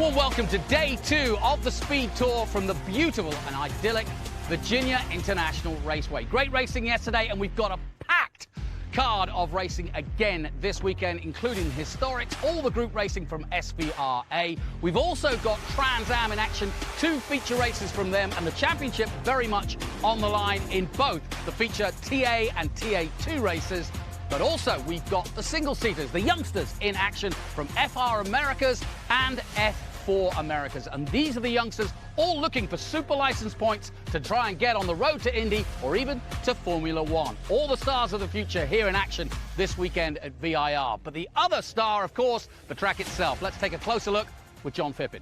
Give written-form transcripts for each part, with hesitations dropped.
warm welcome to day 2 of the Speed Tour from the beautiful and idyllic VIRginia International Raceway. Great racing yesterday, and we've got a packed card of racing again this weekend, including historics, all the group racing from SVRA. We've also got Trans Am in action, 2 feature races from them, and the championship very much on the line in both the feature TA and TA2 races. But also, we've got the single-seaters, the youngsters in action from FR Americas and F4 Americas. And these are the youngsters all looking for super license points to try and get on the road to Indy or even to Formula One. All the stars of the future here in action this weekend at VIR. But the other star, of course, the track itself. Let's take a closer look with John Phippen.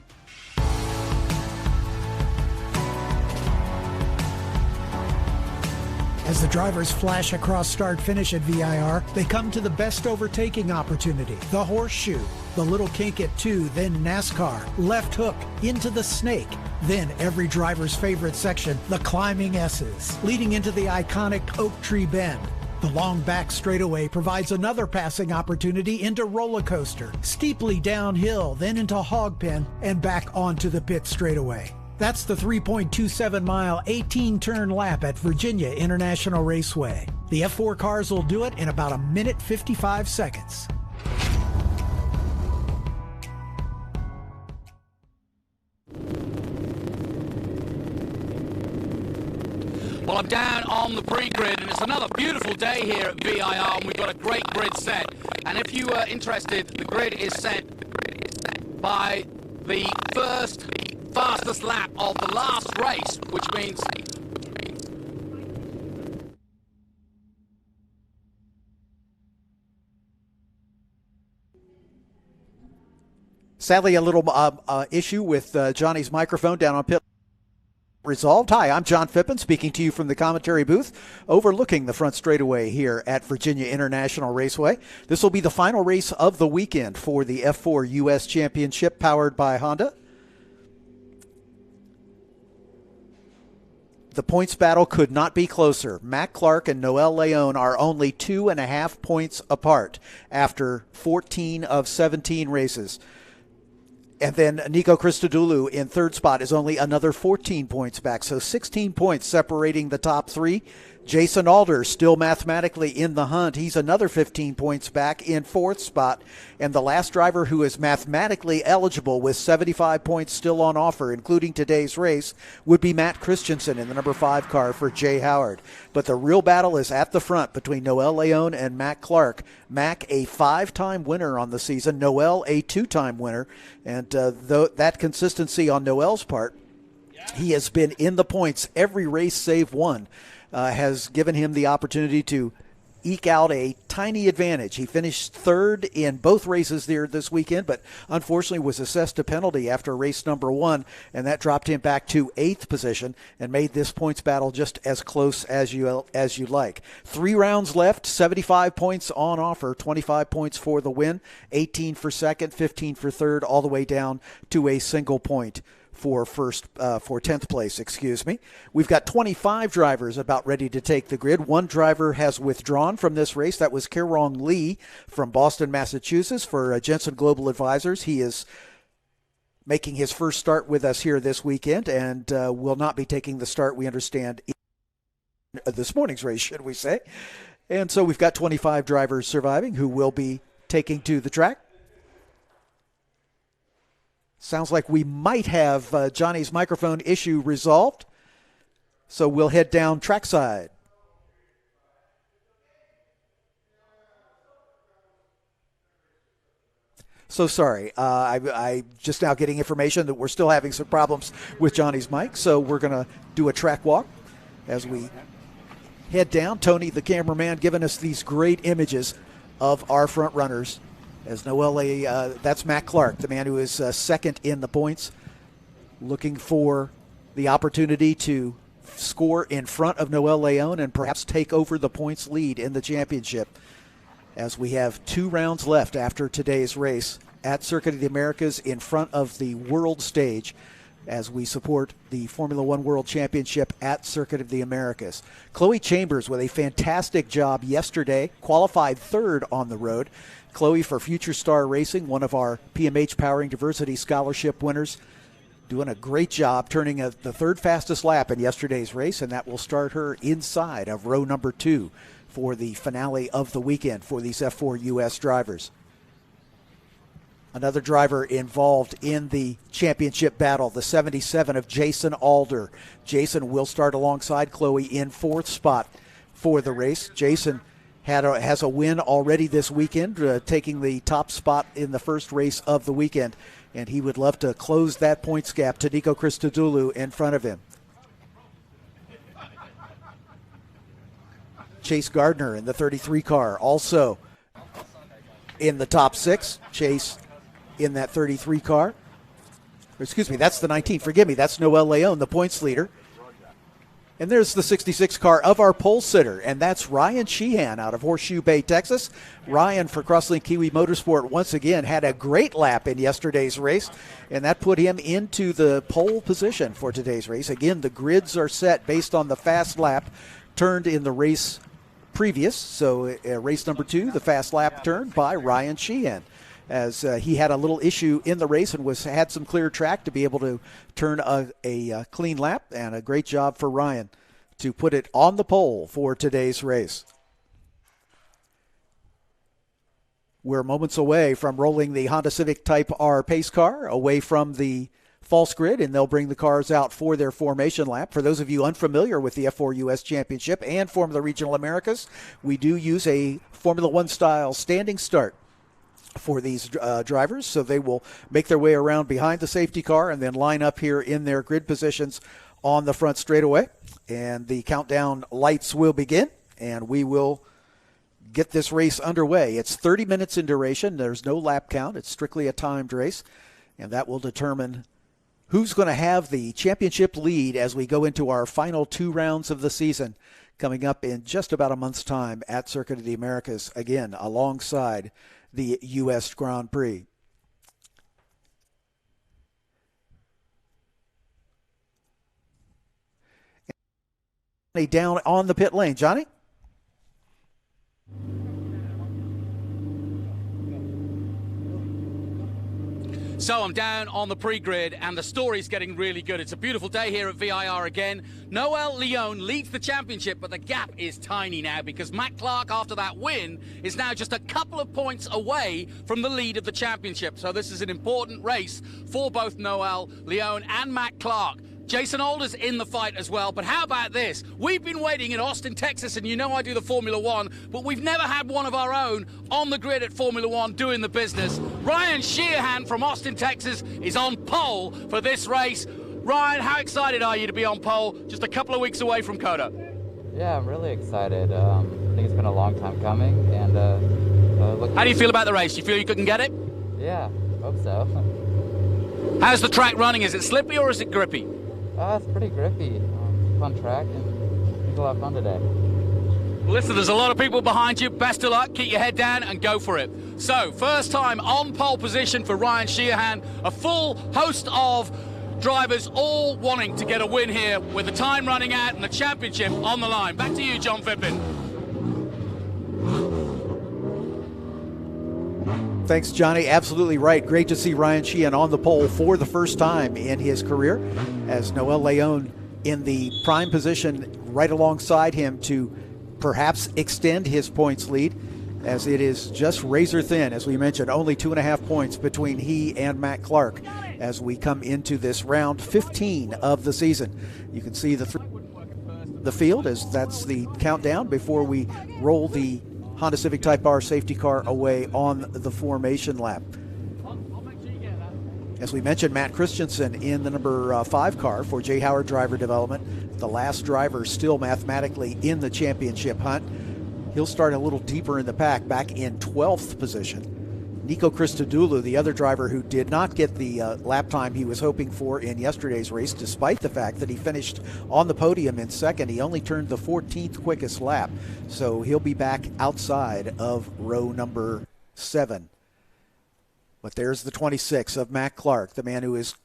As the drivers flash across start-finish at VIR, they come to the best overtaking opportunity, the horseshoe. The little kink at 2, then NASCAR, left hook, into the snake. Then every driver's favorite section, the climbing S's, leading into the iconic Oak Tree Bend. The long back straightaway provides another passing opportunity into roller coaster, steeply downhill, then into hog pen, and back onto the pit straightaway. That's the 3.27-mile, 18-turn lap at VIRginia International Raceway. The F4 cars will do it in about 1:55 seconds. Well, I'm down on the pre-grid, and it's another beautiful day here at VIR, and we've got a great grid set. And if you are interested, the grid is set by the first fastest lap of the last race, which means sadly a little issue with Johnny's microphone down on pit resolved. Hi, I'm John Phippen, speaking to you from the commentary booth overlooking the front straightaway here at VIRginia International Raceway. This will be the final race of the weekend for the F4 U.S. Championship powered by Honda. The points battle could not be closer. Matt Clark and Noel Leon are only 2.5 points apart after 14 of 17 races. And then Nico Christodoulou in third spot is only another 14 points back. So 16 points separating the top 3. Jason Alder still mathematically in the hunt. He's another 15 points back in fourth spot. And the last driver who is mathematically eligible with 75 points still on offer, including today's race, would be Matt Christensen in the number 5 car for Jay Howard. But the real battle is at the front between Noel Leon and Matt Clark. Mac, a 5-time winner on the season. Noel, a 2-time winner. And that consistency on Noel's part, he has been in the points every race save one. Has given him the opportunity to eke out a tiny advantage. He finished third in both races there this weekend, but unfortunately was assessed a penalty after race number 1, and that dropped him back to 8th position and made this points battle just as close as you like. 3 rounds left, 75 points on offer, 25 points for the win, 18 for second, 15 for third, all the way down to a single point for 10th place, We've got 25 drivers about ready to take the grid. 1 driver has withdrawn from this race. That was Kierong Lee from Boston, Massachusetts for Jensen Global Advisors. He is making his first start with us here this weekend and will not be taking the start, we understand, in this morning's race, should we say. And so we've got 25 drivers surviving who will be taking to the track. Sounds like we might have Johnny's microphone issue resolved. So we'll head down trackside. So sorry. I just now getting information that we're still having some problems with Johnny's mic. So we're going to do a track walk as we head down. Tony, the cameraman, giving us these great images of our front runners. As Noel, that's Matt Clark, the man who is second in the points, looking for the opportunity to score in front of Noel Leon and perhaps take over the points lead in the championship. As we have 2 rounds left after today's race at Circuit of the Americas in front of the world stage. as we support the Formula One World Championship at Circuit of the Americas. Chloe Chambers with a fantastic job yesterday, qualified third on the road. Chloe for Future Star Racing, one of our PMH Powering Diversity Scholarship winners, doing a great job turning the third fastest lap in yesterday's race, and that will start her inside of row number 2 for the finale of the weekend for these F4 US drivers. Another driver involved in the championship battle, the 77 of Jason Alder. Jason will start alongside Chloe in 4th spot for the race. Jason has a win already this weekend, taking the top spot in the first race of the weekend, and he would love to close that points gap to Nico Christodoulou in front of him. Chase Gardner in the 33 car, also in the top 6. Chase in that 33 car. Excuse me, that's the 19. Forgive me, that's Noel Leon, the points leader. And there's the 66 car of our pole sitter, and that's Ryan Sheehan out of Horseshoe Bay, Texas. Ryan for Crosslink Kiwi Motorsport once again had a great lap in yesterday's race, and that put him into the pole position for today's race. Again, the grids are set based on the fast lap turned in the race previous. So race number 2, the fast lap turned by Ryan Sheehan, as he had a little issue in the race and had some clear track to be able to turn a clean lap, and a great job for Ryan to put it on the pole for today's race. We're moments away from rolling the Honda Civic Type R pace car away from the false grid, and they'll bring the cars out for their formation lap. For those of you unfamiliar with the F4 US Championship and Formula Regional Americas, we do use a Formula One style standing start for these drivers, so they will make their way around behind the safety car and then line up here in their grid positions on the front straightaway. And the countdown lights will begin, and we will get this race underway. It's 30 minutes in duration. There's no lap count. It's strictly a timed race, and that will determine who's going to have the championship lead as we go into our final 2 rounds of the season, coming up in just about a month's time at Circuit of the Americas, again, alongside the U.S. Grand Prix. Down on the pit lane. Johnny? So I'm down on the pre-grid, and the story's getting really good. It's a beautiful day here at VIR again. Noel Leon leads the championship, but the gap is tiny now because Matt Clark, after that win, is now just a couple of points away from the lead of the championship. So this is an important race for both Noel Leon and Matt Clark. Jason Alder's in the fight as well, but how about this? We've been waiting in Austin, Texas, and you know I do the Formula One, but we've never had one of our own on the grid at Formula One doing the business. Ryan Sheehan from Austin, Texas is on pole for this race. Ryan, how excited are you to be on pole just a couple of weeks away from COTA? Yeah, I'm really excited. I think it's been a long time coming, and how do you feel about the race? You feel you couldn't get it? Yeah, hope so. How's the track running? Is it slippy or is it grippy? It's pretty grippy. Fun track, and I think we'll have fun today. Listen, there's a lot of people behind you. Best of luck. Keep your head down and go for it. So, first time on pole position for Ryan Sheehan. A full host of drivers all wanting to get a win here with the time running out and the championship on the line. Back to you, John Fippin. Thanks, Johnny. Absolutely right. Great to see Ryan Sheehan on the pole for the first time in his career, as Noel Leon in the prime position right alongside him to perhaps extend his points lead, as it is just razor thin. As we mentioned, only 2.5 points between he and Matt Clark as we come into this round 15 of the season. You can see the field as that's the countdown before we roll the Honda Civic Type R safety car away on the formation lap. As we mentioned, Matt Christensen in the number 5 car for Jay Howard Driver Development, the last driver still mathematically in the championship hunt. He'll start a little deeper in the pack, back in 12th position. Nico Christodoulou, the other driver who did not get the lap time he was hoping for in yesterday's race, despite the fact that he finished on the podium in second. He only turned the 14th quickest lap, so he'll be back outside of row number 7. But there's the 26 of Matt Clark, the man who is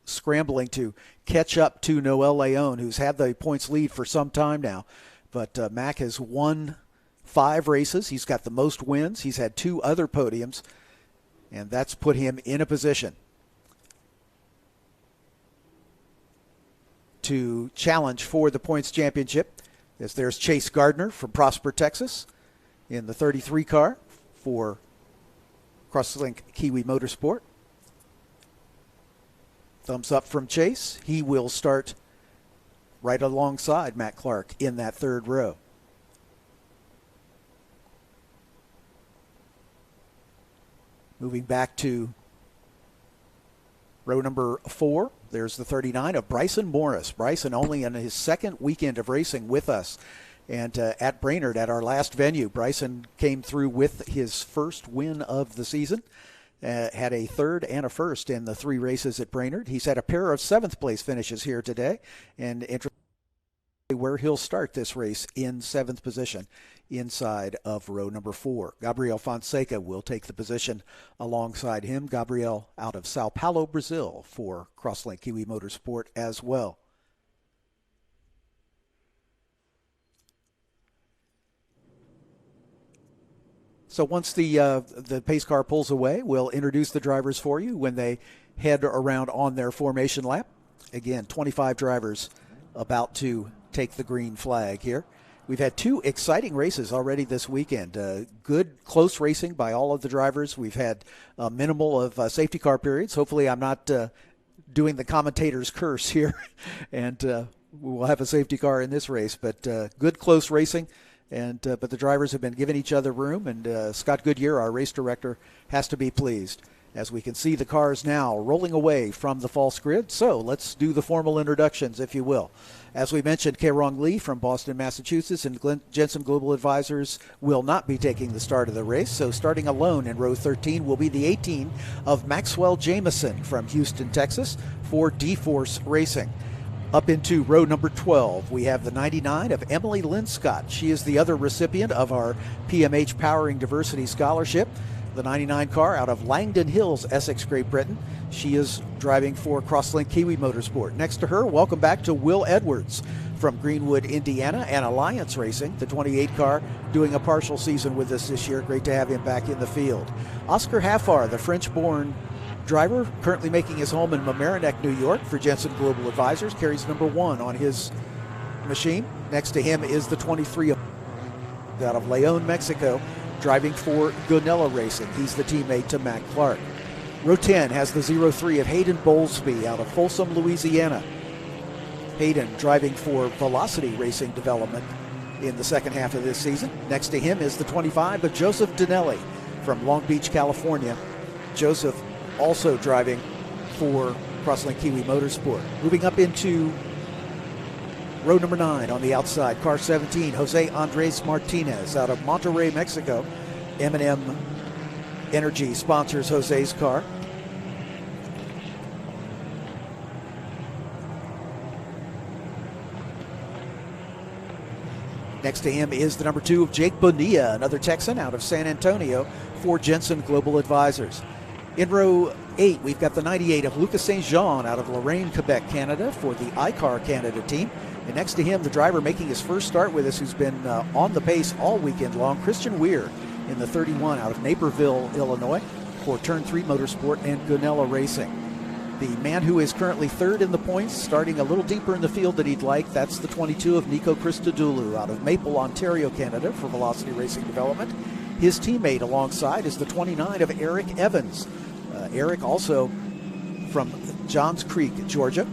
scrambling to catch up to Noel Leon, who's had the points lead for some time now. But Mac has won 5 races. He's got the most wins. He's had 2 other podiums, and that's put him in a position to challenge for the points championship. As there's Chase Gardner from Prosper, Texas, in the 33 car for Crosslink Kiwi Motorsport. Thumbs up from Chase. He will start right alongside Matt Clark in that 3rd row. Moving back to row number 4, there's the 39 of Bryson Morris. Bryson only in his 2nd weekend of racing with us. And at Brainerd, at our last venue, Bryson came through with his 1st win of the season. Had a 3rd and a 1st in the 3 races at Brainerd. He's had a pair of 7th place finishes here today. And where he'll start this race in 7th position inside of row number 4. Gabriel Fonseca will take the position alongside him. Gabriel out of Sao Paulo, Brazil for Crosslink Kiwi Motorsport as well. So once the pace car pulls away, we'll introduce the drivers for you when they head around on their formation lap. Again, 25 drivers about to take the green flag here. We've had 2 exciting races already this weekend. Good, close racing by all of the drivers. We've had minimal of safety car periods. Hopefully I'm not doing the commentator's curse here, and we'll have a safety car in this race. But good, close racing. But the drivers have been giving each other room, and Scott Goodyear, our race director, has to be pleased. As we can see the cars now rolling away from the false grid. So let's do the formal introductions, if you will. As we mentioned, Kae-Rong Lee from Boston, Massachusetts, and Jensen Global Advisors will not be taking the start of the race. So starting alone in row 13 will be the 18 of Maxwell Jameson from Houston, Texas for D-Force Racing. Up into row number 12, we have the 99 of Emily Linscott. She is the other recipient of our PMH Powering Diversity Scholarship. The 99 car out of Langdon Hills, Essex, Great Britain. She is driving for Crosslink Kiwi Motorsport. Next to her, welcome back to Will Edwards from Greenwood, Indiana, and Alliance Racing, the 28 car, doing a partial season with us this year. Great to have him back in the field. Oscar Haffar, the French-born driver, currently making his home in Mamaroneck, New York for Jensen Global Advisors, carries number 1 on his machine. Next to him is the 23 out of Leon, Mexico, driving for Gonella Racing. He's the teammate to Matt Clark. Row 10 has the 03 of Hayden Bowlesby out of Folsom, Louisiana. Hayden driving for Velocity Racing Development in the 2nd half of this season. Next to him is the 25 of Joseph Dinelli from Long Beach, California. Joseph also driving for Crosslink Kiwi Motorsport. Moving up into row number 9 on the outside, car 17, Jose Andres Martinez out of Monterrey, Mexico. M&M Energy sponsors Jose's car. Next to him is the number 2 of Jake Bonilla, another Texan out of San Antonio for Jensen Global Advisors. In row 8, we've got the 98 of Lucas St. Jean out of Lorraine, Quebec, Canada for the iCar Canada team. And next to him, the driver making his first start with us, who's been on the pace all weekend long, Christian Weir in the 31 out of Naperville, Illinois for Turn 3 Motorsport and Gonella Racing. The man who is currently 3rd in the points, starting a little deeper in the field than he'd like, that's the 22 of Nico Christodoulou out of Maple, Ontario, Canada for Velocity Racing Development. His teammate alongside is the 29 of Eric Evans. Eric also from Johns Creek, Georgia.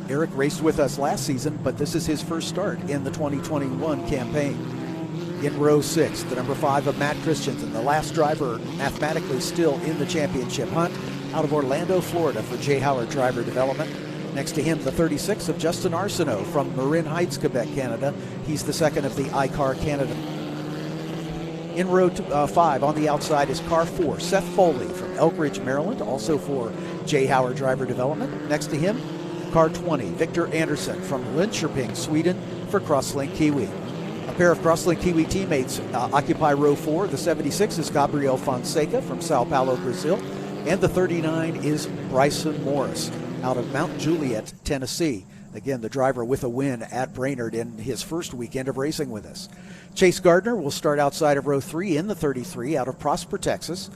Eric raced with us last season, but this is his first start in the 2021 campaign. In row 6, the number 5 of Matt Christensen, the last driver mathematically still in the championship hunt, out of Orlando, Florida for J. Howard Driver Development. Next to him, the 36 of Justin Arsenault from Marin Heights, Quebec, Canada. He's the 2nd of the iCar Canada. In row 5 on the outside is car 4, Seth Foley from Elk Ridge, Maryland, also for J. Howard Driver Development. Next to him, car 20, Victor Andersson from Linköping, Sweden for Crosslink Kiwi. A pair of Crosslink Kiwi teammates occupy row 4. The 76 is Gabriel Fonseca from Sao Paulo, Brazil And the 39 is Bryson Morris out of Mount Juliet, Tennessee. Again, the driver with a win at Brainerd in his first weekend of racing with us. Chase Gardner will start outside of row 3 in the 33 out of Prosper, Texas.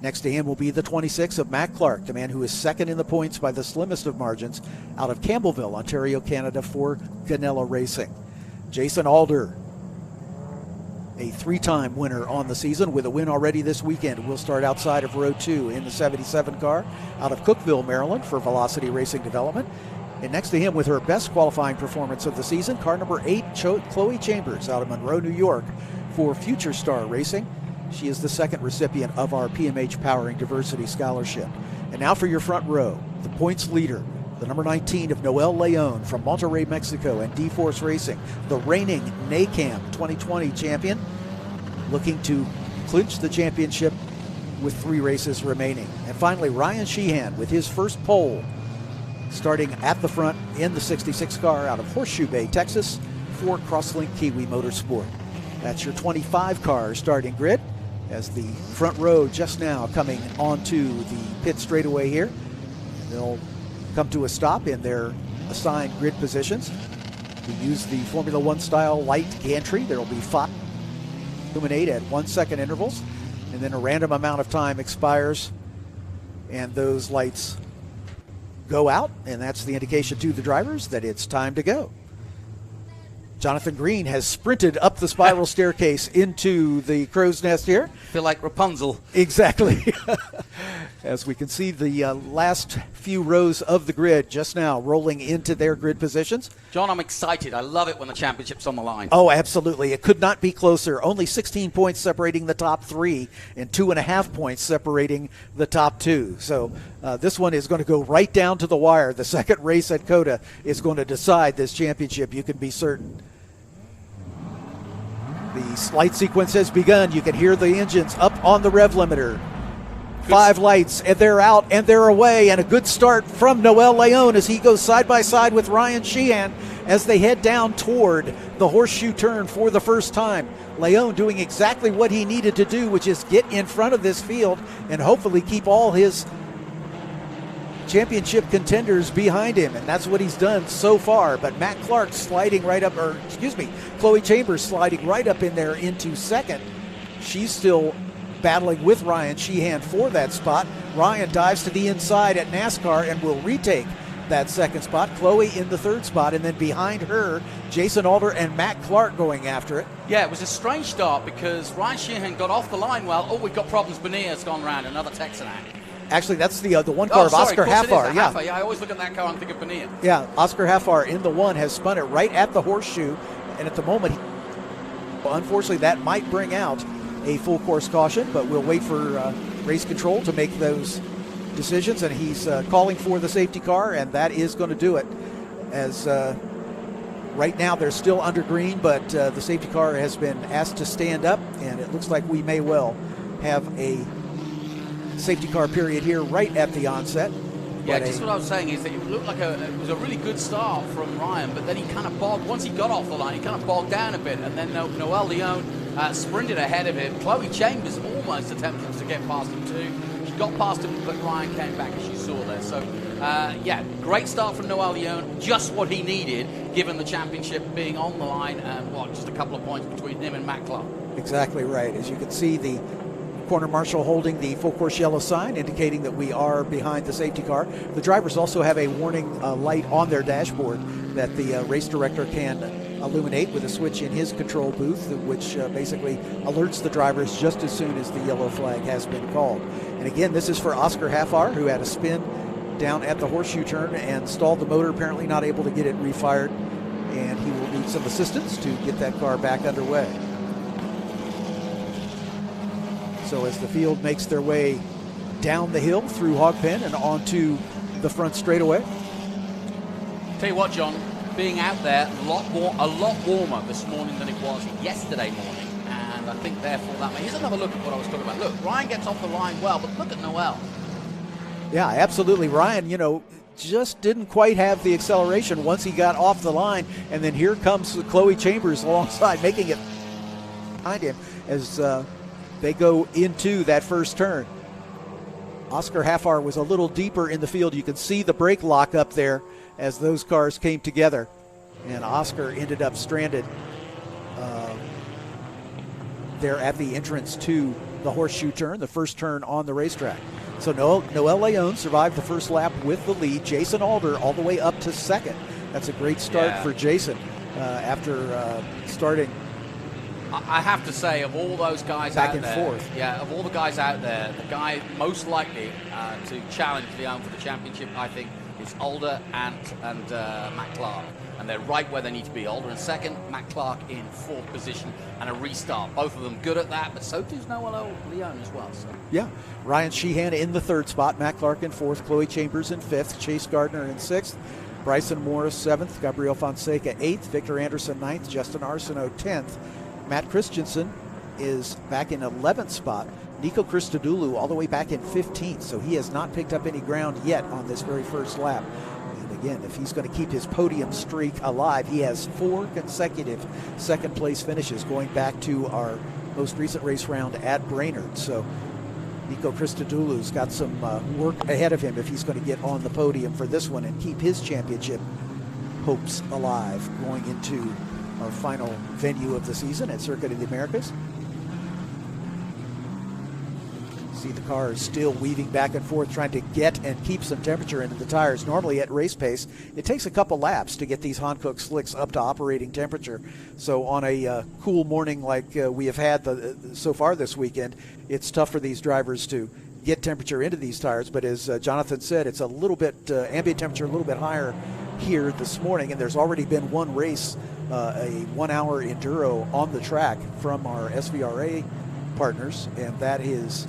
Next to him will be the 26 of Matt Clark, the man who is second in the points by the slimmest of margins out of Campbellville, Ontario, Canada for Ganella Racing. Jason Alder, a 3-time winner on the season with a win already this weekend, will start outside of row 2 in the 77 car out of Cookeville, Maryland for Velocity Racing Development. And next to him with her best qualifying performance of the season, car number 8, Chloe Chambers out of Monroe, New York for Future Star Racing. She is the second recipient of our PMH Powering Diversity Scholarship. And now for your front row, the points leader, the number 19 of Noel Leon from Monterrey, Mexico, and D-Force Racing, the reigning NACAM 2020 champion, looking to clinch the championship with 3 races remaining. And finally, Ryan Sheehan with his first pole, starting at the front in the 66 car out of Horseshoe Bay, Texas for Crosslink Kiwi Motorsport. That's your 25 car starting grid as the front row just now coming onto the pit straightaway here. They'll come to a stop in their assigned grid positions. We use the Formula One style light gantry. There will be 5 illuminate at 1 second intervals, and then a random amount of time expires and those lights go out, and that's the indication to the drivers that it's time to go. Jonathan Green has sprinted up the spiral staircase into the crow's nest here. Feel like Rapunzel. Exactly. As we can see the last few rows of the grid just now rolling into their grid positions. John, I'm excited. I love it when the championship's on the line. Oh, absolutely. It could not be closer. Only 16 points separating the top 3 and 2.5 points separating the top 2. So this one is going to go right down to the wire. The second race at COTA is going to decide this championship, you can be certain. The light sequence has begun. You can hear the engines up on the rev limiter. 5 lights, and they're out, and they're away, and a good start from Noel Leon as he goes side by side with Ryan Sheehan as they head down toward the horseshoe turn for the first time. Leon doing exactly what he needed to do, which is get in front of this field and hopefully keep all his championship contenders behind him, and that's what he's done so far. But Matt Clark sliding right up, or excuse me, Chloe Chambers sliding right up in there into second. She's still battling with Ryan Sheehan for that spot. Ryan dives to the inside at NASCAR and will retake that second spot. Chloe in the third spot, and then behind her, Jason Alder and Matt Clark going after it. Yeah, it was a strange start because Ryan Sheehan got off the line well. Oh, we've got problems. Bonier's gone round, another Texan act. Actually, that's the one car of Oscar Haffar. Yeah, I always look at that car and think of Bonnier. Yeah, Oscar Haffar in the one has spun it right at the horseshoe, and at the moment, unfortunately, that might bring out a full course caution, but we'll wait for race control to make those decisions, and he's calling for the safety car, and that is going to do it. As right now they're still under green, but the safety car has been asked to stand up, and it looks like we may well have a safety car period here right at the onset. Yeah, just what I was saying is that it looked like it was a really good start from Ryan, but then he kind of bogged, once he got off the line, he kind of bogged down a bit, and then Noel Leon sprinted ahead of him. Chloe Chambers almost attempted to get past him too. She got past him, but Ryan came back, as you saw there. So, yeah, great start from Noel Leon, just what he needed, given the championship being on the line, and just a couple of points between him and Matt Clark. Exactly right. As you can see, the corner marshal holding the full course yellow sign indicating that we are behind the safety car. The drivers also have a warning light on their dashboard that the race director can illuminate with a switch in his control booth, which basically alerts the drivers just as soon as the yellow flag has been called. And again, this is for Oscar Haffar, who had a spin down at the horseshoe turn and stalled the motor, apparently not able to get it refired, and he will need some assistance to get that car back underway. So as the field makes their way down the hill through Hogpen and onto the front straightaway. Tell you what, John, being out there a lot warmer this morning than it was yesterday morning, and I think therefore that may. Here's another look at what I was talking about. Look, Ryan gets off the line well, but look at Noel. Yeah, absolutely. Ryan, just didn't quite have the acceleration once he got off the line, and then here comes Chloe Chambers alongside, making it behind him as they go into that first turn. Oscar Haffar was a little deeper in the field. You can see the brake lock up there as those cars came together. And Oscar ended up stranded there at the entrance to the horseshoe turn, the first turn on the racetrack. So Noel Leon survived the first lap with the lead. Jason Alder all the way up to second. That's a great start for Jason after starting. I have to say, of all those guys back out and there, forth. of all the guys out there, the guy most likely to challenge Leon for the championship, I think, is Alder and Matt Clark. And they're right where they need to be. Alder in second, Matt Clark in fourth position, and a restart. Both of them good at that, but so does Noel Leon as well. So. Yeah, Ryan Sheehan in the third spot, Matt Clark in fourth, Chloe Chambers in fifth, Chase Gardner in sixth, Bryson Morris seventh, Gabriel Fonseca eighth, Victor Anderson ninth, Justin Arsenault 10th. Matt Christensen is back in 11th spot. Nico Christodoulou all the way back in 15th, so he has not picked up any ground yet on this very first lap. And again, if he's going to keep his podium streak alive, he has 4 consecutive second-place finishes going back to our most recent race round at Brainerd. So Nico Christodoulou's got some work ahead of him if he's going to get on the podium for this one and keep his championship hopes alive going into our final venue of the season at Circuit of the Americas. See the cars still weaving back and forth, trying to get and keep some temperature into the tires. Normally at race pace, it takes a couple laps to get these Hankook slicks up to operating temperature. So on a cool morning like we have had so far this weekend, it's tough for these drivers to get temperature into these tires. But as Jonathan said, it's a little bit, ambient temperature a little bit higher here this morning, and there's already been one race, a 1 hour enduro on the track from our SVRA partners, and that is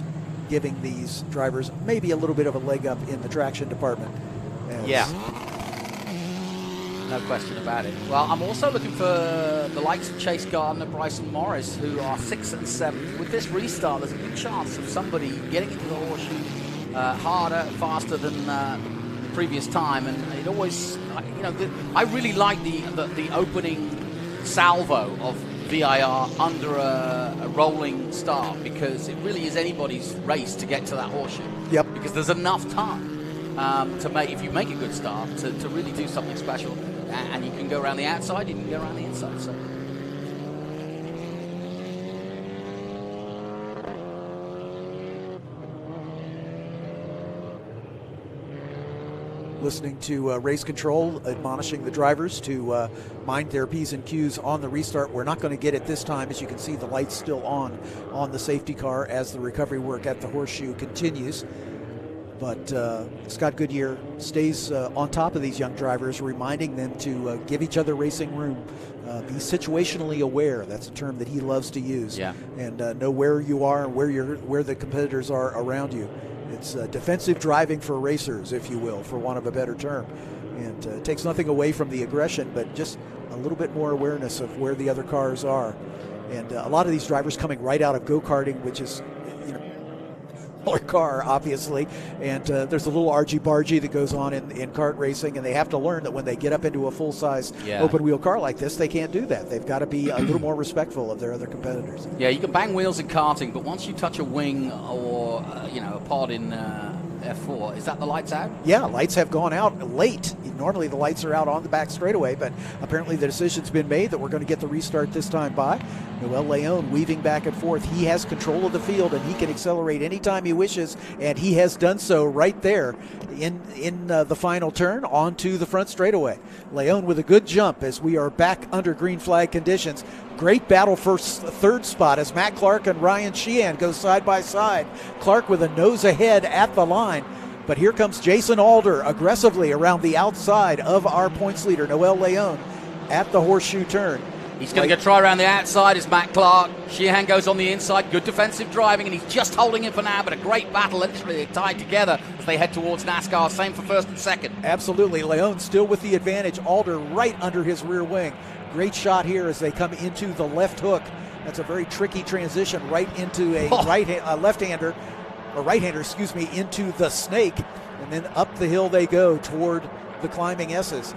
giving these drivers maybe a little bit of a leg up in the traction department. Yeah. No question about it. Well, I'm also looking for the likes of Chase Gardner, Bryson Morris, who are 6th and 7th. With this restart, there's a good chance of somebody getting into the horseshoe harder, faster than the previous time. And it always, you know, I really like the opening salvo of VIR under a rolling start, because it really is anybody's race to get to that horseshoe. Yep. Because there's enough time to make, if you make a good start, to really do something special. And you can go around the outside, you can go around the inside. So. Listening to race control admonishing the drivers to mind their P's and Q's on the restart. We're not going to get it this time. As you can see, the light's still on the safety car as the recovery work at the horseshoe continues. But Scott Goodyear stays on top of these young drivers, reminding them to give each other racing room, be situationally aware. That's a term that he loves to use. Yeah. And know where you are and where the competitors are around you. It's defensive driving for racers, if you will, for want of a better term. And it takes nothing away from the aggression, but just a little bit more awareness of where the other cars are. And a lot of these drivers coming right out of go-karting, which is, you know, smaller car, obviously. And there's a little argy-bargy that goes on in kart racing, and they have to learn that when they get up into a full-size open-wheel car like this, they can't do that. They've got to be a little more respectful of their other competitors. Yeah, you can bang wheels in karting, but once you touch a wing or a pod in F4, is that the lights out? Yeah, lights have gone out late. Normally the lights are out on the back straightaway, but apparently the decision's been made that we're going to get the restart this time by. Noel Leon weaving back and forth. He has control of the field, and he can accelerate anytime he wishes, and he has done so right there in the final turn onto the front straightaway. Leon with a good jump as we are back under green flag conditions. Great battle for third spot as Matt Clark and Ryan Sheehan go side by side. Clark with a nose ahead at the line. But here comes Jason Alder aggressively around the outside of our points leader, Noel Leon, at the horseshoe turn. He's going to get try around the outside as Matt Clark. Sheehan goes on the inside. Good defensive driving, and he's just holding it for now, but a great battle. Literally tied together as they head towards NASCAR. Same for first and second. Absolutely. Leon still with the advantage. Alder right under his rear wing. Great shot here as they come into the left hook. That's a very tricky transition right into a left-hander, or right-hander, excuse me, into the snake. And then up the hill they go toward the climbing S's.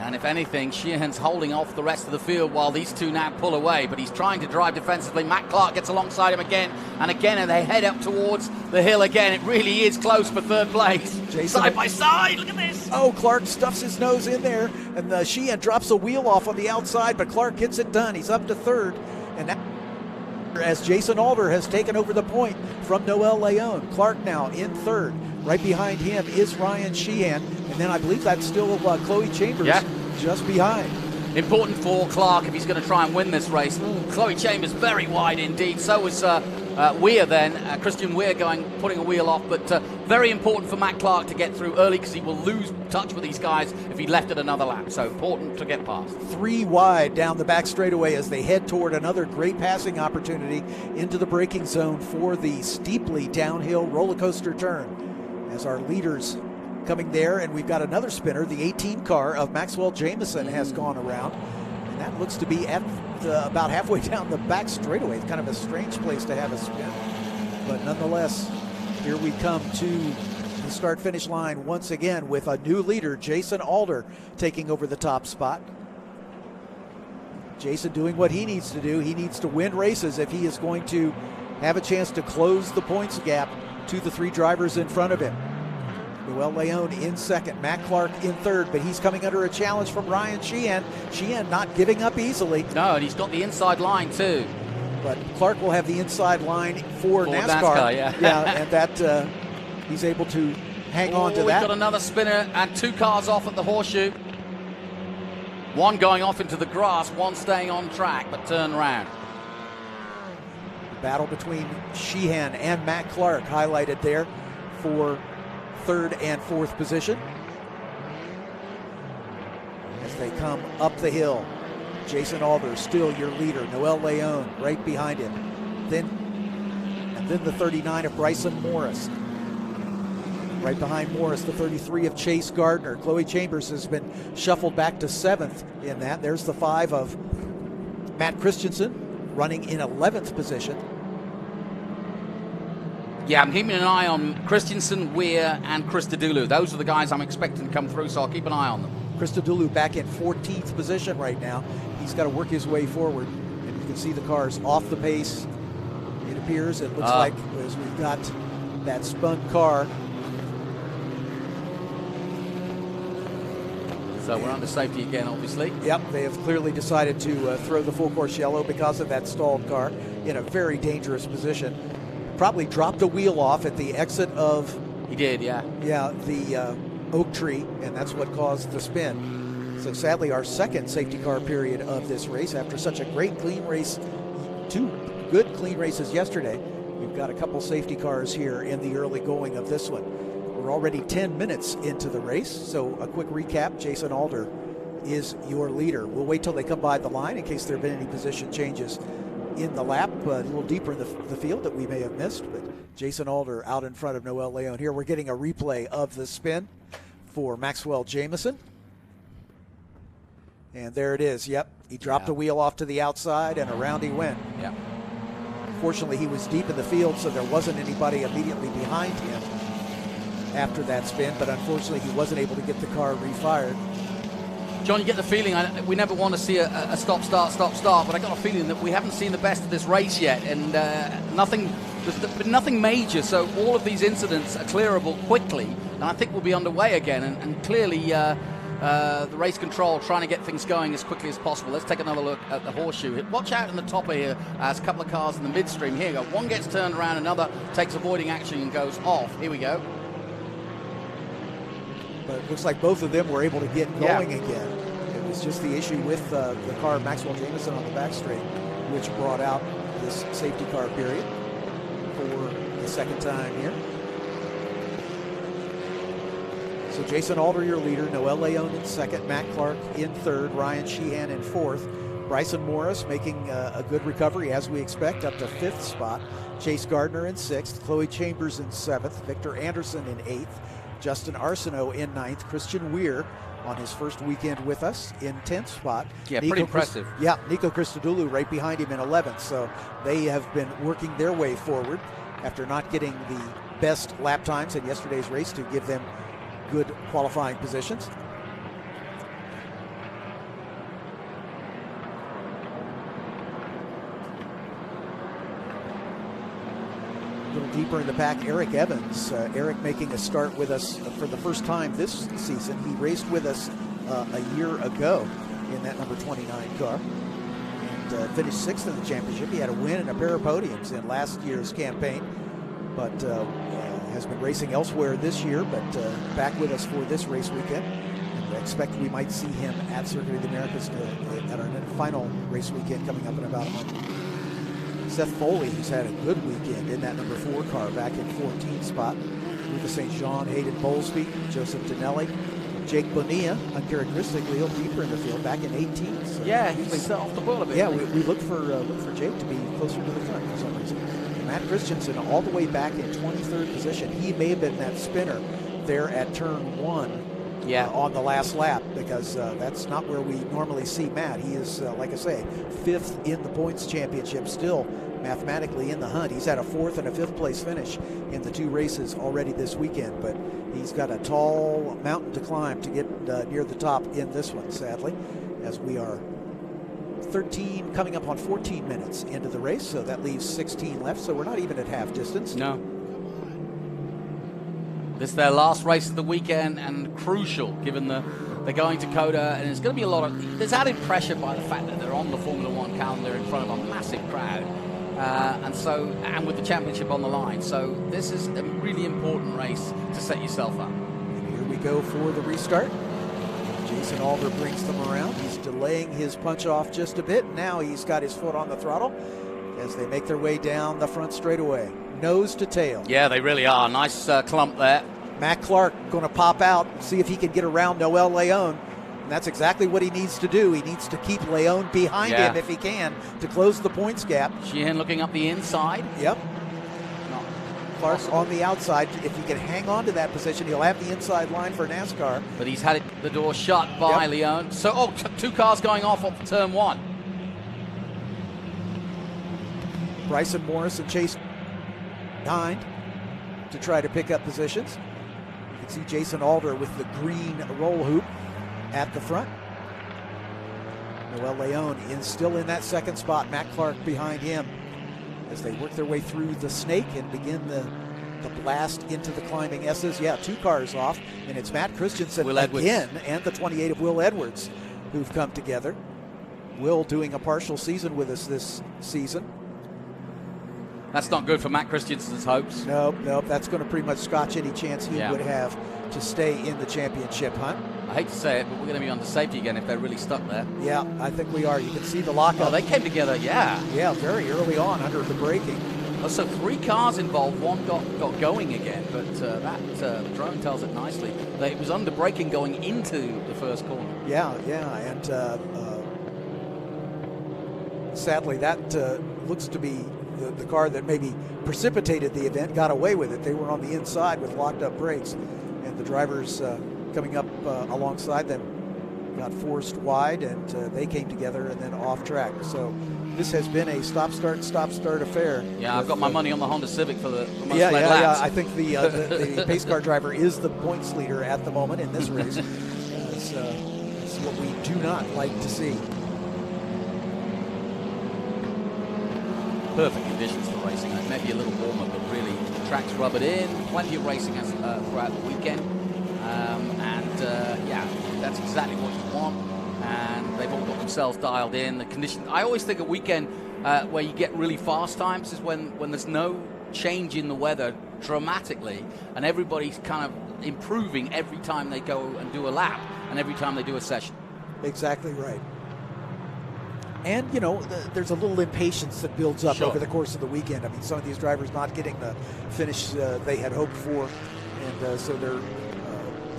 And if anything, Sheehan's holding off the rest of the field while these two now pull away, but he's trying to drive defensively. Matt Clark gets alongside him again, and they head up towards the hill again. It really is close for third place. Jason, side by side, look at this. Oh, Clark stuffs his nose in there, and Sheehan drops a wheel off on the outside, but Clark gets it done. He's up to third, and now, as Jason Alder has taken over the point from Noel Leon. Clark now in third. Right behind him is Ryan Sheehan, and then I believe that's still Chloe Chambers just behind. Important for Clark if he's going to try and win this race. Chloe Chambers very wide indeed. So was Weir then. Christian Weir putting a wheel off, but very important for Matt Clark to get through early because he will lose touch with these guys if he left at another lap. So important to get past. 3 wide down the back straightaway as they head toward another great passing opportunity into the braking zone for the steeply downhill roller coaster turn. As our leaders coming there, and we've got another spinner. The 18 car of Maxwell Jameson has gone around, and that looks to be at about halfway down the back straightaway. It's kind of a strange place to have a spin, but nonetheless, here we come to the start-finish line once again with a new leader, Jason Alder, taking over the top spot. Jason doing what he needs to do. He needs to win races if he is going to have a chance to close the points gap to the 3 drivers in front of him. Noel Leon in second, Matt Clark in third, but he's coming under a challenge from Ryan Sheehan. Sheehan not giving up easily. No, and he's got the inside line too. But Clark will have the inside line for NASCAR. And that he's able to hang on to that. We've got another spinner and 2 cars off at the horseshoe. One going off into the grass, one staying on track, but turn round. Battle between Sheehan and Matt Clark highlighted there for third and fourth position. As they come up the hill, Jason Alder still your leader. Noel Leon right behind him. Then the 39 of Bryson Morris. Right behind Morris, the 33 of Chase Gardner. Chloe Chambers has been shuffled back to 7th in that. There's the 5 of Matt Christensen, running in 11th position. Yeah, I'm keeping an eye on Christensen, Weir, and Christodoulou. Those are the guys I'm expecting to come through, so I'll keep an eye on them. Christodoulou back in 14th position right now. He's got to work his way forward, and you can see the cars off the pace. It appears, it looks like, as we've got that spun car. So we're under safety again, obviously. Yep, they have clearly decided to throw the full course yellow because of that stalled car in a very dangerous position. Probably dropped a wheel off at the exit of... He did, yeah. Yeah, the oak tree, and that's what caused the spin. So sadly, our second safety car period of this race, after such a great clean race, 2 good clean races yesterday, we've got a couple safety cars here in the early going of this one. We're already 10 minutes into the race, so a quick recap. Jason Alder is your leader. We'll wait till they come by the line in case there have been any position changes in the lap, a little deeper in the field that we may have missed. But Jason Alder out in front of Noel Leon. Here we're getting a replay of the spin for Maxwell Jameson. And there it is. Yep, he dropped a wheel off to the outside and around he went. Yeah. Fortunately, he was deep in the field, so there wasn't anybody immediately behind him after that spin, but unfortunately he wasn't able to get the car refired. John, you get the feeling, we never want to see a stop, start, but I got a feeling that we haven't seen the best of this race yet, and there's been nothing major, so all of these incidents are clearable quickly, and I think we'll be underway again, and clearly the race control trying to get things going as quickly as possible. Let's take another look at the horseshoe. Watch out in the top of here as a couple of cars in the midstream. Here you go. One gets turned around, another takes avoiding action and goes off. Here we go. But it looks like both of them were able to get going again. It was just the issue with the car of Maxwell Jameson on the back straight, which brought out this safety car period for the second time here. So Jason Alder, your leader, Noel Leon in second, Matt Clark in third, Ryan Sheehan in fourth, Bryson Morris making a good recovery as we expect, up to 5th spot, Chase Gardner in 6th, Chloe Chambers in 7th, Victor Anderson in 8th, Justin Arsenault in 9th, Christian Weir on his first weekend with us in 10th spot. Yeah, pretty impressive. Nico Christodoulou right behind him in 11th. So they have been working their way forward after not getting the best lap times in yesterday's race to give them good qualifying positions. A little deeper in the pack, Eric Evans. Eric making a start with us for the first time this season. He raced with us a year ago in that number 29 car and finished 6th in the championship. He had a win and a pair of podiums in last year's campaign, but has been racing elsewhere this year, but back with us for this race weekend. And I expect we might see him at Circuit of the Americas at our final race weekend coming up in about a month. Seth Foley, who's had a good weekend in that number 4 car, back in 14th spot. Lucas St. Jean, Hayden Bowlesby, Joseph Dinelli, Jake Bonilla, uncharacteristically a little deeper in the field, back in 18th. So yeah, he's off the ball a bit. Yeah, we look for Jake to be closer to the front for some reason. Matt Christensen all the way back in 23rd position. He may have been that spinner there at turn 1 on the last lap, because that's not where we normally see Matt. He is, like I say, 5th in the points championship, still mathematically in the hunt. He's had a 4th and a 5th place finish in the 2 races already this weekend, but he's got a tall mountain to climb to get near the top in this one, sadly, as we are 13 coming up on 14 minutes into the race, so that leaves 16 left, so we're not even at half distance. No. This is their last race of the weekend, and crucial given they're going to Coda, and it's going to be a lot of, there's added pressure by the fact that they're on the Formula One calendar in front of a massive crowd, and with the championship on the line. So this is a really important race to set yourself up. And here we go for the restart. Jason Alder brings them around. He's delaying his punch off just a bit. Now he's got his foot on the throttle as they make their way down the front straightaway, nose to tail. Yeah, they really are. Nice clump there. Matt Clark going to pop out, see if he can get around Noel Leon. And that's exactly what he needs to do. He needs to keep Leon behind him if he can to close the points gap. Sheehan looking up the inside. Yep. Clark's on the outside. If he can hang on to that position, he'll have the inside line for NASCAR. But he's had the door shut by Leon. So, 2 cars going off turn 1. Bryson Morris and Chase behind to try to pick up positions. You can see Jason Alder with the green roll hoop at the front. Noel Leon still in that 2nd spot. Matt Clark behind him as they work their way through the snake and begin the blast into the climbing S's. Yeah, 2 cars off, and it's Matt Christensen again and the 28 of Will Edwards who've come together. Will doing a partial season with us this season. That's not good for Matt Christensen's hopes. Nope. That's going to pretty much scotch any chance he would have to stay in the championship hunt. I hate to say it, but we're going to be under safety again if they're really stuck there. Yeah, I think we are. You can see the lockup. Oh, they came together, yeah. Yeah, very early on under the braking. So 3 cars involved, 1 got going again, but the drone tells it nicely. It was under braking going into the first corner. Yeah, and sadly that looks to be the car that maybe precipitated the event, got away with it. They were on the inside with locked up brakes, and the drivers coming up alongside them got forced wide, and they came together and then off track. So this has been a stop-start affair. Yeah, I've got my money on the Honda Civic for the most laps. Yeah. I think the pace car driver is the points leader at the moment in this race. It's what we do not like to see. Perfect conditions for racing. It may be a little warmer, but really the track's rubbered in. Plenty of racing throughout the weekend. That's exactly what you want. And they've all got themselves dialed in. The conditions. I always think a weekend where you get really fast times is when there's no change in the weather dramatically, and everybody's kind of improving every time they go and do a lap and every time they do a session. Exactly right. And, there's a little impatience that builds up over the course of the weekend. I mean, some of these drivers not getting the finish they had hoped for, and so they're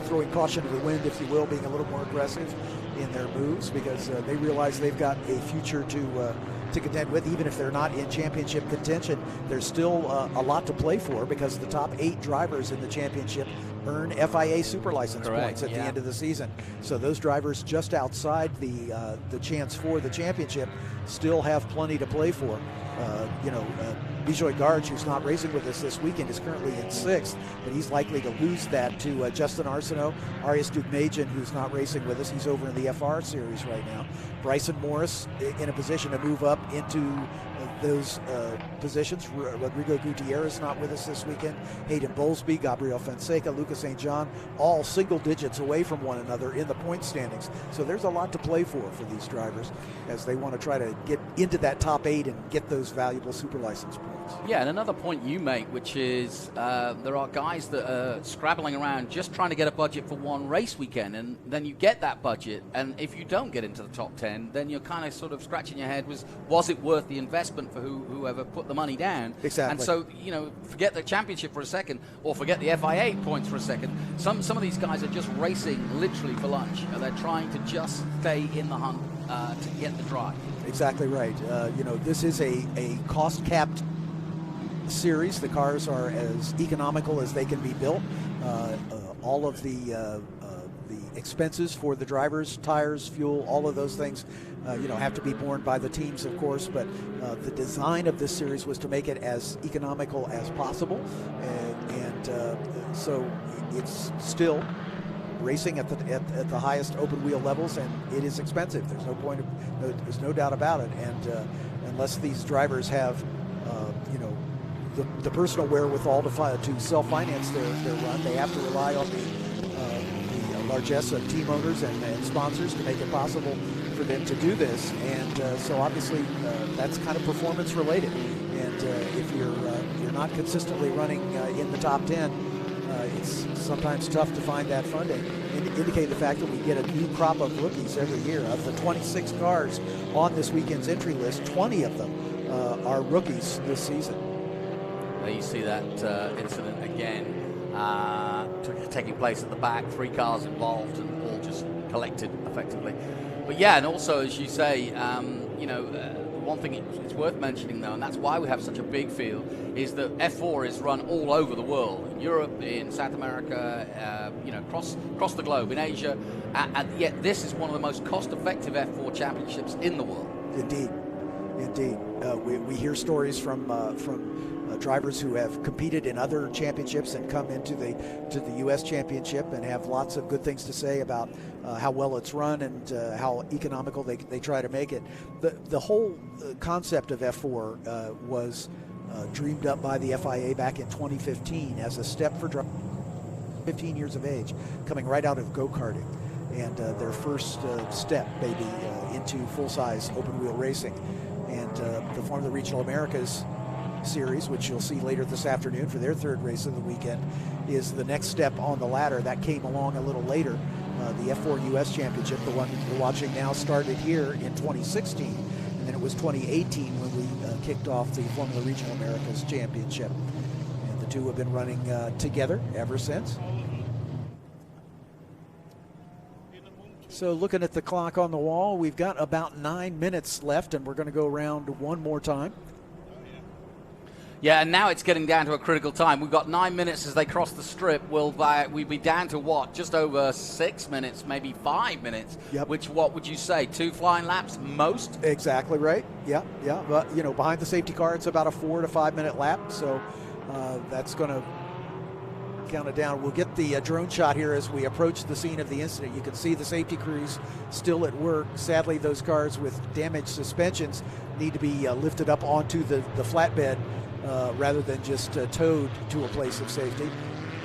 throwing caution to the wind, if you will, being a little more aggressive in their moves because they realize they've got a future to contend with. Even if they're not in championship contention, there's still a lot to play for because the top 8 drivers in the championship earn FIA super license points at the end of the season. So those drivers just outside the chance for the championship still have plenty to play for. Bijoy Garge, who's not racing with us this weekend, is currently in 6th, but he's likely to lose that to Justin Arsenault. Arias Dugmajian, who's not racing with us, he's over in the FR series right now. Bryson Morris in a position to move up into those positions. Rodrigo Gutierrez not with us this weekend. Hayden Bowlesby, Gabriel Fonseca, Lucas St. John, all single digits away from one another in the point standings. So there's a lot to play for these drivers as they want to try to get into that top 8 and get those valuable super license points. Yeah, and another point you make, which is there are guys that are scrabbling around just trying to get a budget for one race weekend, and then you get that budget, and if you don't get into the top 10, then you're kind of sort of scratching your head, was it worth the investment for whoever put the money down? Exactly. And so, you know, forget the championship for a second, or forget the FIA points for a second. Some of these guys are just racing literally for lunch, and they're trying to just stay in the hunt to get the drive. Exactly right. You know, this is a cost-capped series. The cars are as economical as they can be built. All of the expenses for the drivers, tires, fuel, all of those things, you know, have to be borne by the teams, of course. But the design of this series was to make it as economical as possible, and so it's still racing at the highest open wheel levels, and it is expensive. There's no doubt about it. And unless these drivers have, you know, the personal wherewithal to self-finance their run, they have to rely on the largesse of team owners and sponsors to make it possible for them to do this. And so obviously that's kind of performance related. And if you're not consistently running in the top 10, it's sometimes tough to find that funding. Indicate the fact that we get a new crop of rookies every year. Of the 26 cars on this weekend's entry list, 20 of them are rookies this season. There you see that incident again taking place at the back, 3 cars involved and all just collected effectively. But yeah, and also as you say, you know, one thing it's worth mentioning though, and that's why we have such a big field, is that F4 is run all over the world, in Europe, in South America, you know, across the globe, in Asia, and yet this is one of the most cost-effective F4 championships in the world. Indeed. We hear stories from drivers who have competed in other championships and come into the U.S. championship and have lots of good things to say about how well it's run and how economical they try to make it. The whole concept of F4 was dreamed up by the FIA back in 2015 as a step for drivers 15 years of age, coming right out of go-karting, and their first step maybe into full-size open-wheel racing. And the Formula Regional Americas series, which you'll see later this afternoon for their 3rd race of the weekend, is the next step on the ladder. That came along a little later. The F4 US Championship, the one we're watching now, started here in 2016, and then it was 2018 when we kicked off the Formula Regional Americas Championship. And the two have been running together ever since. So looking at the clock on the wall, we've got about 9 minutes left, and we're going to go around one more time. Yeah, and now it's getting down to a critical time. We've got 9 minutes as they cross the strip. We'll be down to what? Just over 6 minutes, maybe 5 minutes. Yep. Which, what would you say, 2 flying laps most? Exactly right. Yeah. But you know, behind the safety car, it's about a 4 to 5 minute lap. So that's going to count it down. We'll get the drone shot here as we approach the scene of the incident. You can see the safety crews still at work. Sadly, those cars with damaged suspensions need to be lifted up onto the flatbed rather than just towed to a place of safety,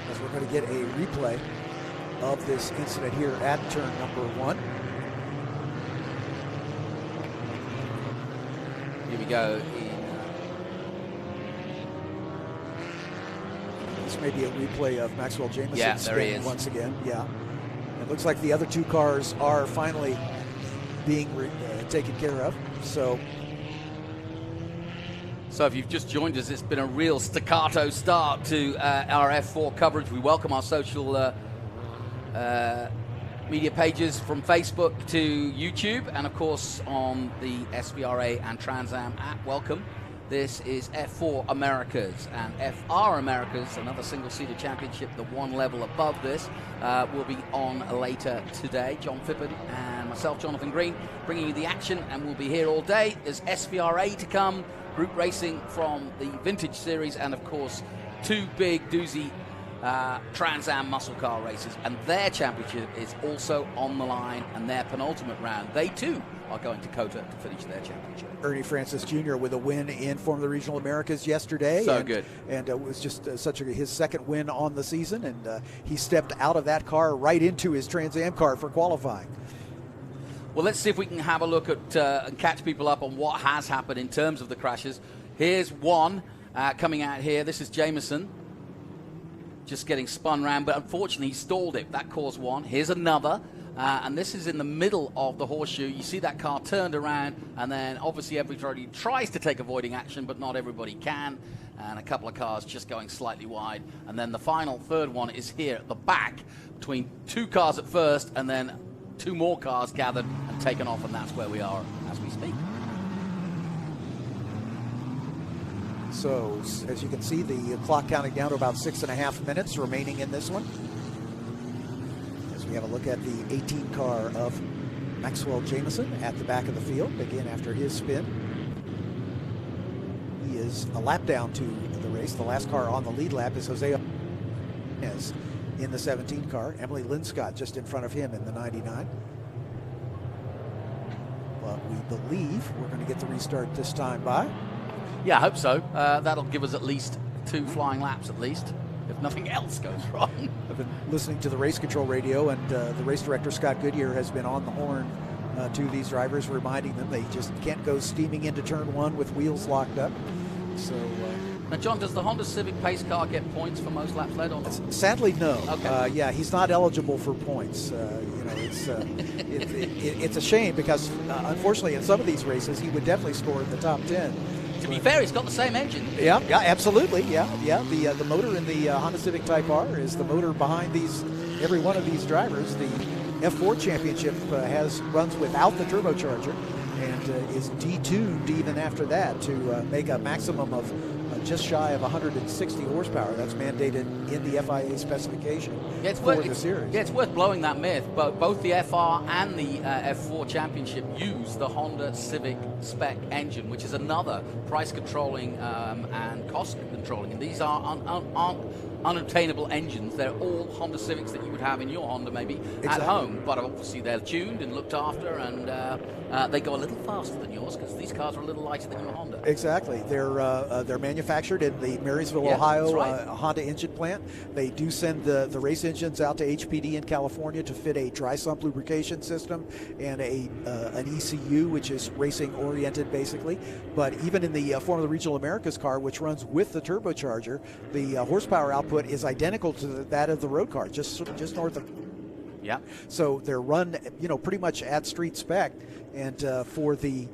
as we're going to get a replay of this incident here at turn number 1. Here we go. This may be a replay of Maxwell Jameson's yeah, there he is. Once again. Yeah. It looks like the other 2 cars are finally being taken care of. So if you've just joined us, it's been a real staccato start to our F4 coverage. We welcome our social media pages from Facebook to YouTube, and of course on the SVRA and Trans Am app. Welcome. This is F4 Americas, and FR Americas, another single-seater championship, the one level above this, will be on later today. John Phippen and myself, Jonathan Green, bringing you the action, and we'll be here all day. There's SVRA to come, group racing from the Vintage Series, and of course, two big doozy Trans Am muscle car races, and their championship is also on the line, and their penultimate round, they too are going to COTA to finish their championship. Ernie Francis Jr. with a win in Formula Regional Americas yesterday. So good. And it was just his second win on the season, and he stepped out of that car right into his Trans Am car for qualifying. Well, let's see if we can have a look at and catch people up on what has happened in terms of the crashes. Here's one coming out here. This is Jameson. Just getting spun round, but unfortunately he stalled it. That caused one. Here's another, and this is in the middle of the horseshoe. You see that car turned around, and then obviously everybody tries to take avoiding action, but not everybody can, and a couple of cars just going slightly wide. And then the final third one is here at the back, between two cars at first, and then two more cars gathered and taken off, and that's where we are as we speak. So, as you can see, the clock counting down to about 6.5 minutes remaining in this one. As we have a look at the 18 car of Maxwell Jameson at the back of the field, again after his spin. He is a lap down to the race. The last car on the lead lap is Jose Martinez in the 17 car. Emily Linscott just in front of him in the 99. But we believe we're going to get the restart this time by. Yeah, I hope so. That'll give us at least 2 flying laps at least, if nothing else goes wrong. I've been listening to the race control radio, and the race director, Scott Goodyear, has been on the horn to these drivers, reminding them they just can't go steaming into turn 1 with wheels locked up. So, now, John, does the Honda Civic pace car get points for most laps led or not? Sadly, no. Okay. Yeah, he's not eligible for points. It's a shame because, unfortunately, in some of these races, he would definitely score in the top 10. To be fair, he's got the same engine. Yeah, absolutely. Yeah. The motor in the Honda Civic Type R is the motor behind every one of these drivers. The F4 Championship runs without the turbocharger and is detuned even after that to make a maximum of just shy of 160 horsepower. That's mandated in the FIA specification for the series. Yeah, it's worth blowing that myth. But both the FR and the F4 Championship use the Honda Civic spec engine, which is another price controlling and cost controlling. And these aren't unobtainable engines. They're all Honda Civics that you would have in your Honda maybe at home. But obviously they're tuned and looked after, and they go a little faster than yours because these cars are a little lighter than your Honda. Exactly. They're manufactured in the Marysville, Ohio Honda engine plant. They do send the race engines out to HPD in California to fit a dry sump lubrication system and an ECU, which is racing oriented basically. But even in the Formula Regional Americas car, which runs with the turbocharger, the horsepower output is identical to that of the road car, just north of. Yeah. So they're run, pretty much at street spec, and for these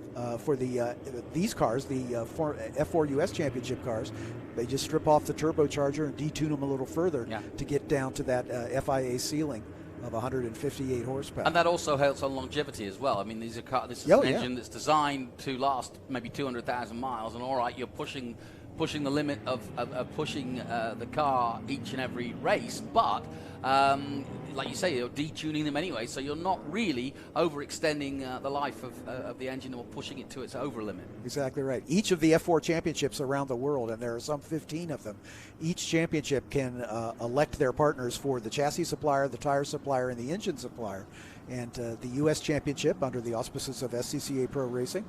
cars, the F4 US Championship cars, they just strip off the turbocharger and detune them a little further to get down to that FIA ceiling of 158 horsepower. And that also helps on longevity as well. I mean, this is an engine that's designed to last maybe 200,000 miles, and all right, you're pushing the limit of pushing the car each and every race, but like you say, you're detuning them anyway, so you're not really overextending the life of the engine or pushing it to its over limit. Exactly right. Each of the F4 championships around the world, and there are some 15 of them, each championship can elect their partners for the chassis supplier, the tire supplier, and the engine supplier. And the U.S. Championship, under the auspices of SCCA Pro Racing,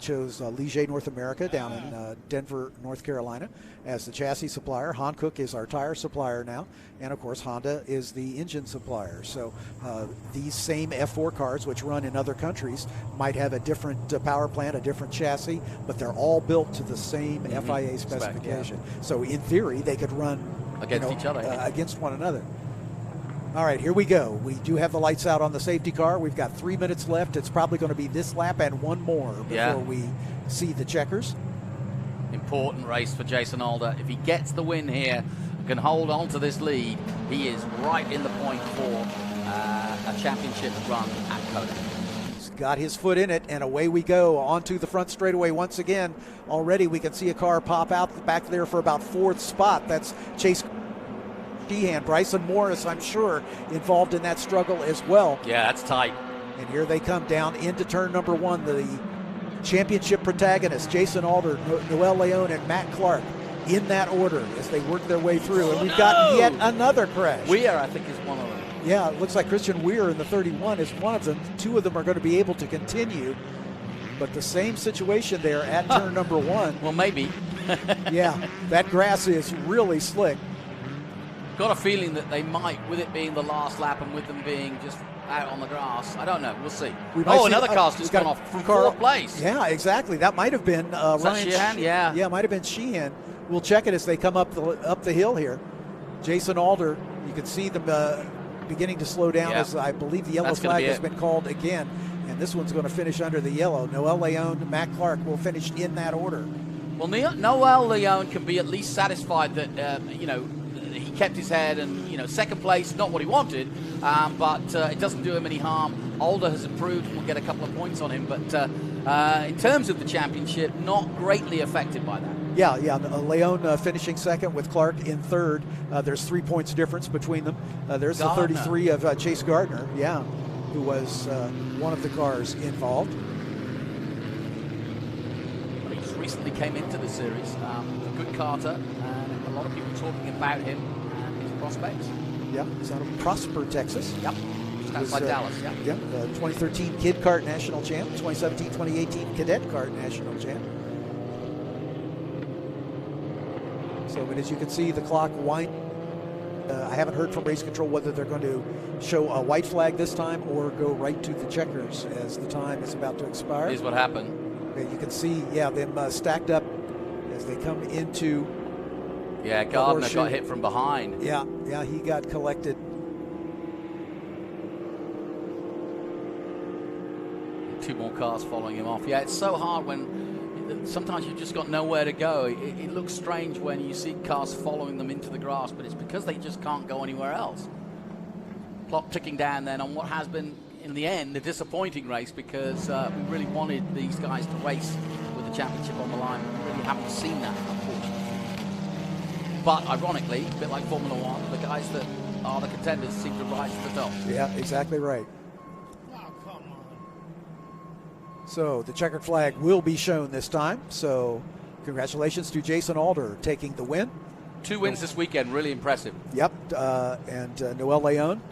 chose Ligier North America down in Denver, North Carolina, as the chassis supplier. Hankook is our tire supplier now, and of course Honda is the engine supplier. So these same F4 cars, which run in other countries, might have a different power plant, a different chassis, but they're all built to the same FIA specification. So in theory, they could run against each other, against one another. All right, here we go. We do have the lights out on the safety car. We've got 3 minutes left. It's probably going to be this lap and one more before we see the checkers. Important race for Jason Alder. If he gets the win here, can hold on to this lead, he is right in the point for a championship run at COTA. got his foot in it, and away we go onto the front straightaway once again. Already we can see a car pop out back there for about 4th spot. That's Chase Sheehan. Bryson Morris, I'm sure, involved in that struggle as well. Yeah, that's tight. And here they come down into turn number 1. The championship protagonists, Jason Alder, Noel Leon, and Matt Clark, in that order as they work their way through. And we've got yet another crash. VIR, I think, is one of them. Yeah, it looks like Christian Weir in the 31 is one of them. 2 of them are going to be able to continue. But the same situation there at turn number 1. Well, maybe. Yeah, that grass is really slick. Got a feeling that they might, with it being the last lap and with them being just out on the grass. I don't know. We'll see. Another car's just gone off from 4th place. Yeah, exactly. That might have been Ryan Sheehan. Yeah, it might have been Sheehan. We'll check it as they come up the hill here. Jason Alder, you can see them beginning to slow down as I believe the yellow flag has been called again. And this one's going to finish under the yellow. Noel Leon, Matt Clark will finish in that order. Well, Noel Leon can be at least satisfied that, he kept his head and, 2nd place, not what he wanted, but it doesn't do him any harm. Alder has improved and will get a couple of points on him, but in terms of the championship, not greatly affected by that. Yeah, Leon finishing 2nd with Clark in 3rd. There's 3 points difference between them. There's Gardner. The 33 of Chase Gardner, who was one of the cars involved. He just recently came into the series. A good karter, and a lot of people talking about him and his prospects. Yeah, he's out of Prosper, Texas. Yep, just outside Dallas, Yeah, 2013 Kid Kart National Champ, 2017-2018 Cadet Kart National Champ. So, but as you can see, the clock wind. I haven't heard from race control whether they're going to show a white flag this time or go right to the checkers as the time is about to expire. Here's what happened. You can see, them stacked up as they come into. Yeah, Gardner got hit from behind. Yeah, he got collected. Two more cars following him off. Yeah, it's so hard when sometimes you've just got nowhere to go. It looks strange when you see cars following them into the grass, but it's because they just can't go anywhere else. Clock ticking down then on what has been, in the end, a disappointing race because we really wanted these guys to race with the championship on the line. We really haven't seen that, unfortunately. But ironically, a bit like Formula One, the guys that are the contenders seem to rise to the top. Yeah, exactly right. So the checkered flag will be shown this time. So congratulations to Jason Alder taking the win. 2 wins this weekend, really impressive. Yep, and Noel Leon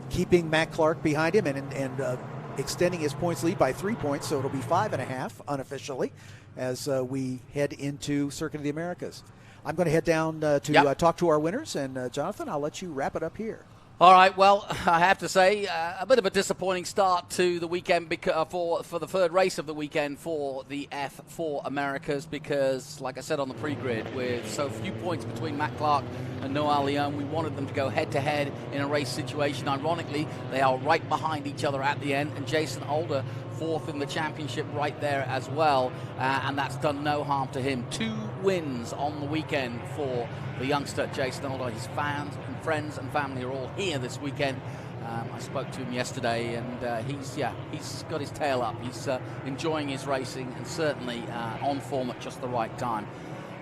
keeping Matt Clark behind him and extending his points lead by 3 points. So it'll be 5.5 unofficially as we head into Circuit of the Americas. I'm going to head down to talk to our winners, and Jonathan, I'll let you wrap it up here. All right, well, I have to say, a bit of a disappointing start to the weekend for the 3rd race of the weekend for the F4 Americas because, like I said on the pre-grid, with so few points between Matt Clark and Noel Leon, we wanted them to go head-to-head in a race situation. Ironically, they are right behind each other at the end, and Jason Alder 4th in the championship right there as well, and that's done no harm to him. 2 wins on the weekend for the youngster Jason Alder. His fans and friends and family are all here this weekend. I spoke to him yesterday, and he's got his tail up. He's enjoying his racing and certainly on form at just the right time.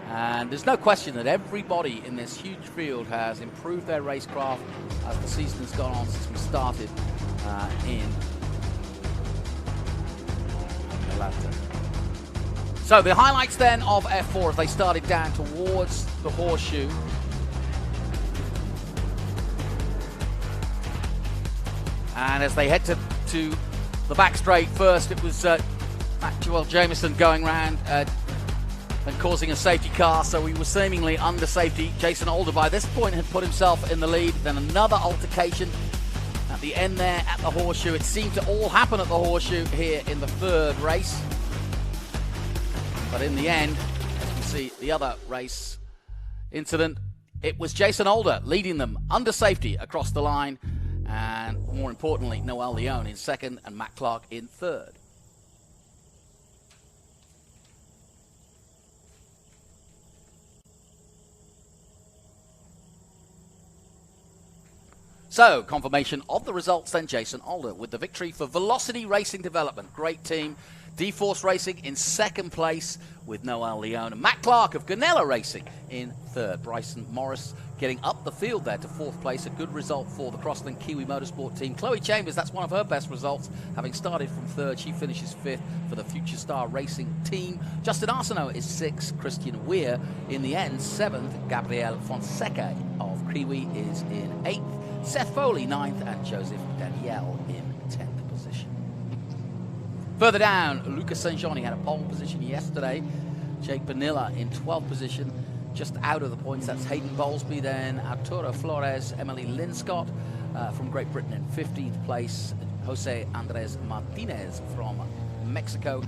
And there's no question that everybody in this huge field has improved their racecraft as the season has gone on since we started in Atlanta. So the highlights then of F4 as they started down towards the horseshoe. And as they head to the back straight first, it was Joel Jamieson going round and causing a safety car, so he was seemingly under safety. Jason Alder by this point had put himself in the lead. Then another altercation at the end there at the horseshoe. It seemed to all happen at the horseshoe here in the 3rd race. But in the end, as you can see, the other race incident, it was Jason Alder leading them under safety across the line. And more importantly, Noel Leon in 2nd and Matt Clark in 3rd. So, confirmation of the results then, Jason Alder with the victory for Velocity Racing Development. Great team. D-Force Racing in second place with Noel Leone. And Matt Clark of Ganella Racing in third. Bryson Morris getting up the field there to fourth place. A good result for the Crosslink Kiwi Motorsport team. Chloe Chambers, that's one of her best results. Having started from third, she finishes fifth for the Future Star Racing team. Justin Arsenault is sixth. Christian Weir in the end, seventh. Gabriel Fonseca of Kiwi is in eighth. Seth Foley, ninth. And Joseph Danielle in 10th position. Further down, Lucas St. Jean, he had a pole position yesterday. Jake Bonilla in 12th position, just out of the points. That's Hayden Bowlesby, then Arturo Flores, Emily Linscott from Great Britain in 15th place. Jose Andres Martinez from Mexico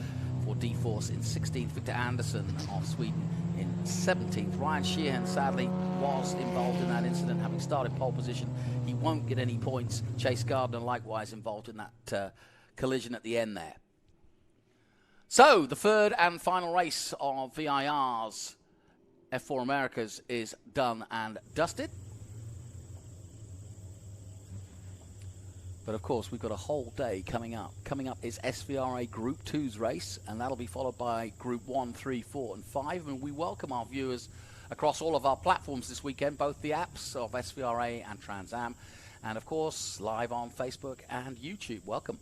for D-Force in 16th. Victor Anderson of Sweden in 17th. Ryan Sheehan sadly was involved in that incident, having started pole position. He won't get any points. Chase Gardner likewise involved in that collision at the end there. So, the third and final race of VIR's F4 Americas is done and dusted. But of course, we've got a whole day coming up. Coming up is SVRA Group 2's race, and that'll be followed by Group 1, 3, 4, and 5. And we welcome our viewers across all of our platforms this weekend, both the apps of SVRA and Trans Am, and of course, live on Facebook and YouTube. Welcome.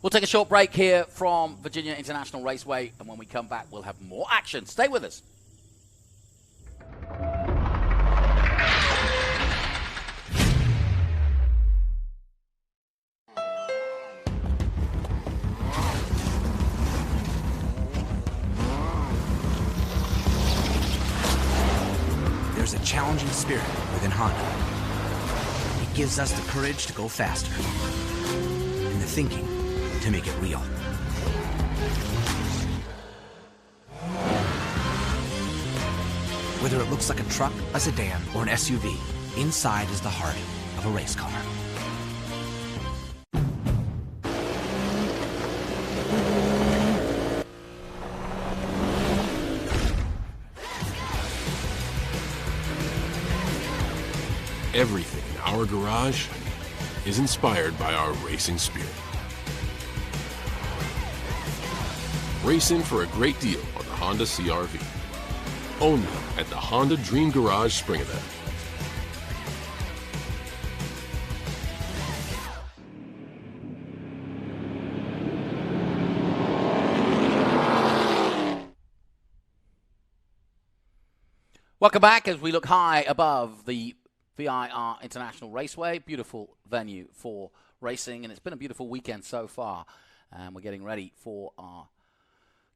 We'll take a short break here from Virginia International Raceway, and when we come back, we'll have more action. Stay with us. There's a challenging spirit within Honda. It gives us the courage to go faster, and the thinking to make it real. Whether it looks like a truck, a sedan, or an SUV, inside is the heart of a race car. Everything in our garage is inspired by our racing spirit. Race in for a great deal on the Honda CR-V. Only at the Honda Dream Garage Spring Event. Welcome back as we look high above the VIR International Raceway. Beautiful venue for racing, and it's been a beautiful weekend so far. And we're getting ready for our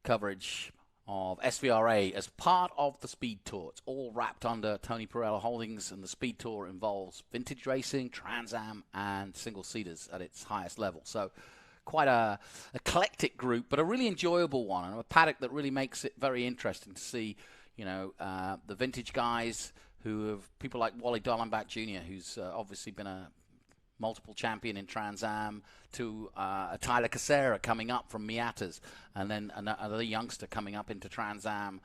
coverage of SVRA as part of the SpeedTour. It's all wrapped under Tony Perella Holdings, and the SpeedTour involves vintage racing, Trans Am, and single-seaters at its highest level. So quite a eclectic group, but a really enjoyable one, and a paddock that really makes it very interesting to see, you know, the vintage guys who have people like Wally Dallenbach Jr., who's obviously been a multiple champion in Trans Am, to Tyler Casera coming up from Miatas, and then another youngster coming up into Trans Am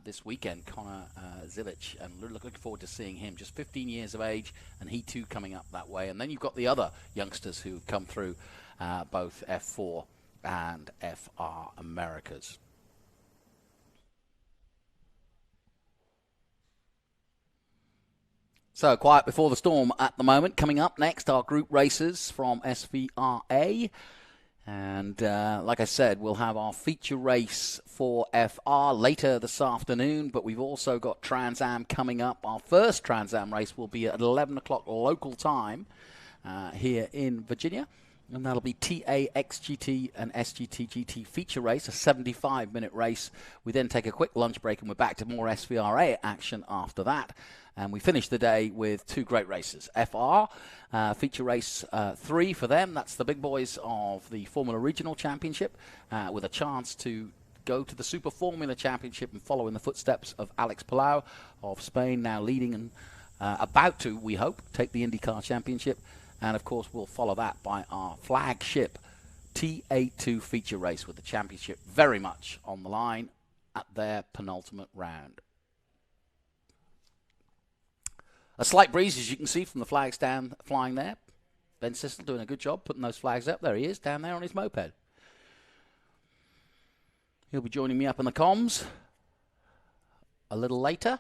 this weekend, Connor Zilich, and we're looking forward to seeing him. Just 15 years of age, and he too coming up that way. And then you've got the other youngsters who come through both F4 and FR Americas. So, quiet before the storm at the moment. Coming up next are group races from SVRA. And like I said, we'll have our feature race for FR later this afternoon. But we've also got Trans Am coming up. Our first Trans Am race will be at 11 o'clock local time here in Virginia. And that'll be TA, XGT, and SGT GT feature race, a 75-minute race. We then take a quick lunch break, and we're back to more SVRA action after that. And we finish the day with two great races. FR, feature race 3 for them. That's the big boys of the Formula Regional Championship, with a chance to go to the Super Formula Championship and follow in the footsteps of Alex Palau of Spain, now leading and about to, we hope, take the IndyCar Championship. And, of course, we'll follow that by our flagship TA2 feature race with the championship very much on the line. at their penultimate round. A slight breeze, as you can see from the flags down flying there. Ben Sissel doing a good job putting those flags up. There he is, down there on his moped. He'll be joining me up in the comms a little later.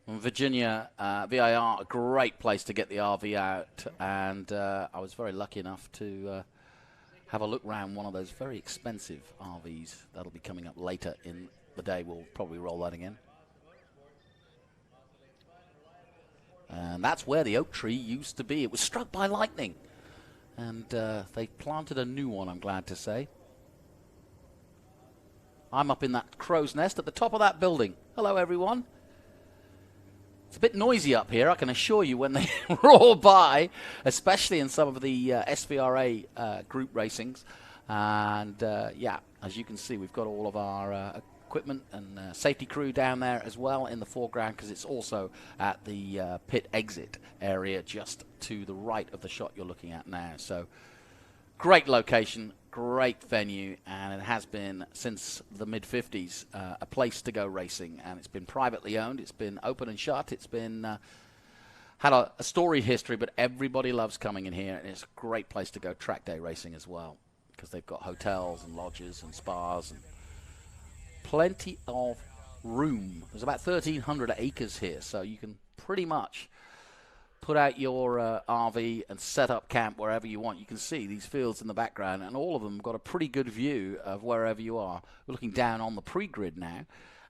Virginia VIR, a great place to get the RV out, and I was very lucky enough to have a look around one of those very expensive RVs that'll be coming up later in the day. We'll probably roll that again. And that's where the oak tree used to be. It was struck by lightning, and they planted a new one, I'm glad to say. I'm up in that crow's nest at the top of that building. Hello, everyone. It's a bit noisy up here, I can assure you, when they roar by, especially in some of the SVRA group racings. And, yeah, as you can see, we've got all of our equipment and safety crew down there as well in the foreground, because it's also at the pit exit area just to the right of the shot you're looking at now. So, great location, great venue, and it has been since the mid-50s a place to go racing, and it's been privately owned, it's been open and shut, it's been had a story history, but everybody loves coming in here, and it's a great place to go track day racing as well, because they've got hotels and lodges and spas and plenty of room. There's about 1,300 acres here, so you can pretty much put out your RV and set up camp wherever you want. You can see these fields in the background, and all of them got a pretty good view of wherever you are. We're looking down on the pre-grid now.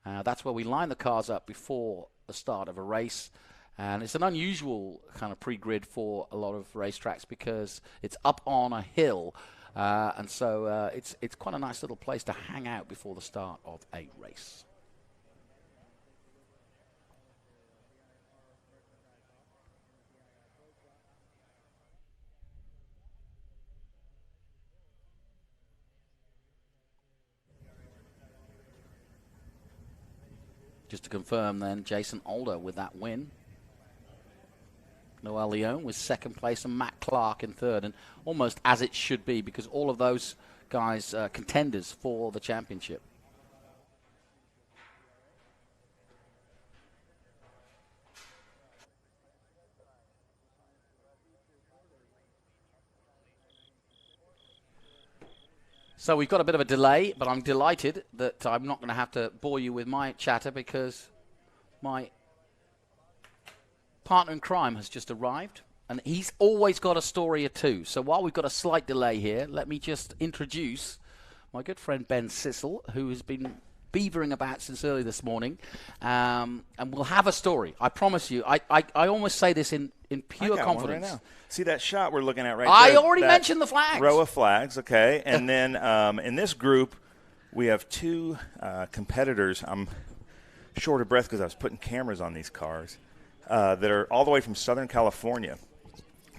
That's where we line the cars up before the start of a race. And it's an unusual kind of pre-grid for a lot of racetracks because it's up on a hill. And so it's quite a nice little place to hang out before the start of a race. Just to confirm then, Jason Alder with that win. Noel Leone with second place and Matt Clark in third, and almost as it should be because all of those guys are contenders for the championship. So we've got a bit of a delay, but I'm delighted that I'm not going to have to bore you with my chatter because my partner in crime has just arrived, and he's always got a story or two. So while we've got a slight delay here, let me just introduce my good friend Ben Sissel, who has been beavering about since early this morning, and we'll have a story. I promise you. I almost say this in pure confidence. Right now. See that shot we're looking at right there? I already mentioned the flags. Row of flags, okay. And then in this group, we have two competitors. I'm short of breath because I was putting cameras on these cars that are all the way from Southern California.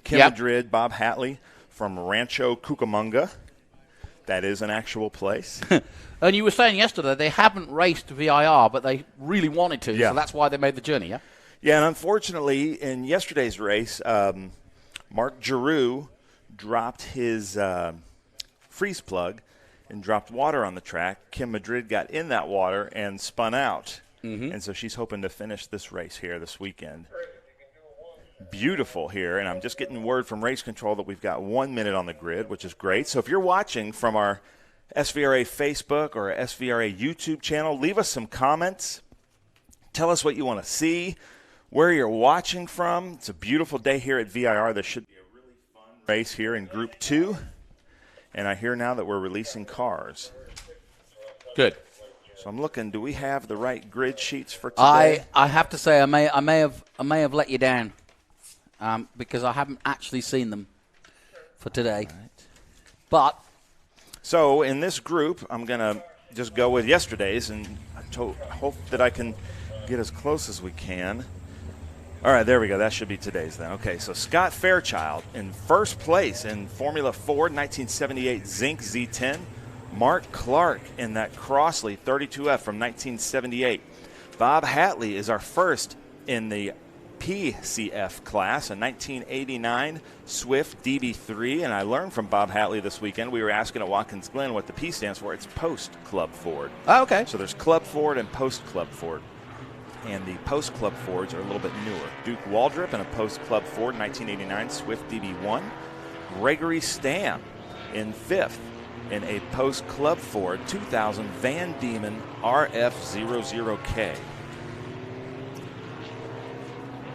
Kim Madrid, Bob Hatley from Rancho Cucamonga. That is an actual place. And you were saying yesterday they haven't raced VIR, but they really wanted to, so that's why they made the journey, yeah? Yeah, and unfortunately, in yesterday's race, Mark Giroux dropped his freeze plug and dropped water on the track. Kim Madrid got in that water and spun out. And so she's hoping to finish this race here this weekend. Beautiful here, and I'm just getting word from race control that we've got 1 minute on the grid, which is great. So if you're watching from our SVRA Facebook or SVRA YouTube channel, leave us some comments. Tell us what you want to see, where you're watching from. It's a beautiful day here at VIR. There should be a really fun race here in Group 2. And I hear now that we're releasing cars. Good. So I'm looking, do we have the right grid sheets for today? I have to say I may have let you down because I haven't actually seen them for today. Right. But so in this group, I'm going to just go with yesterday's and hope that I can get as close as we can. All right, there we go. That should be today's then. Okay, so Scott Fairchild in first place in Formula Ford 1978 Zinc Z10. Mark Clark in that Crossley 32F from 1978. Bob Hatley is our first in the PCF class, a 1989 Swift DB3. And I learned from Bob Hatley this weekend. We were asking at Watkins Glen what the P stands for. It's Post Club Ford. Oh, okay. So there's Club Ford and Post Club Ford. And the Post Club Fords are a little bit newer. Duke Waldrop in a Post Club Ford 1989 Swift DB1. Gregory Stam in 5th in a Post Club Ford 2000 Van Diemen RF00K.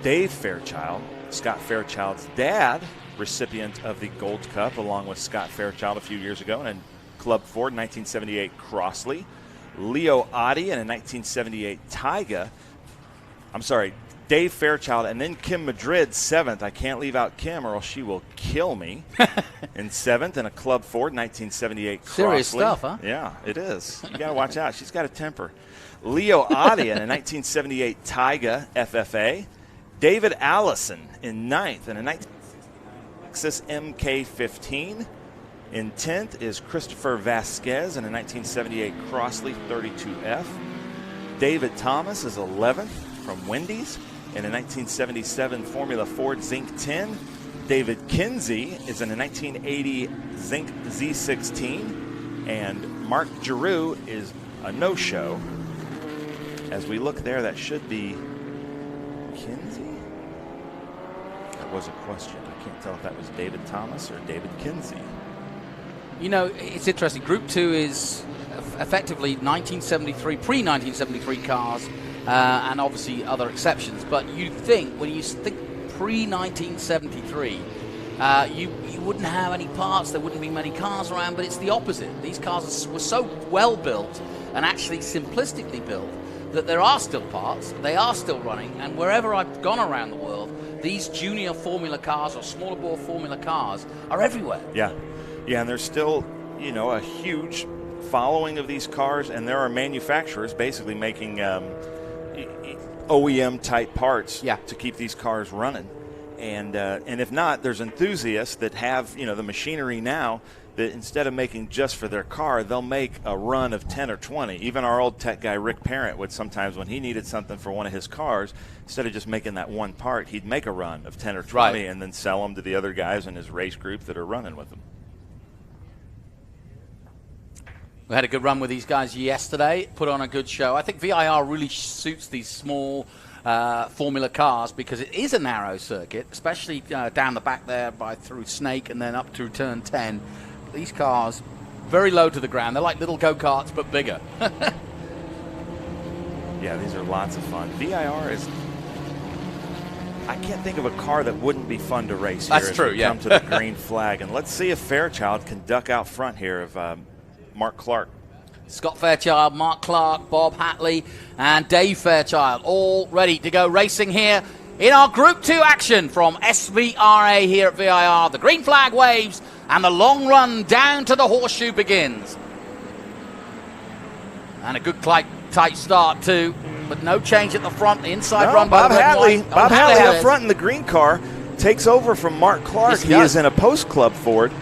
Dave Fairchild, Scott Fairchild's dad, recipient of the Gold Cup along with Scott Fairchild a few years ago in a Club Ford 1978 Crossley. Leo Oddie in a 1978 Taiga. I'm sorry, Dave Fairchild, and then Kim Madrid, 7th. I can't leave out Kim or else she will kill me. In 7th in a Club Ford 1978 Crossley. Serious stuff, huh? Yeah, it is. You got to watch out. She's got a temper. Leo Oddie in a 1978 Taiga FFA. David Allison in 9th in a 19 Lexus MK15. In 10th is Christopher Vasquez in a 1978 Crossley 32F. David Thomas is 11th from Wendy's in a 1977 Formula Ford Zinc 10. David Kinsey is in a 1980 Zinc Z16. And Mark Giroux is a no-show. As we look there, that should be Kinsey? That was a question. I can't tell if that was David Thomas or David Kinsey. You know, it's interesting. Group 2 is effectively 1973, pre-1973 cars, and obviously other exceptions. But you think, when you think pre-1973, you wouldn't have any parts, there wouldn't be many cars around, but it's the opposite. These cars were so well built and actually simplistically built that there are still parts, they are still running, and wherever I've gone around the world, these junior formula cars or smaller bore formula cars are everywhere. Yeah, and there's still, you know, a huge following of these cars, and there are manufacturers basically making OEM type parts to keep these cars running. And if not, there's enthusiasts that have, you know, the machinery now that instead of making just for their car, they'll make a run of 10 or 20. Even our old tech guy, Rick Parent, would sometimes, when he needed something for one of his cars, instead of just making that one part, he'd make a run of 10 or 20 and then sell them to the other guys in his race group that are running with them. We had a good run with these guys yesterday, put on a good show. I think VIR really suits these small formula cars because it is a narrow circuit, especially down the back there through Snake and then up through turn 10. These cars, very low to the ground. They're like little go-karts, but bigger. Yeah, these are lots of fun. VIR is... I can't think of a car that wouldn't be fun to race here. That's true, yeah. Come to the green flag. And let's see if Fairchild can duck out front here of Mark Clark. Scott Fairchild, Mark Clark, Bob Hatley, and Dave Fairchild all ready to go racing here in our Group 2 action from SVRA here at VIR. The green flag waves and the long run down to the horseshoe begins. And a good tight start too, but no change at the front. The inside run by Bob Hatley. Bob Hatley up front in the green car takes over from Mark Clark. Yes, he is in a Post Club Ford.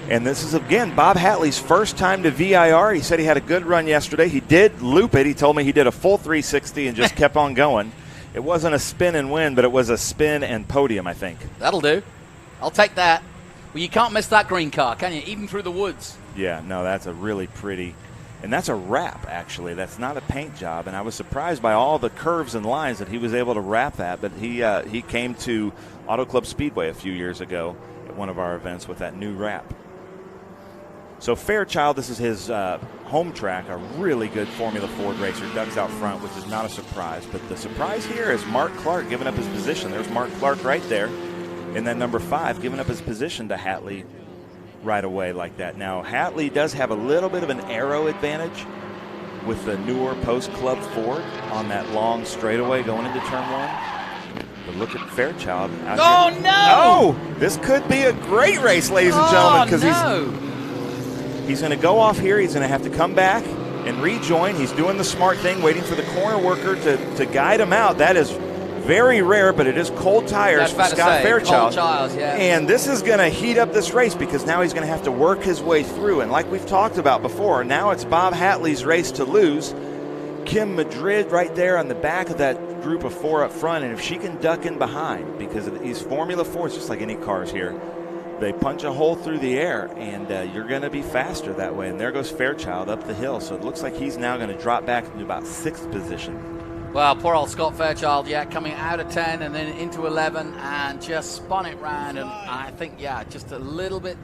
And this is, again, Bob Hatley's first time to VIR. He said he had a good run yesterday. He did loop it. He told me he did a full 360 and just kept on going. It wasn't a spin and win, but it was a spin and podium, I think. That'll do. I'll take that. Well, you can't miss that green car, can you? Even through the woods. Yeah, no, that's a really pretty. And that's a wrap, actually. That's not a paint job. And I was surprised by all the curves and lines that he was able to wrap that. But he came to Auto Club Speedway a few years ago at one of our events with that new wrap. So Fairchild, this is his home track, a really good Formula Ford racer. Doug's out front, which is not a surprise. But the surprise here is Mark Clark giving up his position. There's Mark Clark right there in that number 5, giving up his position to Hatley right away like that. Now, Hatley does have a little bit of an aero advantage with the newer Post Club Ford on that long straightaway going into turn 1. But look at Fairchild out here. No! No! This could be a great race, ladies and gentlemen, because he's going to go off here. He's going to have to come back and rejoin. He's doing the smart thing, waiting for the corner worker to guide him out. That is very rare, but it is cold tires for Scott Fairchild. And this is going to heat up this race because now he's going to have to work his way through. And like we've talked about before, now it's Bob Hatley's race to lose. Kim Madrid right there on the back of that group of 4 up front, and if she can duck in behind, because of these Formula 4s, just like any cars here, they punch a hole through the air, and you're going to be faster that way. And there goes Fairchild up the hill, so it looks like he's now going to drop back into about 6th position. Well, poor old Scott Fairchild, yeah, coming out of 10 and then into 11 and just spun it round. And I think, yeah, just a little bit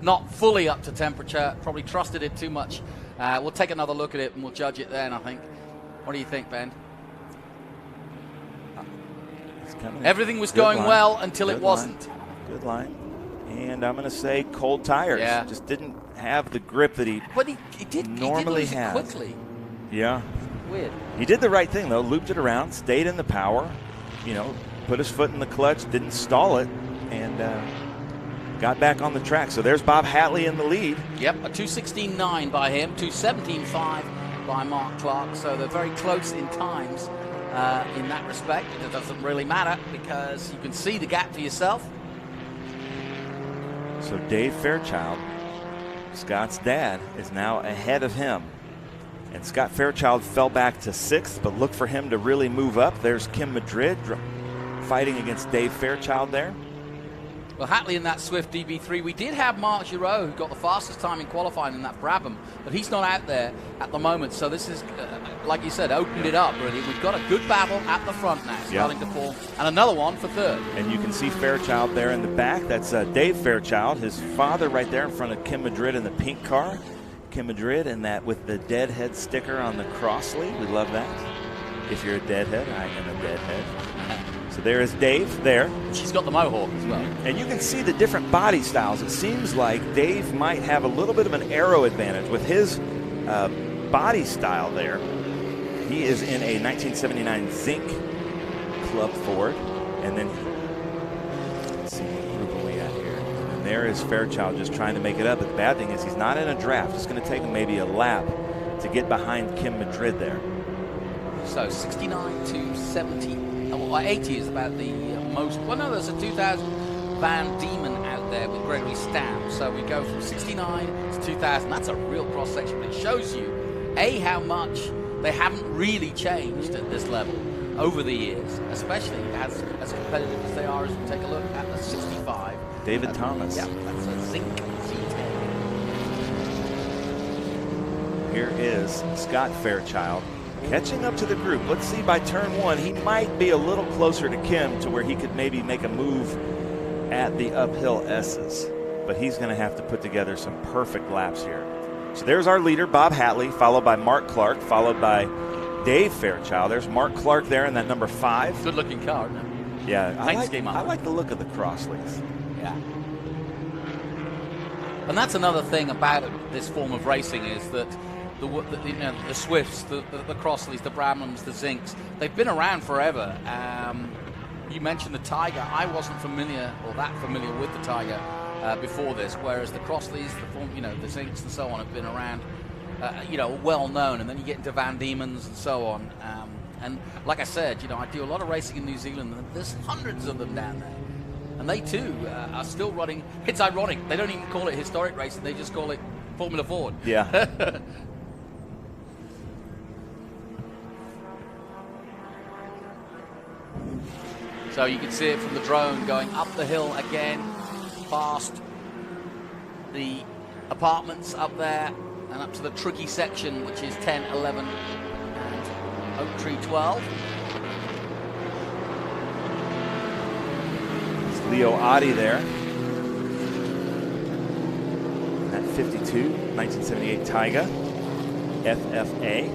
not fully up to temperature, probably trusted it too much. We'll take another look at it and we'll judge it then, I think. What do you think, Ben? Everything was going well until it wasn't. Good line. And I'm going to say cold tires. Yeah. Just didn't have the grip that he normally has. Quickly. Yeah. Weird. He did the right thing, though. Looped it around, stayed in the power, you know, put his foot in the clutch, didn't stall it, and got back on the track. So there's Bob Hatley in the lead. Yep, a 2:16.9 by him, 2:17.5 by Mark Clark. So they're very close in times in that respect. It doesn't really matter because you can see the gap for yourself. So Dave Fairchild, Scott's dad, is now ahead of him. And Scott Fairchild fell back to 6th, but look for him to really move up. There's Kim Madrid fighting against Dave Fairchild there. Well, Hatley in that Swift DB3. We did have Mark Giraud, who got the fastest time in qualifying in that Brabham, but he's not out there at the moment. So this is, like you said, opened it up, really. We've got a good battle at the front now, starting to form, and another one for 3rd. And you can see Fairchild there in the back. That's Dave Fairchild, his father right there in front of Kim Madrid in the pink car. Kim Madrid and that with the deadhead sticker on the Crossley. We love that. If you're a deadhead, I am a deadhead. So there is Dave there. She's got the mohawk as well. And you can see the different body styles. It seems like Dave might have a little bit of an aero advantage with his body style there. He is in a 1979 Zinc Club Ford. And then, let's see, what group are we at here? And there is Fairchild just trying to make it up. But the bad thing is he's not in a draft. It's going to take him maybe a lap to get behind Kim Madrid there. So 69 to 70. Well, 80 is about the most. Well, no, there's a 2000 Van Diemen out there with Gregory Stam. So we go from 69 to 2000. That's a real cross section. It shows you, A, how much they haven't really changed at this level over the years, especially as competitive as they are. As we take a look at the 65. David Thomas. Yeah, that's a Zinc Z10. Here is Scott Fairchild catching up to the group. Let's see, by turn 1, he might be a little closer to Kim to where he could maybe make a move at the uphill S's. But he's going to have to put together some perfect laps here. So there's our leader, Bob Hatley, followed by Mark Clark, followed by Dave Fairchild. There's Mark Clark there in that number 5. Good-looking car, isn't it? Yeah, I like the look of the Crossleys. Yeah. And that's another thing about this form of racing is that the Swifts, the Crossleys, the Brabhams, the Zincs, they've been around forever. You mentioned the Tiger. I wasn't familiar or that familiar with the Tiger before this, whereas the Crossleys, the Zincs and so on have been around, well known. And then you get into Van Diemen's and so on. And like I said, I do a lot of racing in New Zealand, and there's hundreds of them down there. And they too are still running. It's ironic. They don't even call it historic racing. They just call it Formula Ford. Yeah. So you can see it from the drone going up the hill again, past the apartments up there, and up to the Truggy section, which is 10, 11, and Oak Tree 12. It's Leo Oddie there. At 52, 1978 Taiga, FFA.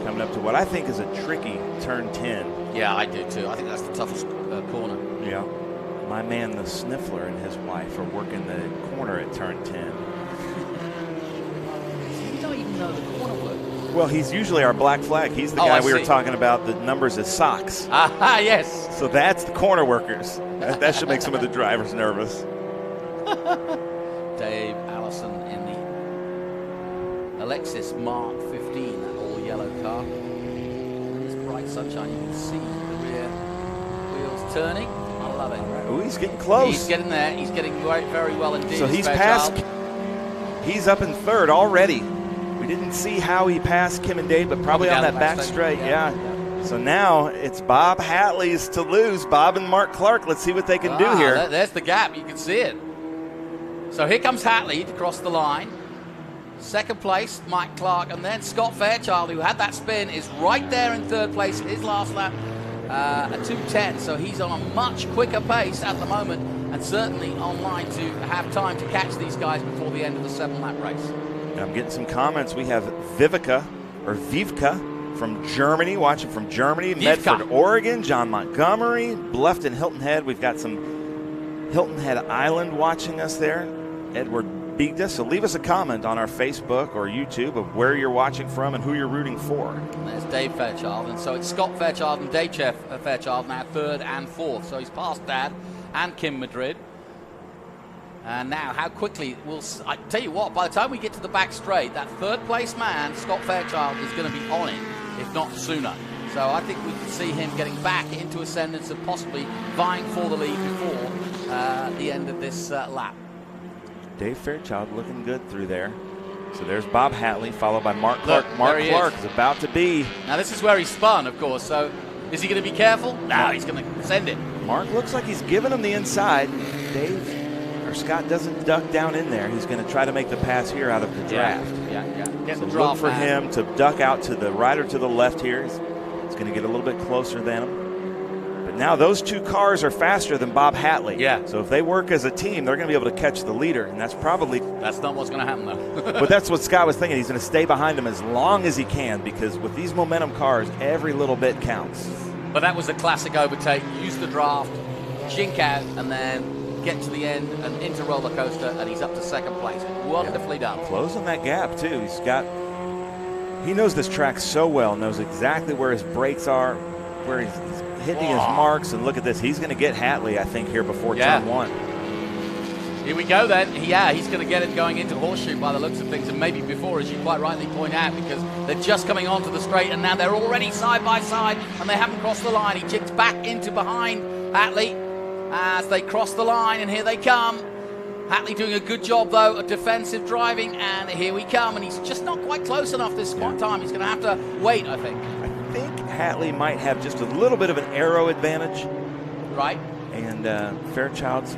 Coming up to what I think is a tricky turn 10. Yeah, I do too. I think that's the toughest corner. Yeah. My man, the Sniffler, and his wife are working the corner at turn 10. You don't even know the corner work. Well, he's usually our black flag. He's the guy we were talking about, the numbers as socks. Aha, yes. So that's the corner workers. That should make some of the drivers nervous. Dave Allison in the Alexis Mark 15, that all-yellow car. Bright sunshine, you can see the rear wheels turning. I love it. Ooh, he's getting close. He's getting there. He's getting very well indeed. So he's past. He's up in 3rd already. We didn't see how he passed Kim and Dave, but probably on that back straight, yeah. So now it's Bob Hatley's to lose. Bob and Mark Clark. Let's see what they can do here. There's the gap. You can see it. So here comes Hatley to cross the line. Second place, Mike Clark, and then Scott Fairchild, who had that spin, is right there in third place. His last lap, a 2:10, so he's on a much quicker pace at the moment, and certainly online to have time to catch these guys before the end of the 7-lap race. And I'm getting some comments. We have Vivka from Germany, watching from Germany, Medford, Oregon, John Montgomery, Bluffton, Hilton Head. We've got some Hilton Head Island watching us there. Edward Bigda. So leave us a comment on our Facebook or YouTube of where you're watching from and who you're rooting for. And there's Dave Fairchild, and so it's Scott Fairchild and Dave Fairchild now third and fourth. So he's passed Dad and Kim Madrid. And now, how quickly I tell you what, by the time we get to the back straight, that third place man, Scott Fairchild, is going to be on it, if not sooner. So I think we can see him getting back into ascendance and possibly vying for the lead before the end of this lap. Dave Fairchild looking good through there. So there's Bob Hatley, followed by Mark Clark. Mark Clark is about to be. Now this is where he spun, of course. So is he going to be careful? No, he's going to send it. Mark looks like he's giving him the inside. Scott doesn't duck down in there. He's going to try to make the pass here out of the draft. Yeah. Get so the draft look for him to duck out to the right or to the left here. He's going to get a little bit closer than him. But now those two cars are faster than Bob Hatley. Yeah. So if they work as a team, they're going to be able to catch the leader, and that's not what's going to happen, though. But that's what Scott was thinking. He's going to stay behind him as long as he can, because with these momentum cars, every little bit counts. But that was a classic overtake. Use the draft, jink out, and then get to the end and into roller coaster, and he's up to second place. Wonderfully done. Closing that gap too. He knows this track so well, knows exactly where his brakes are, where he's hitting his marks, and look at this. He's going to get Hatley, I think, here before turn one. Here we go then. He's going to get it going into Horseshoe by the looks of things, and maybe before, as you quite rightly point out, because they're just coming onto the straight, and now they're already side by side, and they haven't crossed the line. He jinks back into behind Hatley as they cross the line, and here they come. Hatley doing a good job, though, of defensive driving, and here we come, and he's just not quite close enough this time. He's going to have to wait, I think. I think Hatley might have just a little bit of an aero advantage. Right. And Fairchild's,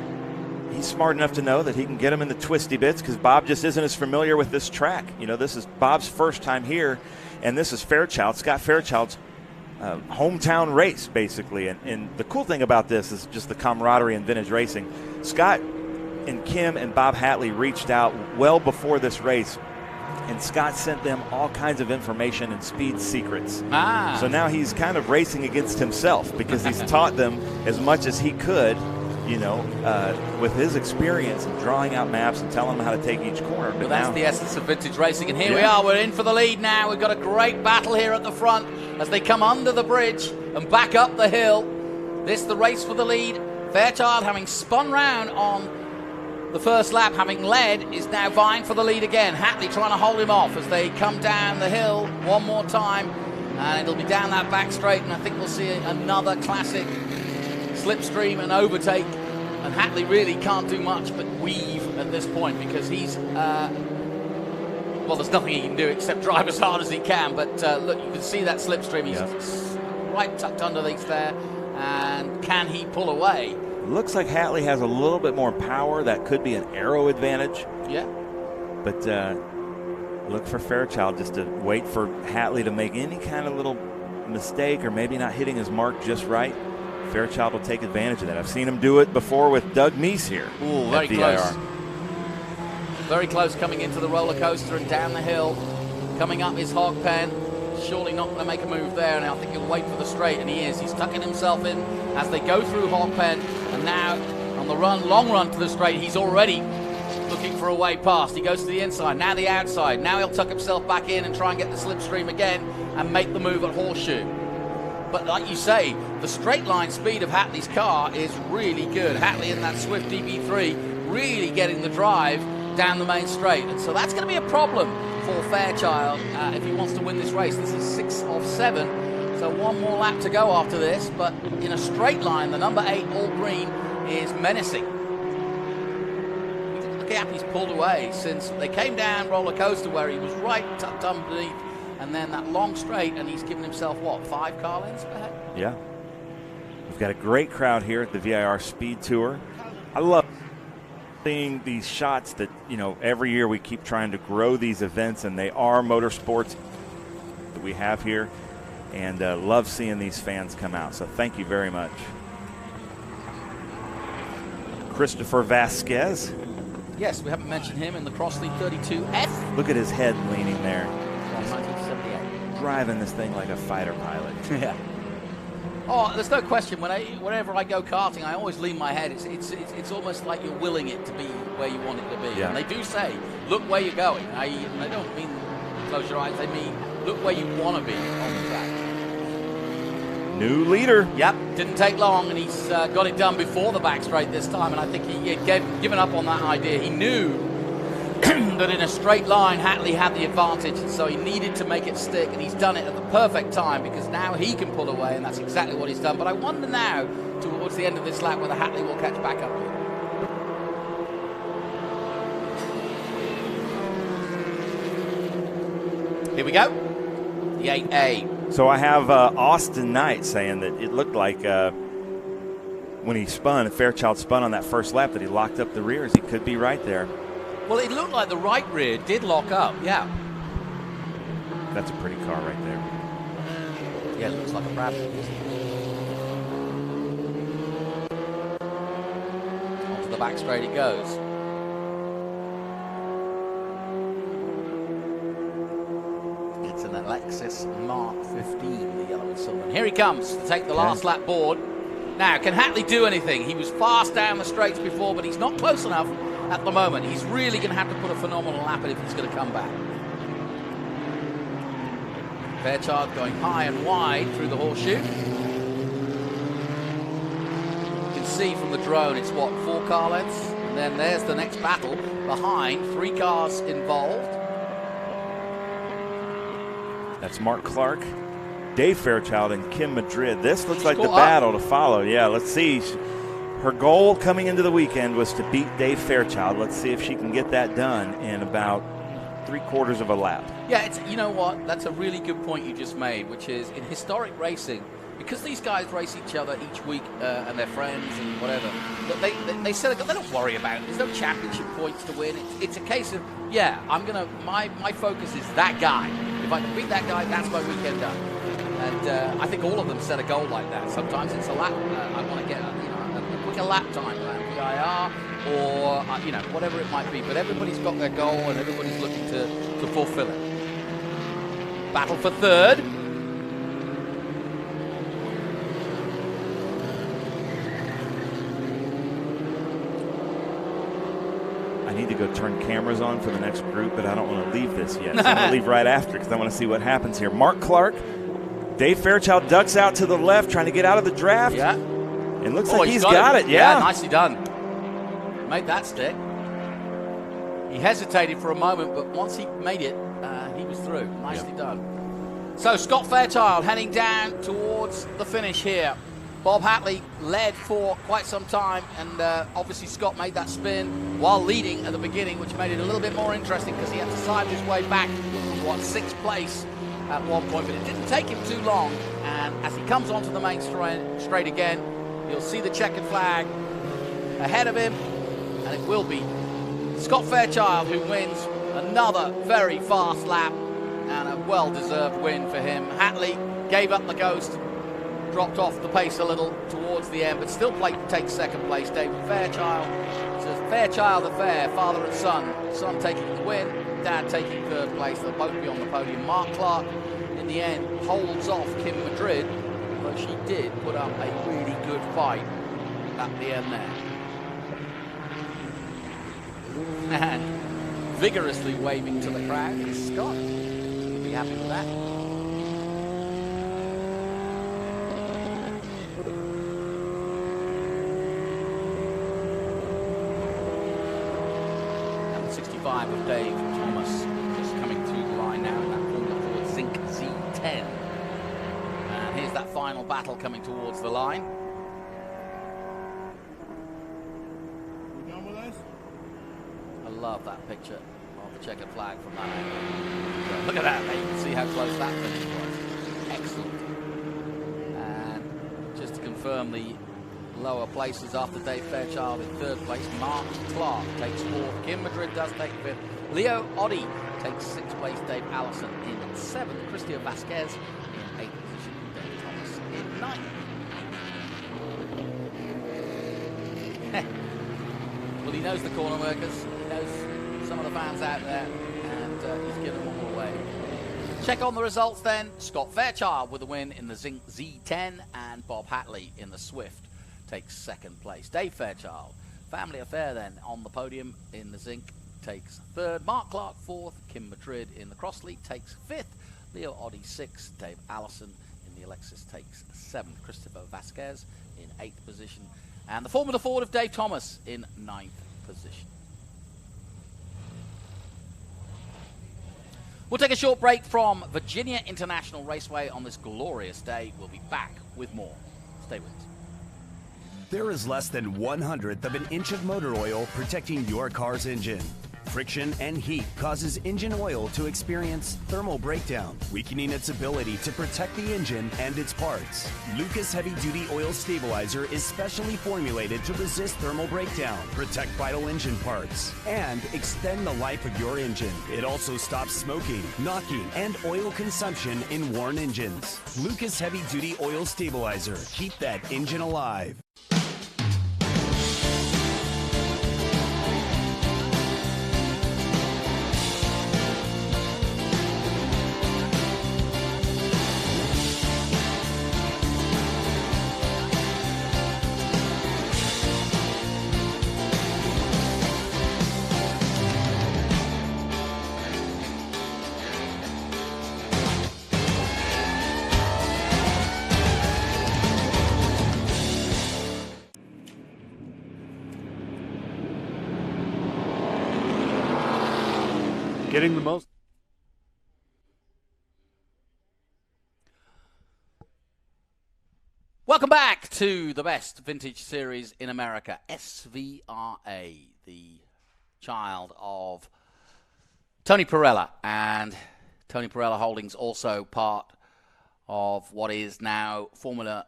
he's smart enough to know that he can get him in the twisty bits, because Bob just isn't as familiar with this track. You know, this is Bob's first time here, and this is Scott Fairchild's hometown race, basically. And the cool thing about this is just the camaraderie in vintage racing. Scott and Kim and Bob Hatley reached out well before this race, and Scott sent them all kinds of information and speed secrets. So now he's kind of racing against himself, because he's taught them as much as he could, with his experience and drawing out maps and telling them how to take each corner. But that's the essence of vintage racing, and here we are. We're in for the lead now. We've got a great battle here at the front as they come under the bridge and back up the hill. This the race for the lead. Fairchild, having spun round on the first lap, having led, is now vying for the lead again. Hatley trying to hold him off as they come down the hill one more time, and it'll be down that back straight, and I think we'll see another classic slipstream and overtake. And Hatley really can't do much but weave at this point, because he's well, there's nothing he can do except drive as hard as he can. But look, you can see that slipstream. He's right tucked underneath there, and can he pull away? Looks like Hatley has a little bit more power. That could be an aero advantage. Yeah. But look for Fairchild just to wait for Hatley to make any kind of little mistake, or maybe not hitting his mark just right. Fairchild will take advantage of that. I've seen him do it before with Doug Meese here. Ooh, very close. Very close coming into the roller coaster and down the hill. Coming up is Hog Pen. Surely not going to make a move there, and I think he'll wait for the straight, and he is. He's tucking himself in as they go through Hog Pen, and now on the long run to the straight, he's already looking for a way past. He goes to the inside, now the outside. Now he'll tuck himself back in and try and get the slipstream again and make the move at Horseshoe. But like you say, the straight line speed of Hatley's car is really good. Hatley in that Swift DB3 really getting the drive down the main straight. And so that's going to be a problem for Fairchild if he wants to win this race. This is 6 of 7. So one more lap to go after this. But in a straight line, the number 8 all green is menacing. gap he's pulled away since they came down roller coaster where he was right tucked underneath, and then that long straight, and he's given himself, what, 5 car lengths ahead? Yeah. We've got a great crowd here at the VIR Speed Tour. I love seeing these shots that, every year we keep trying to grow these events, and they are motorsports that we have here, and love seeing these fans come out. So thank you very much. Christopher Vasquez. Yes, we haven't mentioned him in the Crossley 32F. Look at his head leaning there. From 1978. Driving this thing like a fighter pilot. Yeah. Oh, there's no question. Whenever I go karting, I always lean my head. It's almost like you're willing it to be where you want it to be. Yeah. And they do say, look where you're going. And they don't mean close your eyes. They mean look where you want to be on the track. New leader. Yep, didn't take long, and he's got it done before the back straight this time. And I think he had given up on that idea. He knew that in a straight line, Hatley had the advantage, and so he needed to make it stick, and he's done it at the perfect time because now he can pull away, and that's exactly what he's done. But I wonder now, towards the end of this lap, whether Hatley will catch back up with him. Here we go, the 8A. So I have Austin Knight saying that it looked like when he spun, Fairchild spun on that first lap, that he locked up the rears. He could be right there. Well, it looked like the right rear did lock up, yeah. That's a pretty car right there. Yeah, it looks like a Bradley. Onto the back straight it goes. It's an Lexus Mark 15, the yellow and silver. And here he comes to take the last lap board. Now, can Hatley do anything? He was fast down the straights before, but he's not close enough at the moment. He's really going to have to put a phenomenal lap in if he's going to come back. Fairchild going high and wide through the horseshoe. You can see from the drone it's what, 4 car lengths? And then there's the next battle behind, 3 cars involved. That's Mark Clark, Dave Fairchild, and Kim Madrid. This looks like the battle to follow. Yeah, let's see. Her goal coming into the weekend was to beat Dave Fairchild. Let's see if she can get that done in about 3/4 of a lap. Yeah, you know what? That's a really good point you just made, which is in historic racing, because these guys race each other each week and they're friends and whatever, they said they don't worry about it. There's no championship points to win. It's a case of, yeah, my focus is that guy. If I can beat that guy, that's my weekend done. And I think all of them set a goal like that. Sometimes it's a lap. I want to get a quicker lap time around VIR or whatever it might be. But everybody's got their goal and everybody's looking to fulfill it. Battle for third. I need to go turn cameras on for the next group, but I don't want to leave this yet. So I'm going to leave right after because I want to see what happens here. Mark Clark, Dave Fairchild ducks out to the left, trying to get out of the draft. Yeah. It looks like he's got it. Yeah, nicely done. Made that stick. He hesitated for a moment, but once he made it, he was through. Nicely done. So Scott Fairchild heading down towards the finish here. Bob Hatley led for quite some time, and obviously Scott made that spin while leading at the beginning, which made it a little bit more interesting because he had to side his way back from 6th place at one point, but it didn't take him too long. And as he comes onto the main straight again, you'll see the checkered flag ahead of him, and it will be Scott Fairchild who wins another very fast lap and a well-deserved win for him. Hatley gave up the ghost, dropped off the pace a little towards the end, but still takes 2nd place. David Fairchild says Fairchild affair, father and son. Son taking the win, dad taking 3rd place. They'll both be on the podium. Mark Clark, in the end, holds off Kim Madrid, but she did put up a really good fight at the end there. And vigorously waving to the crowd is Scott. He'll be happy with that. Of Dave Thomas just coming through the line now in that Formula Ford Zinc Z10. And here's that final battle coming towards the line. You done with us? love that picture of the checkered flag from that angle. Look at that, mate. You can see how close that finish was. Excellent. And just to confirm the lower places after Dave Fairchild in 3rd place, Mark Clark takes 4th. Kim Madrid does take 5th. Leo Oddy takes 6th place. Dave Allison in 7th. Cristian Vasquez in 8th position. Dave Thomas in 9th. Well, he knows the corner workers. He knows some of the fans out there, and he's giving them all away. Check on the results then. Scott Fairchild with the win in the Zinc Z10, and Bob Hatley in the Swift takes 2nd place. Dave Fairchild, family affair then, on the podium in the Zinc, takes 3rd. Mark Clark 4th. Kim Madrid in the Crossley takes 5th. Leo Oddy 6th. Dave Allison in the Alexis takes 7th. Christopher Vasquez in 8th position. And the Formula Ford of Dave Thomas in 9th position. We'll take a short break from Virginia International Raceway on this glorious day. We'll be back with more. Stay with us. There is less than 1/100th of an inch of motor oil protecting your car's engine. Friction and heat causes engine oil to experience thermal breakdown, weakening its ability to protect the engine and its parts. Lucas Heavy Duty Oil Stabilizer is specially formulated to resist thermal breakdown, protect vital engine parts, and extend the life of your engine. It also stops smoking, knocking, and oil consumption in worn engines. Lucas Heavy Duty Oil Stabilizer. Keep that engine alive. Getting the most. Welcome back to the best vintage series in America, SVRA, the child of Tony Perella, and Tony Perella Holdings, also part of what is now Formula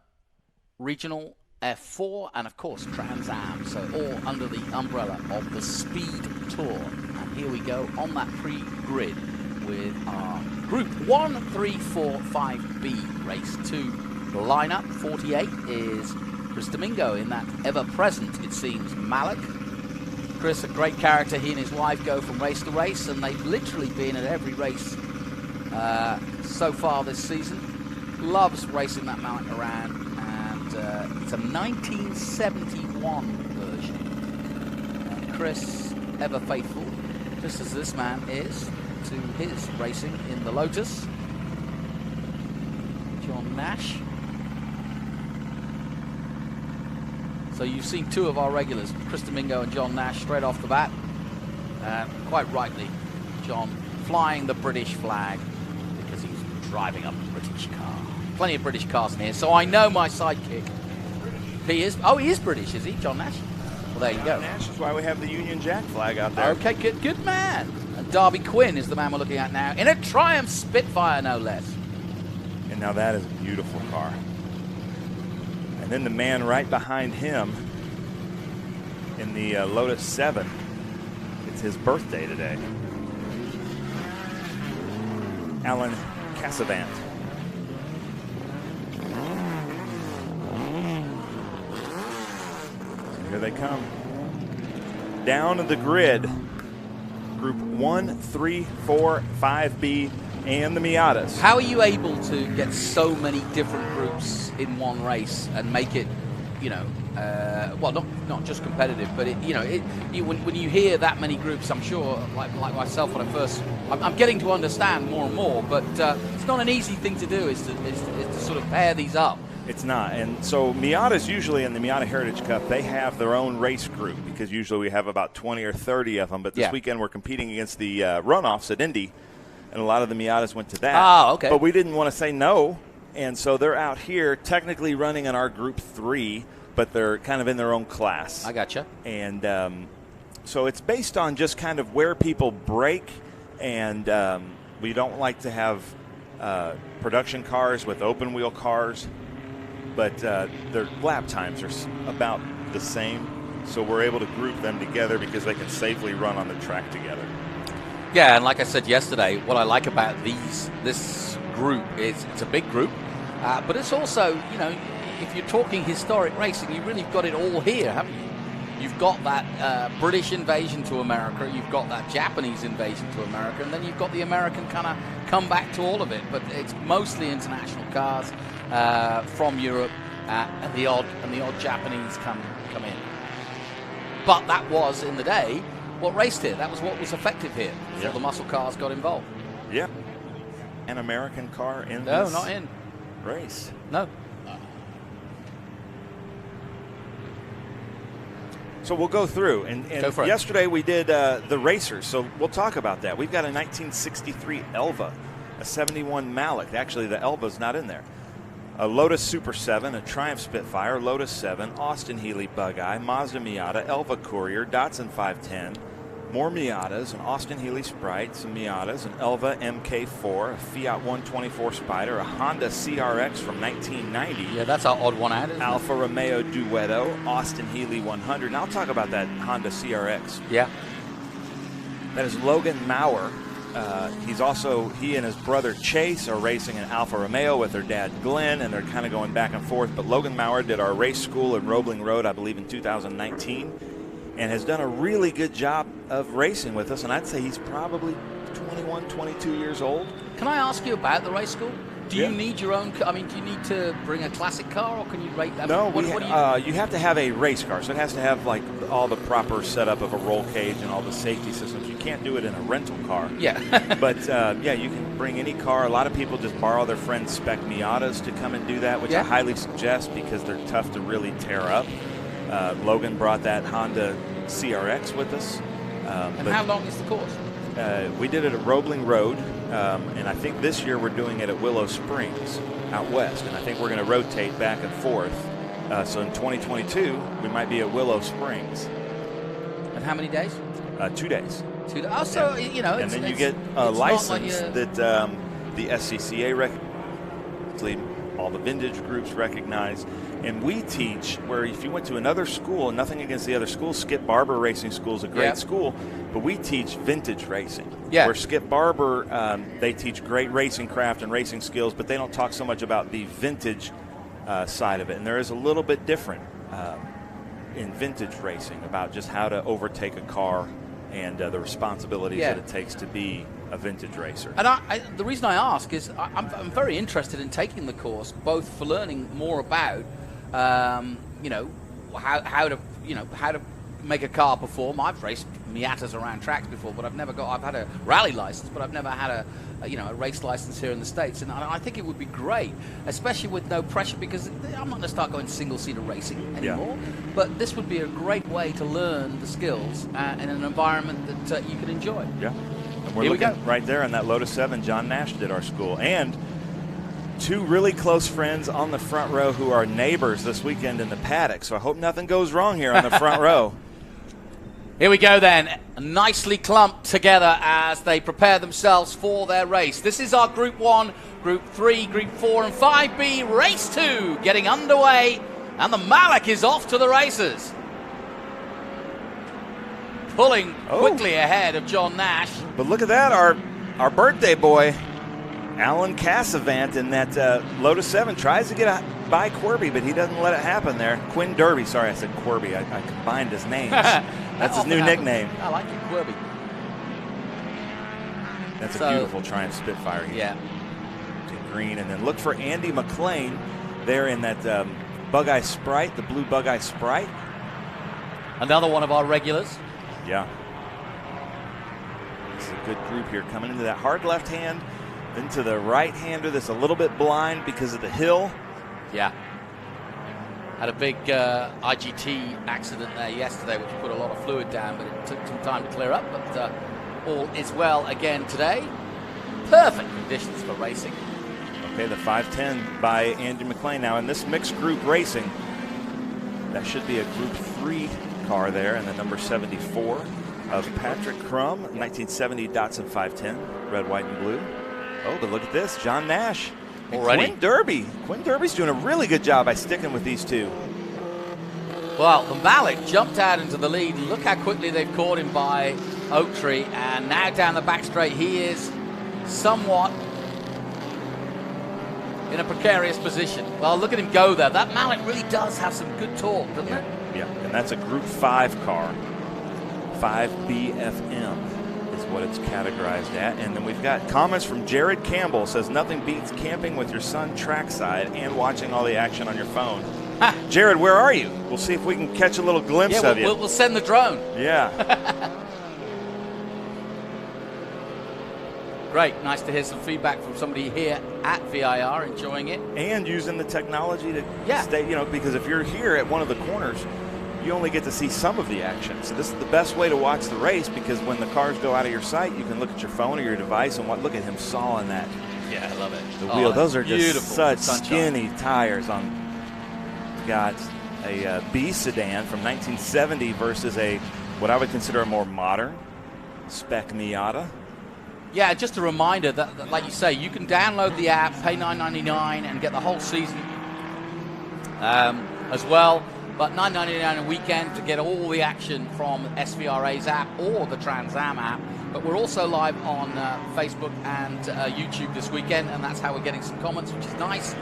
Regional, F4, and of course Trans Am, so all under the umbrella of the SpeedTour. And here we go on that pre-grid with our Group 1, 3, 4, 5B Race 2 lineup. 48 is Chris Domingo in that ever-present, it seems, Malik. Chris, a great character. He and his wife go from race to race, and they've literally been at every race so far this season. Loves racing that Malik around, and it's a 1971 version. And Chris, ever faithful, just as this man is to his racing in the Lotus. John Nash. So you've seen two of our regulars, Chris Domingo and John Nash, straight off the bat. Quite rightly, John flying the British flag because he's driving a British car. Plenty of British cars in here, so I know my sidekick. He is. Oh, he is British, is he, John Nash? Well, there you go. Nash is why we have the Union Jack flag out there. Okay, good man. And Darby Quinn is the man we're looking at now, in a Triumph Spitfire, no less. And now that is a beautiful car. And then the man right behind him in the Lotus 7, it's his birthday today. Alan Cassavant. Here they come. Down to the grid. Group 1, 3, 4, 5B, and the Miatas. How are you able to get so many different groups in one race and make it, well, not just competitive, but when you hear that many groups, I'm sure, like myself when I first, I'm getting to understand more and more, but it's not an easy thing to do, is to sort of pair these up. It's not. And so Miatas, usually in the Miata Heritage Cup, they have their own race group because usually we have about 20 or 30 of them. But this weekend we're competing against the runoffs at Indy, and a lot of the Miatas went to that. Oh, okay. But we didn't want to say no, and so they're out here technically running in our Group 3, but they're kind of in their own class. I gotcha. And So it's based on just kind of where people break, and we don't like to have production cars with open wheel cars, but their lap times are about the same. So we're able to group them together because they can safely run on the track together. Yeah, and like I said yesterday, what I like about this group is it's a big group, but it's also, you know, if you're talking historic racing, you've really got it all here, haven't you? You've got that British invasion to America, you've got that Japanese invasion to America, and then you've got the American kind of comeback to all of it. But it's mostly international cars from Europe, and the odd Japanese come in. But that was, in the day, what raced here. That was what was effective here. So the muscle cars got involved. Yeah. An American car in No, this not in. race. No. So we'll go through. And Go for it. yesterday we did the racers, so we'll talk about that. We've got a 1963 Elva, a 71 Malik. Actually, the Elva's not in there. A Lotus Super 7, a Triumph Spitfire, Lotus 7, Austin Healey Bug-Eye, Mazda Miata, Elva Courier, Datsun 510, more Miatas, an Austin Healey Sprite, some Miatas, an Elva MK4, a Fiat 124 Spider, a Honda CRX from 1990. Yeah, that's our odd one out, isn't Alfa Romeo Duetto, Austin Healey 100. And I'll talk about that Honda CRX. it? Yeah. That is Logan Maurer. He and his brother Chase are racing an Alfa Romeo with their dad Glenn, and they're kind of going back and forth. But Logan Maurer did our race school at Roebling Road, I believe, in 2019, and has done a really good job of racing with us. And I'd say he's probably 21, 22 years old. Can I ask you about the race school? Do Yeah. you need your own? I mean, do you need to bring a classic car, or can you rate that? No, what do you? you have to have a race car, so it has to have like all the proper setup of a roll cage and all the safety systems. You can't do it in a rental car. Yeah. But you can bring any car. A lot of people just borrow their friends' spec Miatas to come and do that, which I highly suggest because they're tough to really tear up. Logan brought that Honda CRX with us. And how long is the course? We did it at Roebling Road, and I think this year we're doing it at Willow Springs out west, and I think we're going to rotate back and forth. So in 2022, we might be at Willow Springs. And how many days? 2 days. 2 days. Oh, so, you know, And then you get a license that the SCCA recognizes, all the vintage groups recognize. And we teach where if you went to another school, and nothing against the other schools, Skip Barber Racing School is a great school, but we teach vintage racing. Yeah. Where Skip Barber, they teach great racing craft and racing skills, but they don't talk so much about the vintage side of it. And there is a little bit different in vintage racing about just how to overtake a car and the responsibilities that it takes to be a vintage racer. And the reason I ask is I'm very interested in taking the course, both for learning more about, how to make a car perform. I've raced Miatas around tracks before, but I've had a rally license, but I've never had a race license here in the States. And I think it would be great, especially with no pressure, because I'm not going to start going single-seater racing anymore. Yeah. But this would be a great way to learn the skills in an environment that you can enjoy. Yeah. And we're looking right there on that Lotus 7. John Nash did our school. And two really close friends on the front row who are neighbors this weekend in the paddock. So I hope nothing goes wrong here on the front row. Here we go then, nicely clumped together as they prepare themselves for their race. This is our Group 1, Group 3, Group 4 and 5B, Race 2 getting underway, and the Malik is off to the races. Pulling quickly ahead of John Nash. But look at that, our birthday boy, Alan Cassavant in that Lotus 7 tries to get by Quirby, but he doesn't let it happen there. Quinn Derby, sorry I said Quirby, I combined his names. That's his new nickname. I like it, Quirby. That's a beautiful Triumph Spitfire here. Yeah. In green, and then look for Andy McLean there in that Bug-Eye Sprite, the blue Bug-Eye Sprite. Another one of our regulars. Yeah. This is a good group here coming into that hard left hand, then to the right-hander that's a little bit blind because of the hill. Yeah. Had a big IGT accident there yesterday, which put a lot of fluid down, but it took some time to clear up. But all is well again today. Perfect conditions for racing. Okay, the 510 by Andy McLean. Now, in this mixed group racing, that should be a Group 3 car there, and the number 74 of Patrick Crum, 1970 Datsun 510, red, white, and blue. Oh, but look at this, John Nash. Already. Quinn Derby. Quinn Derby's doing a really good job by sticking with these two. Well, the Malik jumped out into the lead. Look how quickly they've caught him by Oak Tree. And now down the back straight, he is somewhat in a precarious position. Well, look at him go there. That Malik really does have some good torque, doesn't it? Yeah, and that's a Group 5 car. 5BFM is what it's categorized at. And then we've got comments from Jared Campbell. Says, nothing beats camping with your son trackside and watching all the action on your phone. Jared, where are you? We'll see if we can catch a little glimpse of you. We'll send the drone. Yeah. Great. Nice to hear some feedback from somebody here at VIR enjoying it. And using the technology to stay, because if you're here at one of the corners, you only get to see some of the action. So this is the best way to watch the race, because when the cars go out of your sight, you can look at your phone or your device and look at him sawing that. Yeah, I love it. The wheel. Those are just such sunshine. Skinny tires on. Got a B sedan from 1970 versus what I would consider a more modern spec Miata. Yeah, just a reminder that, like you say, you can download the app, pay $9.99, and get the whole season as well. But $9.99 a weekend to get all the action from SVRA's app or the Trans Am app. But we're also live on Facebook and YouTube this weekend, and that's how we're getting some comments, which is nice.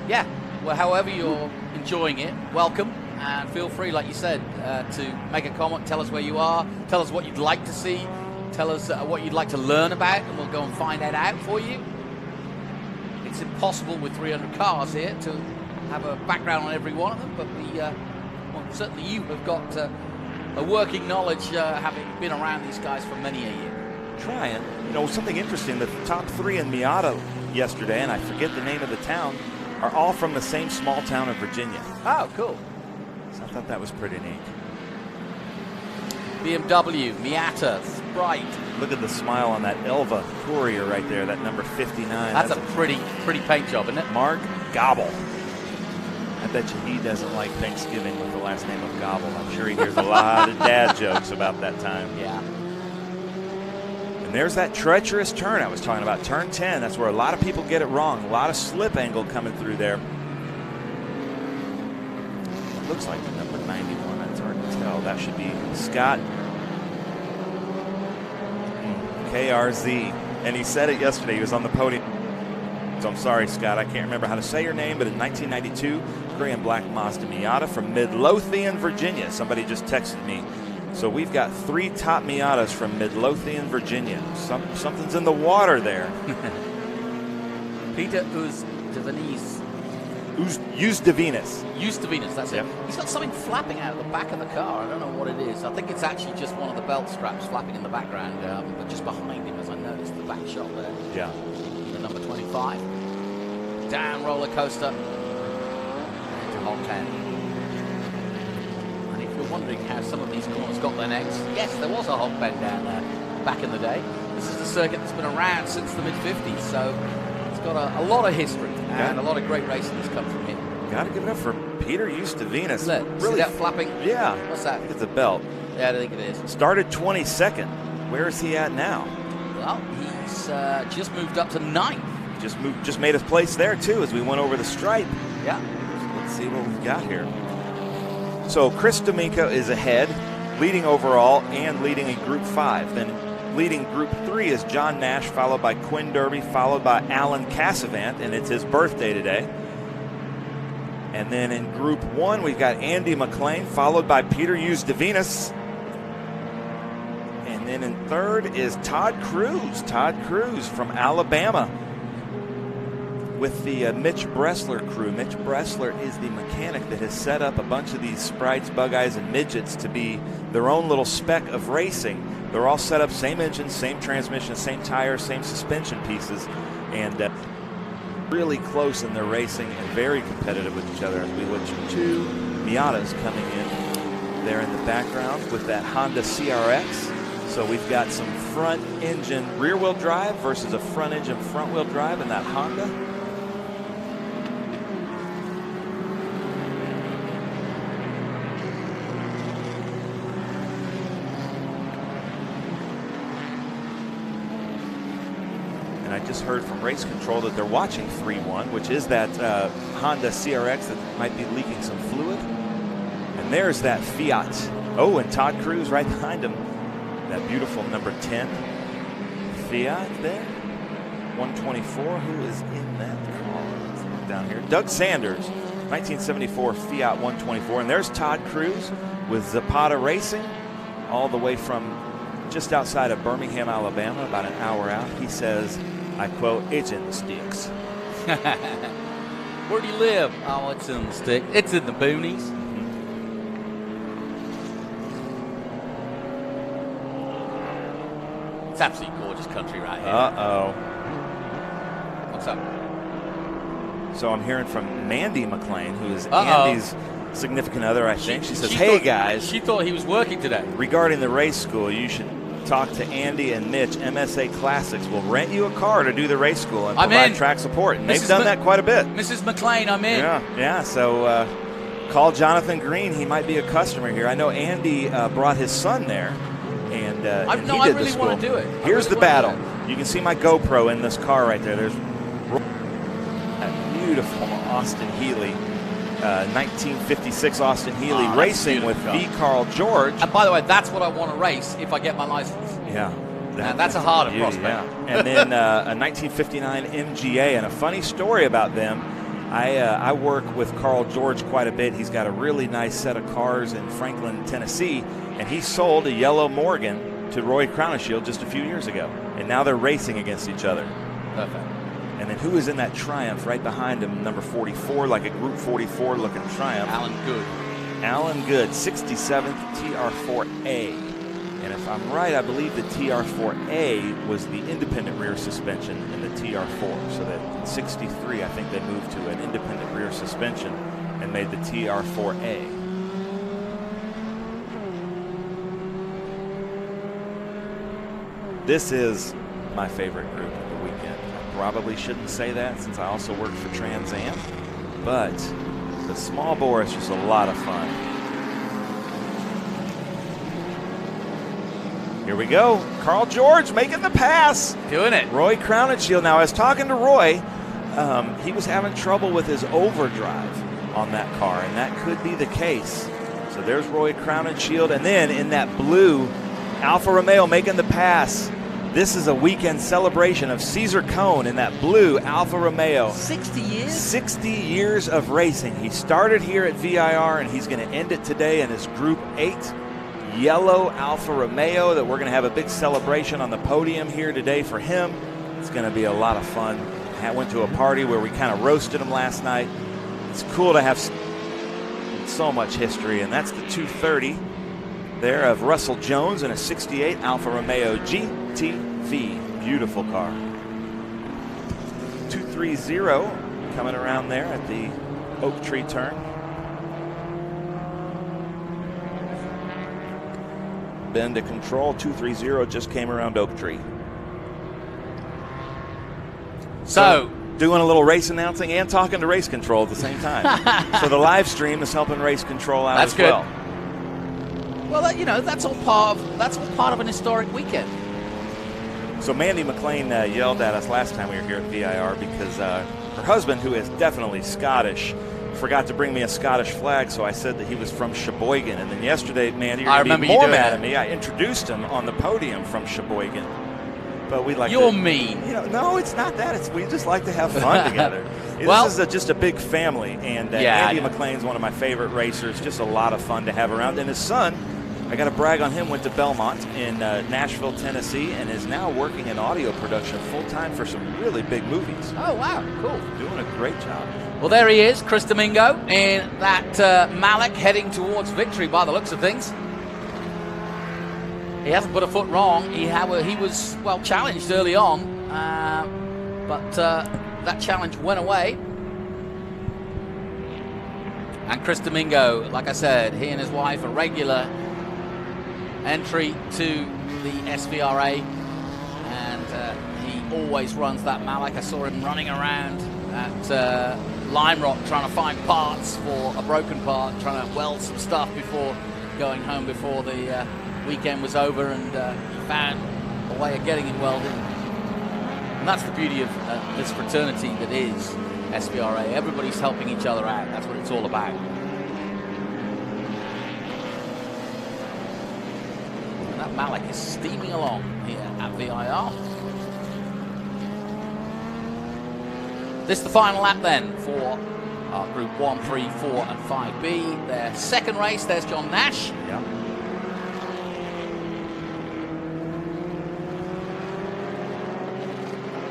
Yeah, well, however you're enjoying it, welcome. And feel free, like you said, to make a comment, tell us where you are, tell us what you'd like to see, tell us what you'd like to learn about, and we'll go and find that out for you. It's impossible with 300 cars here to have a background on every one of them, but certainly you have got a working knowledge, having been around these guys for many a year. Trying. Something interesting, the top 3 in Miata yesterday, and I forget the name of the town, are all from the same small town of Virginia. Oh, cool. So I thought that was pretty neat. BMW, Miata, Sprite. Look at the smile on that Elva Courier right there, that number 59. That's a pretty paint job, isn't it? Mark Gobble. I bet you he doesn't like Thanksgiving with the last name of Gobble. I'm sure he hears a lot of dad jokes about that time. Yeah. And there's that treacherous turn I was talking about, turn 10. That's where a lot of people get it wrong. A lot of slip angle coming through there. It looks like the number 91. That's hard to tell. That should be Scott KRZ. And he said it yesterday. He was on the podium. So I'm sorry, Scott. I can't remember how to say your name, but in 1992, gray and black Mazda Miata from Midlothian, Virginia. Somebody just texted me. So we've got 3 top Miatas from Midlothian, Virginia. Something's in the water there. Peter Uzdevenese. Uzdevenese, that's it. He's got something flapping out of the back of the car. I don't know what it is. I think it's actually just one of the belt straps flapping in the background, but just behind him, as I noticed, the back shot there. Yeah. The number 25. Down roller coaster. Into hot 10. And if you're wondering how some of these corners got their necks, yes, there was a hot bend down there back in the day. This is the circuit that's been around since the mid-50s, so it's got a lot of history and a lot of great racing that's come from here. Got to give it up for Peter Uzdevenese. Really, see that flapping? Yeah. What's that? I think it's a belt. Yeah, I think it is. Started 22nd. Where is he at now? Well, he's just moved up to 9th. Just made his place there too as we went over the stripe. Yeah. Let's see what we've got here. So Chris D'Amico is ahead, leading overall and leading in Group 5. Then leading Group 3 is John Nash, followed by Quinn Derby, followed by Alan Cassavant, and it's his birthday today. And then in Group 1, we've got Andy McLean, followed by Peter Uzdevenese. And then in third is Todd Cruz. Todd Cruz from Alabama with the Mitch Bressler crew. Mitch Bressler is the mechanic that has set up a bunch of these Sprites, Bug Eyes, and Midgets to be their own little speck of racing. They're all set up, same engine, same transmission, same tires, same suspension pieces, and really close in their racing and very competitive with each other. As we look at 2 Miatas coming in there in the background with that Honda CRX. So we've got some front engine rear wheel drive versus a front engine front wheel drive in that Honda. just heard from Race Control that they're watching 3-1, which is that Honda CRX that might be leaking some fluid. And there's that Fiat. Oh, and Todd Cruz right behind him. That beautiful number 10 Fiat there. 124. Who is in that car? Let's look down here. Doug Sanders, 1974 Fiat 124. And there's Todd Cruz with Zapata Racing, all the way from just outside of Birmingham, Alabama, about an hour out. He says, I quote, "It's in the sticks." Where do you live? Oh, it's in the stick. It's in the boonies. It's absolutely gorgeous country right here. Uh-oh. What's up? So I'm hearing from Mandy McLean, who is Andy's significant other, I think. She says, hey, guys. She thought he was working today. Regarding the race school, you should talk to Andy and Mitch. MSA Classics will rent you a car to do the race school and provide track support. And they've done that quite a bit. Mrs. McLean, I'm in. Yeah. So call Jonathan Green. He might be a customer here. I know Andy brought his son there. And I he really did the school. want to do it. Here's the battle. You can see my GoPro in this car right there. There's that beautiful Austin Healey, 1956 Austin Healey racing with V. Carl George. And by the way, that's what I want to race if I get my license. Yeah. That's a harder prospect. Yeah. And then a 1959 MGA. And a funny story about them, I work with Carl George quite a bit. He's got a really nice set of cars in Franklin, Tennessee. And he sold a yellow Morgan to Roy Crowninshield just a few years ago. And now they're racing against each other. Perfect. And then who is in that Triumph right behind him, number 44, like a Group 44 looking Triumph? Alan Good. Alan Good, 67th TR4A. And if I'm right, I believe the TR4A was the independent rear suspension in the TR4. So that in 63, I think they moved to an independent rear suspension and made the TR4A. This is my favorite group of the weekend. I probably shouldn't say that since I also work for Trans Am, but the small bore is just a lot of fun. Here we go. Carl George making the pass. Doing it. Roy Crowninshield. Now, I was talking to Roy. He was having trouble with his overdrive on that car, and that could be the case. So there's Roy Crowninshield, and then in that blue Alfa Romeo making the pass. This is a weekend celebration of Caesar Cone in that blue Alfa Romeo. 60 years? 60 years of racing. He started here at VIR, and he's going to end it today in his Group 8 yellow Alfa Romeo that we're going to have a big celebration on the podium here today for him. It's going to be a lot of fun. I went to a party where we kind of roasted him last night. It's cool to have so much history, and that's the 230 there of Russell Jones in a 68 Alfa Romeo GTV. Beautiful car. 230 coming around there at the Oak Tree turn. Bend to control. 230 just came around Oak Tree. So doing a little race announcing and talking to Race Control at the same time. So the live stream is helping Race Control out as well. Well, you know, that's all part of an historic weekend. So Mandy McLean yelled at us last time we were here at VIR because her husband, who is definitely Scottish, forgot to bring me a Scottish flag, so I said that he was from Sheboygan. And then yesterday, Mandy, you're going to be more mad at me. I introduced him on the podium from Sheboygan. But we like You're mean. You know, no, it's not that. We just like to have fun together. Well, this is just a big family, and Andy McLean's one of my favorite racers. Just a lot of fun to have around. And his son, I got to brag on him, went to Belmont in Nashville, Tennessee, and is now working in audio production full-time for some really big movies. Oh, wow, cool. Doing a great job. Well, there he is, Chris Domingo, in that Malik heading towards victory by the looks of things. He hasn't put a foot wrong. He was, well, challenged early on, but that challenge went away. And Chris Domingo, like I said, he and his wife, a regular entry to the SVRA, and he always runs that Malik. I saw him running around at Lime Rock trying to find parts for a broken part, trying to weld some stuff before going home before the weekend was over, and he found a way of getting it welded. And that's the beauty of this fraternity that is SVRA. Everybody's helping each other out. That's what it's all about. And that Malik is steaming along here at VIR. This is the final lap then for Group 1, 3, 4 and 5B. Their second race, there's John Nash. Yeah.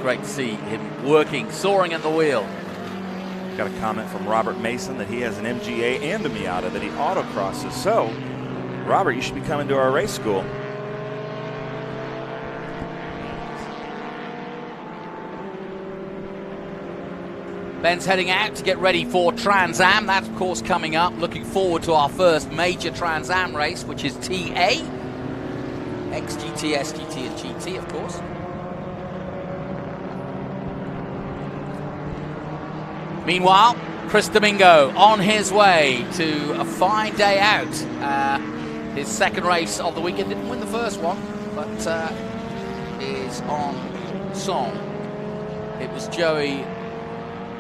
Great to see him working, soaring at the wheel. Got a comment from Robert Mason that he has an MGA and a Miata that he autocrosses. So, Robert, you should be coming to our race school. Ben's heading out to get ready for Trans Am. That's, of course, coming up. Looking forward to our first major Trans Am race, which is TA. XGT, SGT, and GT, of course. Meanwhile, Chris Domingo on his way to a fine day out. His second race of the weekend. Didn't win the first one, but is on song. It was Joey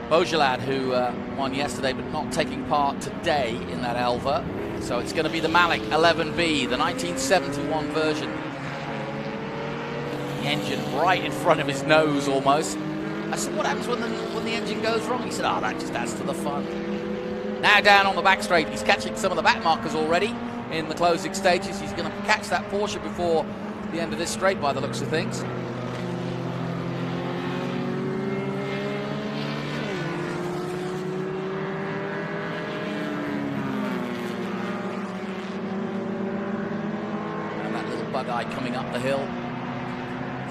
Beaujolad who won yesterday, but not taking part today in that Elva. So it's going to be the Malik 11B, the 1971 version. The engine right in front of his nose almost. I said, what happens when the engine goes wrong? He said, oh, that just adds to the fun. Now down on the back straight, he's catching some of the back markers already in the closing stages. He's going to catch that Porsche before the end of this straight by the looks of things. And that little bug-eye coming up the hill.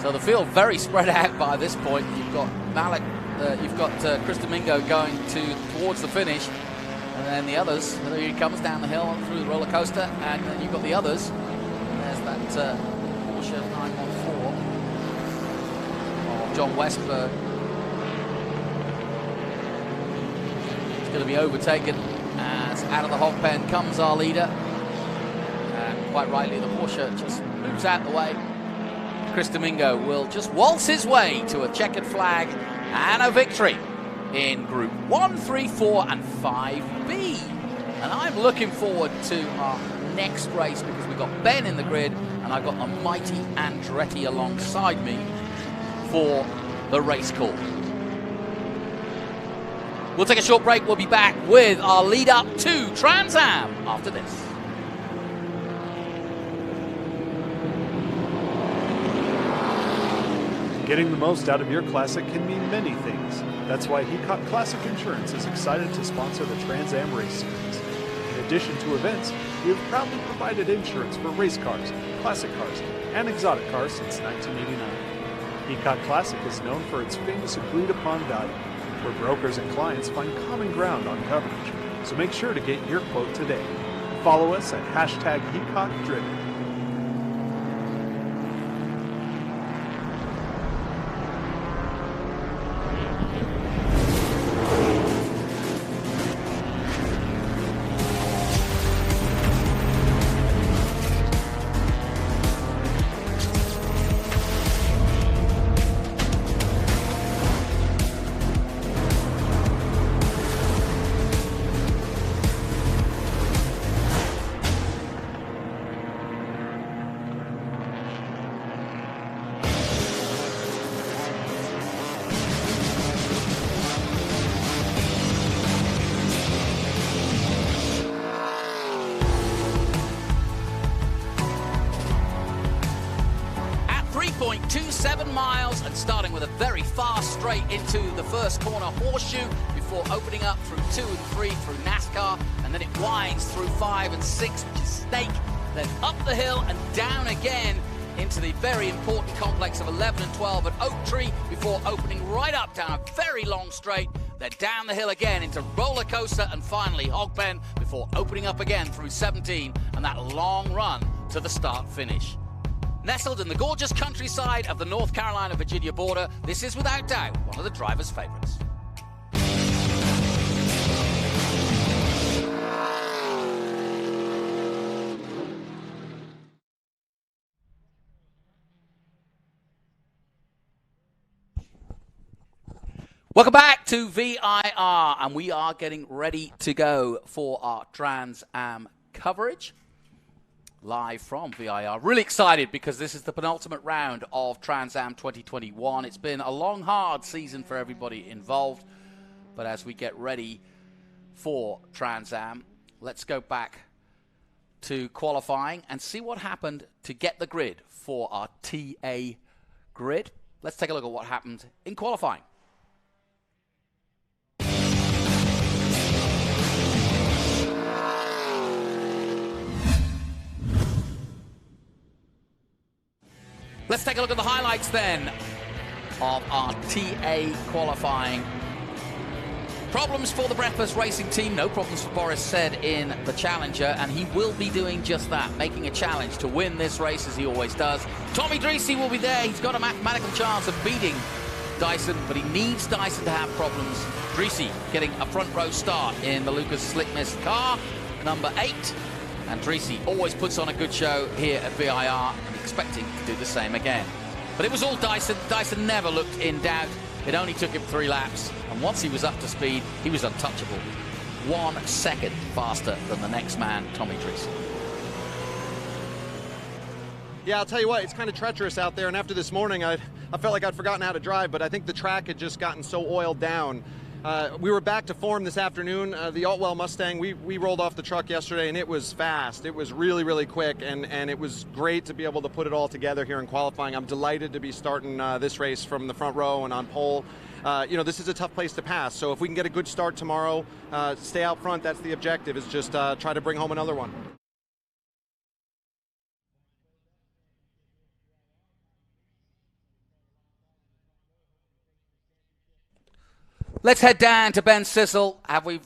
So the field very spread out by this point. You've got Malik, you've got Chris Domingo going towards the finish, and then the others. There he comes down the hill through the roller coaster, and then you've got the others. And there's that Porsche 914 of John Westberg. It's going to be overtaken as out of the hog pen comes our leader, and quite rightly the Porsche just moves out the way. Chris Domingo will just waltz his way to a checkered flag and a victory in Group 1, 3, 4 and 5B. And I'm looking forward to our next race because we've got Ben in the grid and I've got the mighty Andretti alongside me for the race call. We'll take a short break. We'll be back with our lead up to Trans Am after this. Getting the most out of your Classic can mean many things. That's why Heacock Classic Insurance is excited to sponsor the Trans Am Race Series. In addition to events, we have proudly provided insurance for race cars, classic cars, and exotic cars since 1989. Heacock Classic is known for its famous agreed-upon value, where brokers and clients find common ground on coverage. So make sure to get your quote today. Follow us at #HeacockDriven. miles and starting with a very fast straight into the first corner horseshoe before opening up through 2 and 3 through NASCAR, and then it winds through 5 and 6, which is Snake, then up the hill and down again into the very important complex of 11 and 12 at Oak Tree before opening right up down a very long straight, then down the hill again into Roller Coaster and finally Hogpen before opening up again through 17 and that long run to the start-finish. Nestled in the gorgeous countryside of the North Carolina-Virginia border, this is without doubt one of the drivers' favorites. Welcome back to VIR, and we are getting ready to go for our Trans Am coverage live from VIR. Really excited because this is the penultimate round of Trans Am 2021. It's been a long, hard season for everybody involved, but as we get ready for Trans Am, let's go back to qualifying and see what happened to get the grid for our TA grid. Let's take a look at what happened in qualifying. Let's take a look at the highlights then of our TA qualifying. Problems for the Breathless Racing team. No problems for Boris said in the Challenger, and he will be doing just that, making a challenge to win this race as he always does. Tommy Dreesy will be there. He's got a mathematical chance of beating Dyson, but he needs Dyson to have problems. Dreesy getting a front row start in the Lucas Slick Mist car, number 8. And Dreesy always puts on a good show here at VIR, and expecting to do the same again. But it was all Dyson. Dyson never looked in doubt. It only took him 3 laps, and once he was up to speed, he was untouchable. 1 second faster than the next man, Tommy Dreesy. Yeah, I'll tell you what, it's kind of treacherous out there, and after this morning, I felt like I'd forgotten how to drive, but I think the track had just gotten so oiled down. We were back to form this afternoon. The Altwell Mustang, we rolled off the truck yesterday, and it was fast. It was really, really quick, and it was great to be able to put it all together here in qualifying. I'm delighted to be starting this race from the front row and on pole. You know, this is a tough place to pass, so if we can get a good start tomorrow, stay out front, that's the objective, is just try to bring home another one. Let's head down to Ben Sissel. Have we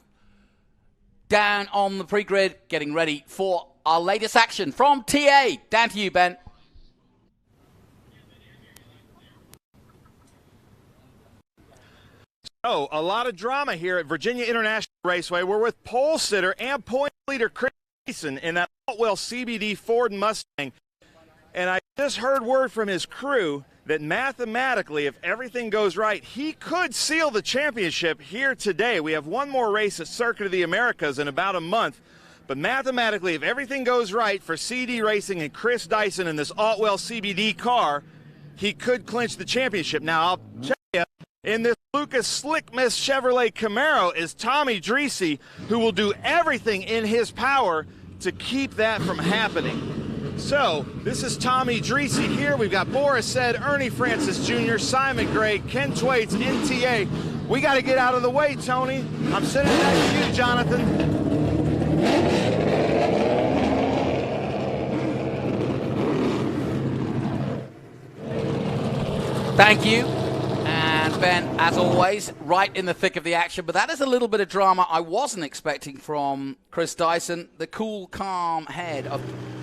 down on the pre-grid, getting ready for our latest action from TA. Down to you, Ben. So, a lot of drama here at Virginia International Raceway. We're with pole sitter and point leader Chris Mason in that Altwell CBD Ford Mustang. And I just heard word from his crew that mathematically, if everything goes right, he could seal the championship here today. We have one more race at Circuit of the Americas in about a month. But mathematically, if everything goes right for CD Racing and Chris Dyson in this Altwell CBD car, he could clinch the championship. Now, I'll tell you, in this Lucas Slick Mist Chevrolet Camaro is Tommy Dreesy, who will do everything in his power to keep that from happening. So, this is Tommy Dreesy here. We've got Boris Said, Ernie Francis Jr., Simon Gray, Ken Thwaites, NTA. We got to get out of the way, Tony. I'm sitting next to you, Jonathan. Thank you. And Ben, as always, right in the thick of the action. But that is a little bit of drama I wasn't expecting from Chris Dyson. The cool, calm head of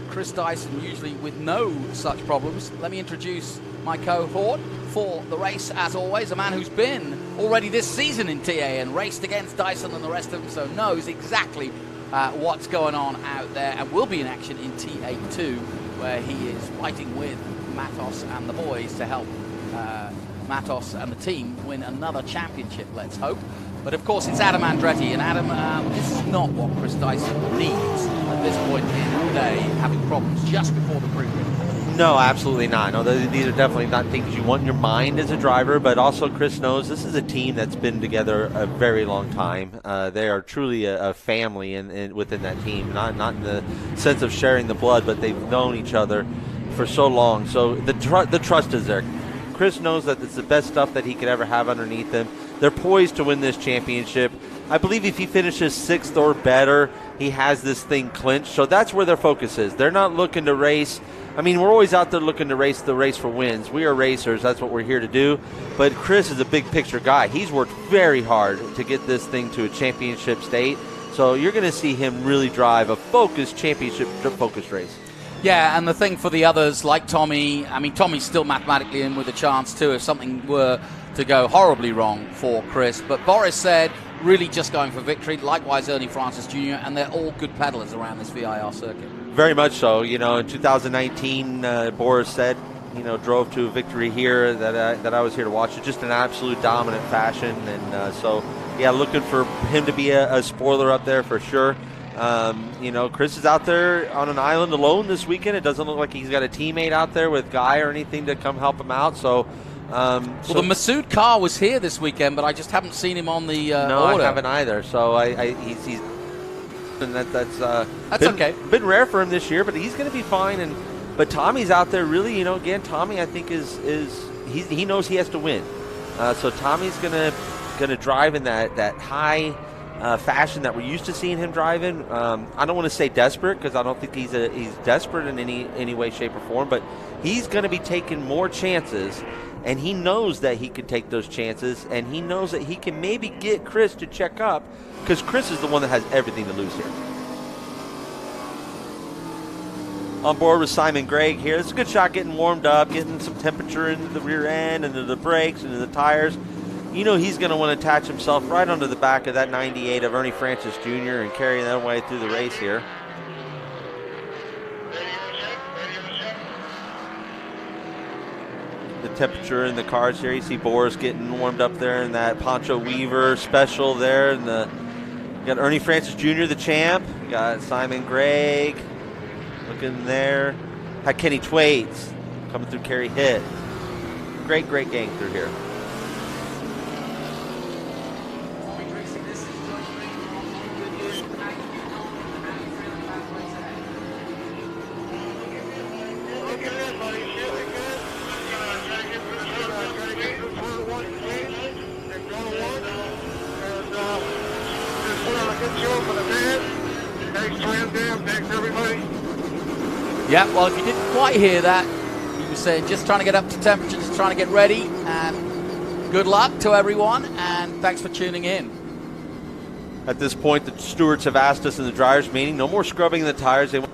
Chris Dyson, usually with no such problems. Let me introduce my cohort for the race, as always, a man who's been already this season in TA and raced against Dyson and the rest of them, so knows exactly what's going on out there, and will be in action in TA2, where he is fighting with Matos and the boys to help Matos and the team win another championship, let's hope. But of course, it's Adam Andretti, and Adam, this is not what Chris Dyson needs at this point in the day, having problems just before the pre-grid. No, absolutely not. No, these are definitely not things you want in your mind as a driver, but also Chris knows this is a team that's been together a very long time. They are truly a family within that team, not in the sense of sharing the blood, but they've known each other for so long. So the trust is there. Chris knows that it's the best stuff that he could ever have underneath him. They're poised to win this championship. I believe if he finishes 6th or better, he has this thing clinched. So that's where their focus is. They're not looking to race. I mean, we're always out there looking to race the race for wins. We are racers. That's what we're here to do. But Chris is a big picture guy. He's worked very hard to get this thing to a championship state. So you're going to see him really drive a focused championship-focused race. Yeah, and the thing for the others, like Tommy, I mean, Tommy's still mathematically in with a chance too if something were to go horribly wrong for Chris. But Boris Said, really just going for victory. Likewise, Ernie Francis Jr., and they're all good pedalers around this VIR circuit. Very much so. You know, in 2019, Boris Said drove to a victory here that I was here to watch. It's just an absolute dominant fashion, and so yeah, looking for him to be a spoiler up there for sure. Chris is out there on an island alone this weekend. It doesn't look like he's got a teammate out there with Guy or anything to come help him out. So, the Masood car was here this weekend, but I just haven't seen him on the no, order. I haven't either. So he's and that's okay. Been rare for him this year, but he's going to be fine. But Tommy's out there really. Again, Tommy I think he knows he has to win. So Tommy's gonna drive in that high fashion that we're used to seeing him drive in. I don't want to say desperate, because I don't think he's desperate in any way, shape, or form, but he's going to be taking more chances, and he knows that he can take those chances, and he knows that he can maybe get Chris to check up, because Chris is the one that has everything to lose here. On board with Simon Gregg here. It's a good shot getting warmed up, getting some temperature into the rear end, into the brakes, into the tires. He's going to want to attach himself right onto the back of that 98 of Ernie Francis Jr. and carry that way through the race here. The temperature in the cars here. You see Boris getting warmed up there in that Pancho Weaver special there. And you got Ernie Francis Jr., the champ. You got Simon Gregg looking there. Had Kenny Twaits coming through Kerry Hitt. Great gang through here. Yeah, well, if you didn't quite hear that, he was saying just trying to get up to temperature, just trying to get ready, and good luck to everyone, and thanks for tuning in. At this point, the stewards have asked us in the drivers' meeting, no more scrubbing the tires. They want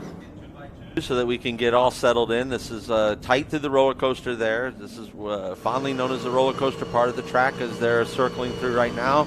so that we can get all settled in. This is tight through the roller coaster there. This is fondly known as the roller coaster part of the track as they're circling through right now.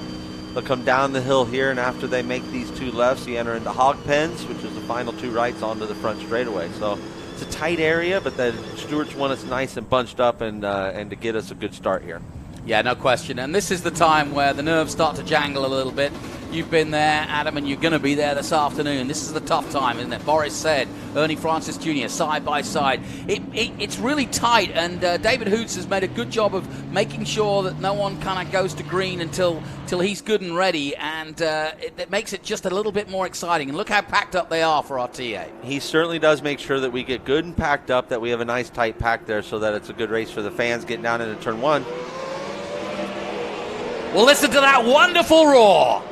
They'll come down the hill here, and after they make these two lefts, you enter into hog pens, which is the final two rights onto the front straightaway. So it's a tight area, but the stewards want us nice and bunched up and to get us a good start here. Yeah, no question. And this is the time where the nerves start to jangle a little bit. You've been there, Adam, and you're going to be there this afternoon. This is the tough time, isn't it? Boris said, Ernie Francis Jr., side by side. It's really tight, and David Hoots has made a good job of making sure that no one kind of goes to green until he's good and ready, and it makes it just a little bit more exciting. And look how packed up they are for our TA. He certainly does make sure that we get good and packed up, that we have a nice tight pack there so that it's a good race for the fans getting down into turn one. Well, listen to that wonderful roar.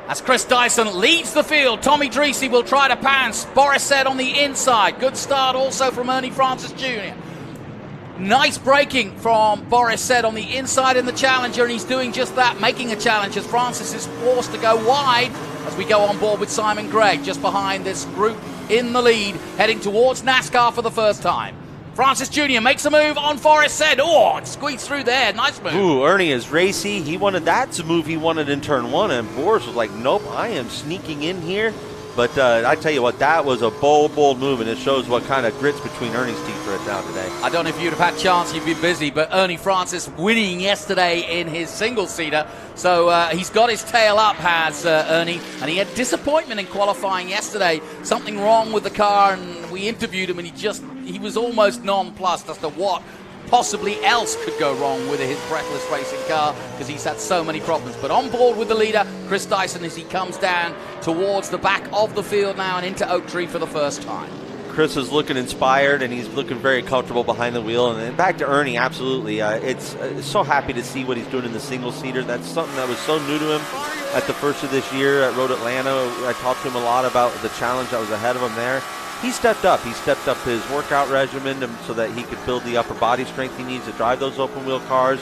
As Chris Dyson leads the field, Tommy Dreesy will try to pounce. Boris said on the inside. Good start also from Ernie Francis Jr. Nice braking from Boris said on the inside in the Challenger, and he's doing just that, making a challenge as Francis is forced to go wide as we go on board with Simon Gregg just behind this group in the lead, heading towards NASCAR for the first time. Francis Jr. makes a move on Forrest said. Oh, squeezed through there. Nice move. Ooh, Ernie is racy. He wanted that's a move he wanted in turn one, and Boris was like, nope, I am sneaking in here. But I tell you what, that was a bold move, and it shows what kind of grit's between Ernie's teeth right now today. I don't know if you'd have had a chance, you'd be busy, but Ernie Francis winning yesterday in his single-seater. So he's got his tail up, has Ernie, and he had disappointment in qualifying yesterday. Something wrong with the car, and we interviewed him, and he was almost nonplussed as to what possibly else could go wrong with his breathless racing car, because he's had so many problems. But on board with the leader, Chris Dyson, as he comes down towards the back of the field now and into Oak Tree for the first time. Chris is looking inspired, and he's looking very comfortable behind the wheel. And then back to Ernie, absolutely. It's so happy to see what he's doing in the single-seater. That's something that was so new to him at the first of this year at Road Atlanta. I talked to him a lot about the challenge that was ahead of him there. He stepped up. He stepped up his workout regimen so that he could build the upper body strength he needs to drive those open-wheel cars.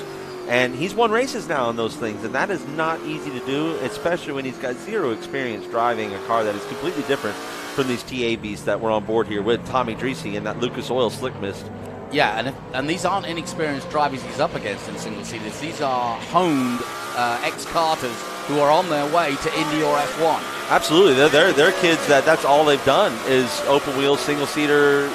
And he's won races now on those things, and that is not easy to do, especially when he's got zero experience driving a car that is completely different from these TABs that were on board here with Tommy Dreesy and that Lucas Oil Slick Mist. Yeah, and these aren't inexperienced drivers he's up against in single-seaters. These are honed ex-karters who are on their way to Indy or F1. Absolutely, they're kids that's all they've done is open wheel, single seater,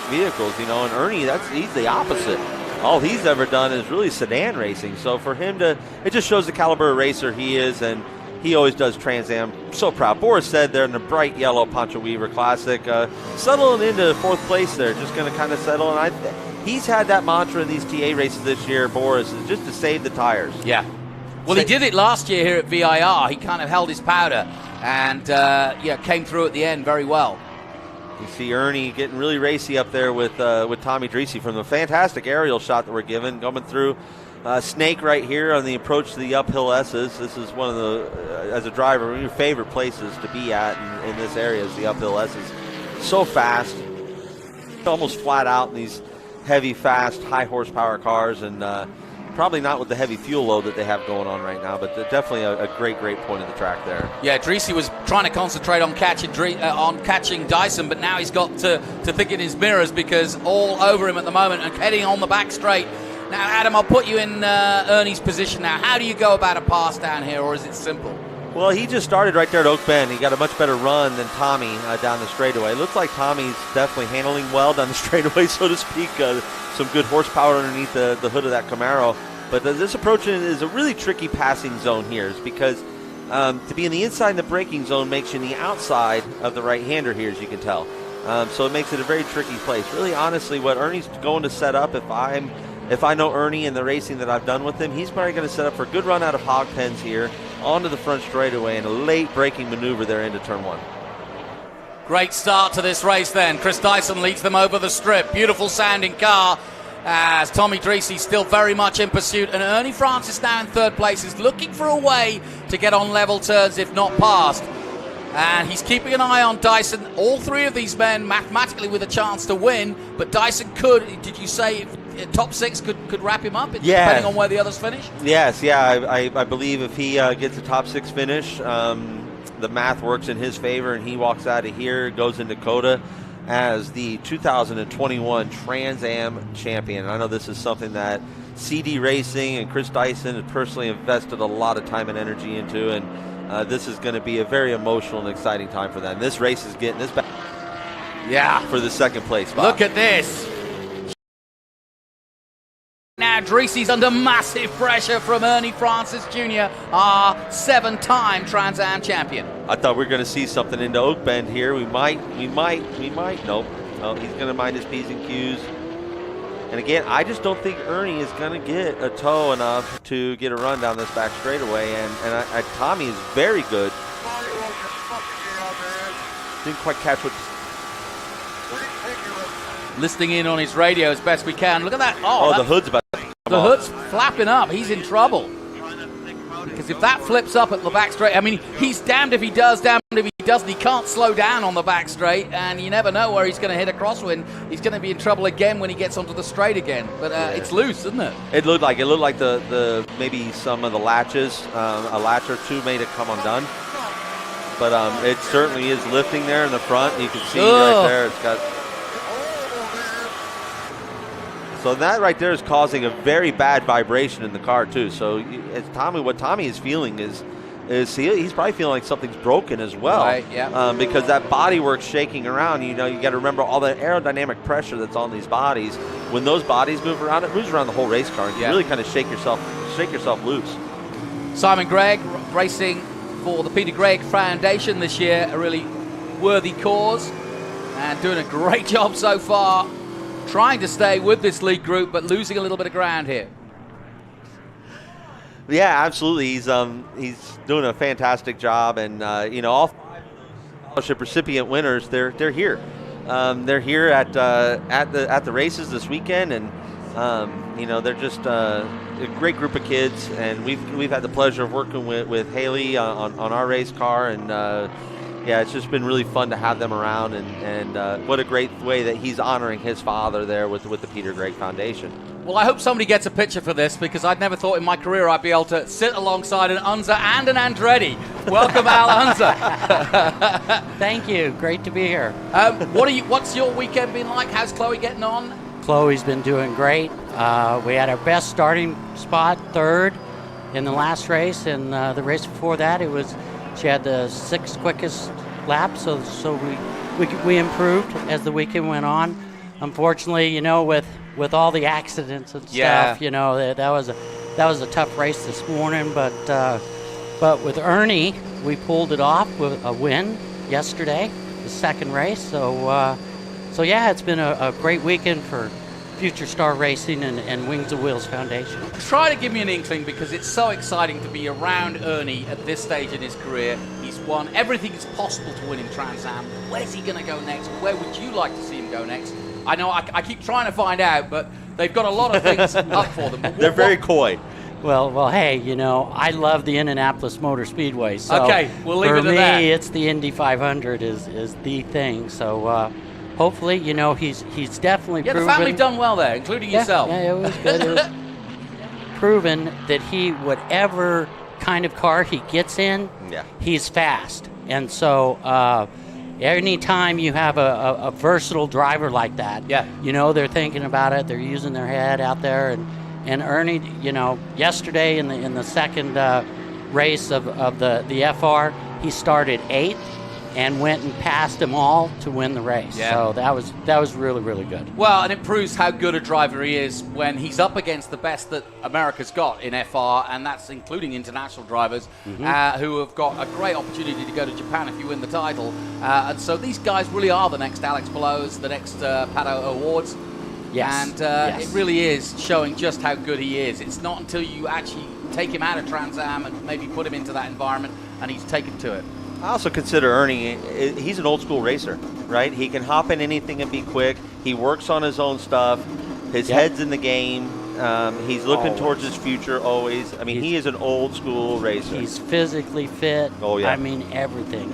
vehicles. And Ernie, he's the opposite. All he's ever done is really sedan racing. So for him it just shows the caliber of racer he is, and he always does Trans Am. So proud. Boris said they're in the bright yellow Pancho Weaver Classic, settling into 4th place there, just going to kind of settle. And he's had that mantra in these TA races this year, Boris, is just to save the tires. Yeah. Well, he did it last year here at VIR. He kind of held his powder and came through at the end very well. You see Ernie getting really racy up there with Tommy Dreese from the fantastic aerial shot that we're given, coming through Snake right here on the approach to the uphill S's. This is one of the, as a driver, one of your favorite places to be at in this area is the uphill S's. So fast, almost flat out in these heavy, fast, high horsepower cars, and probably not with the heavy fuel load that they have going on right now, but definitely a great point of the track there. Yeah, Dreese was trying to concentrate on catching Dyson, but now he's got to think in his mirrors because all over him at the moment and heading on the back straight. Now, Adam, I'll put you in Ernie's position now. How do you go about a pass down here, or is it simple? Well, he just started right there at Oak Bend. He got a much better run than Tommy down the straightaway. It looks like Tommy's definitely handling well down the straightaway, so to speak. Some good horsepower underneath the hood of that Camaro. But this approach is a really tricky passing zone here, is because to be in the inside in the braking zone makes you in the outside of the right-hander here, as you can tell. So it makes it a very tricky place. Really, honestly, what Ernie's going to set up, if I know Ernie and the racing that I've done with him, he's probably going to set up for a good run out of hog pens here, onto the front straightaway, and a late braking maneuver there into turn 1. Great start to this race then. Chris Dyson leads them over the strip. Beautiful sounding car as Tommy Dreese still very much in pursuit, and Ernie Francis now in 3rd place is looking for a way to get on level turns if not past. And he's keeping an eye on Dyson. All 3 of these men mathematically with a chance to win, but Dyson could, did you say top 6 could wrap him up, depending on where the others finish? Yes, I believe if he gets a top 6 finish, the math works in his favor, and he walks out of here, goes into Coda as the 2021 Trans Am champion. And I know this is something that CD Racing and Chris Dyson have personally invested a lot of time and energy into, and this is going to be a very emotional and exciting time for them. This race is getting this back for the 2nd place spot. Look at this. Now Dreese's under massive pressure from Ernie Francis Jr., our 7-time Trans Am champion. I thought we were going to see something into Oak Bend here. We might. Nope. No, he's going to mind his P's and Q's. And again, I just don't think Ernie is going to get a toe enough to get a run down this back straightaway. And Tommy is very good. Didn't quite catch what. Listening in on his radio as best we can. Look at that. The hood's about to come The off. hood's flapping up. He's in trouble. Because if that flips up at the back straight, I mean, he's damned if he does, damned if he doesn't. He can't slow down on the back straight, and you never know where he's going to hit a crosswind. He's going to be in trouble again when he gets onto the straight again. But it's loose, isn't it? It looked like the maybe some of the latches, a latch or two made it come undone. But it certainly is lifting there in the front. You can see right there, it's got. So that right there is causing a very bad vibration in the car too. So what Tommy is feeling is he's probably feeling like something's broken as well. Right, yeah. Because that bodywork's shaking around. You got to remember all the aerodynamic pressure that's on these bodies. When those bodies move around, it moves around the whole race car. And you really kind of shake yourself loose. Simon Gregg racing for the Peter Gregg Foundation this year, a really worthy cause, and doing a great job so far. Trying to stay with this lead group, but losing a little bit of ground here. Yeah, absolutely. He's doing a fantastic job, and all scholarship recipient winners, they're here. They're here at the races this weekend, and they're just a great group of kids. And we've had the pleasure of working with Haley on our race car, and. Yeah, it's just been really fun to have them around, and what a great way that he's honoring his father there with the Peter Gregg Foundation. Well, I hope somebody gets a picture for this, because I'd never thought in my career I'd be able to sit alongside an Unser and an Andretti. Welcome, Al Unser. Thank you. Great to be here. What's your weekend been like? How's Chloe getting on? Chloe's been doing great. We had our best starting spot, 3rd, in the last race, and the race before that it was She had the 6th quickest lap, so we improved as the weekend went on. Unfortunately, you know, with all the accidents and stuff, you know, that was a tough race this morning. But with Ernie, we pulled it off with a win yesterday, the 2nd race. So yeah, it's been a great weekend for Future Star Racing and Wings of Wheels Foundation. Try to give me an inkling, because it's so exciting to be around Ernie at this stage in his career. He's won everything is possible to win in Trans Am. Where's he going to go next? Where would you like to see him go next? I know I keep trying to find out, but they've got a lot of things up for them. They're very coy. Well, hey, you know, I love the Indianapolis Motor Speedway. So okay, we'll leave it at that. For me, it's the Indy 500 is the thing. So hopefully, you know, he's definitely proven. The family's done well there, including yourself. Yeah, it was good. It was proven that whatever kind of car he gets in, he's fast. And so anytime you have a versatile driver like that, you know, they're thinking about it, they're using their head out there. And Ernie, you know, yesterday in the 2nd race of the FR, he started 8th and went and passed them all to win the race. Yeah. So that was really, really good. Well, and it proves how good a driver he is when he's up against the best that America's got in FR, and that's including international drivers who have got a great opportunity to go to Japan if you win the title. And so these guys really are the next Alex Palous, the next Pato Awards. Yes. And it really is showing just how good he is. It's not until you actually take him out of Trans Am and maybe put him into that environment and he's taken to it. I also consider Ernie, he's an old school racer, right? He can hop in anything and be quick. He works on his own stuff. His head's in the game. He's looking towards his future always. I mean, he is an old school racer. He's physically fit. Oh, yeah. I mean, everything.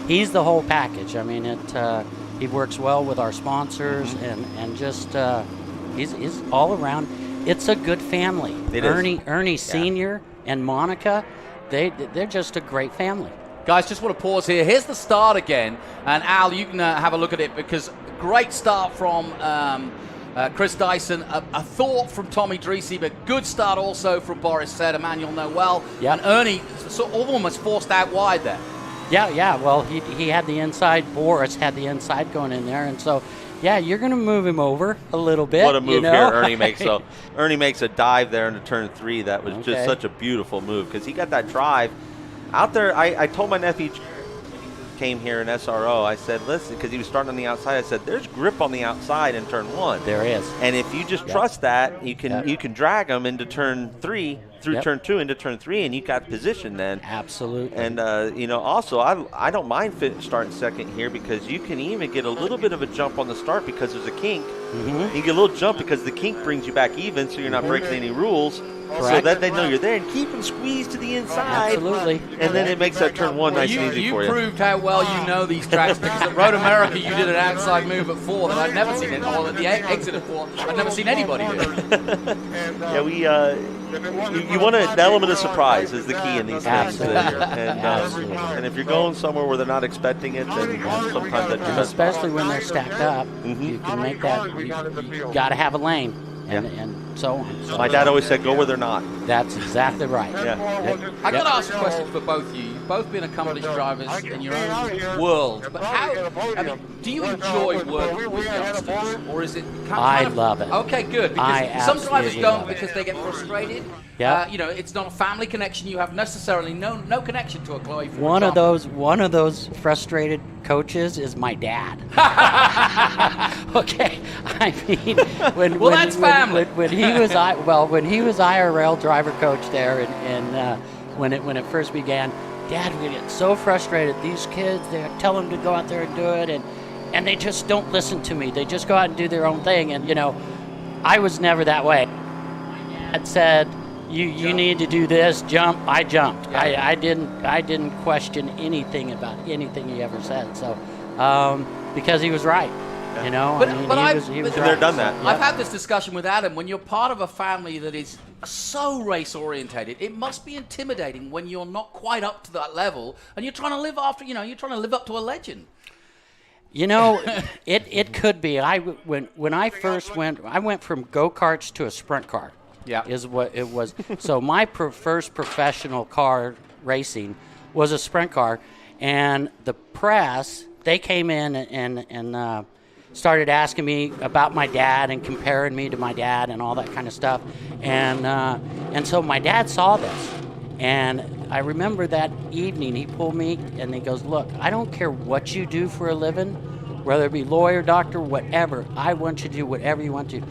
He's the whole package. I mean, he works well with our sponsors and just he's all around. It's a good family. Ernie Sr. and Monica, they're just a great family. Guys, just want to pause here. Here's the start again. And Al, you can have a look at it, because great start from Chris Dyson. A thought from Tommy Dreesy, but good start also from Boris Said, Emmanuel Noel. And Ernie sort of almost forced out wide there. Yeah. Well, he had the inside. Boris had the inside going in there. And so, yeah, you're going to move him over a little bit. What a move here Ernie makes. So Ernie makes a dive there into turn 3. That was just such a beautiful move, because he got that drive out there. I told my nephew came here in SRO, I said, listen, because he was starting on the outside, I said, there's grip on the outside in turn 1. There is. And if you just trust that, you can drag them into turn 3, through turn 2 into turn 3, and you got position then. Absolutely. And, you know, also, I don't mind starting second here, because you can even get a little bit of a jump on the start because there's a kink. You get a little jump because the kink brings you back even, so you're not breaking any rules. Correct. So that they know you're there, and keep them squeezed to the inside. Absolutely. And then it makes that turn 1 nice and easy for you. You proved how well you know these tracks, because at Road America you did an outside move at 4 that I'd never seen it. Or at the exit at 4, I'd never seen anybody do. Yeah, you want an element of surprise is the key in these things. And if you're going somewhere where they're not expecting it, then sometimes that just especially when they're stacked up, you can make that. You got to have a lane. And so on. So my dad always said, go where they're not. That's exactly right. I've got to ask a question for both of you. You've both been accomplished drivers in your own world, but do you enjoy working with youngsters, or is it I love it. Okay, good. Because some drivers don't, because they get frustrated. Yeah. You know, it's not a family connection. You have necessarily no connection to a Chloe. One of those frustrated coaches is my dad. Okay, I mean, when he was IRL driver coach there, and when it first began, Dad, we get so frustrated. These kids, they tell them to go out there and do it, and they just don't listen to me. They just go out and do their own thing, and you know, I was never that way. My dad said, You need to do this, jump. I jumped. I didn't question anything about anything he ever said. So, because he was right, you know. He was right. Done that. I've had this discussion with Adam. When you're part of a family that is so race orientated, it must be intimidating when you're not quite up to that level, and you're trying to live after. You know, you're trying to live up to a legend. You know, it could be. When I first went, I went from go-karts to a sprint car. Yeah, is what it was. So my first professional car racing was a sprint car. And the press, they came in and started asking me about my dad and comparing me to my dad and all that kind of stuff. And so my dad saw this. And I remember that evening he pulled me and he goes, look, I don't care what you do for a living, whether it be lawyer, doctor, whatever. I want you to do whatever you want to.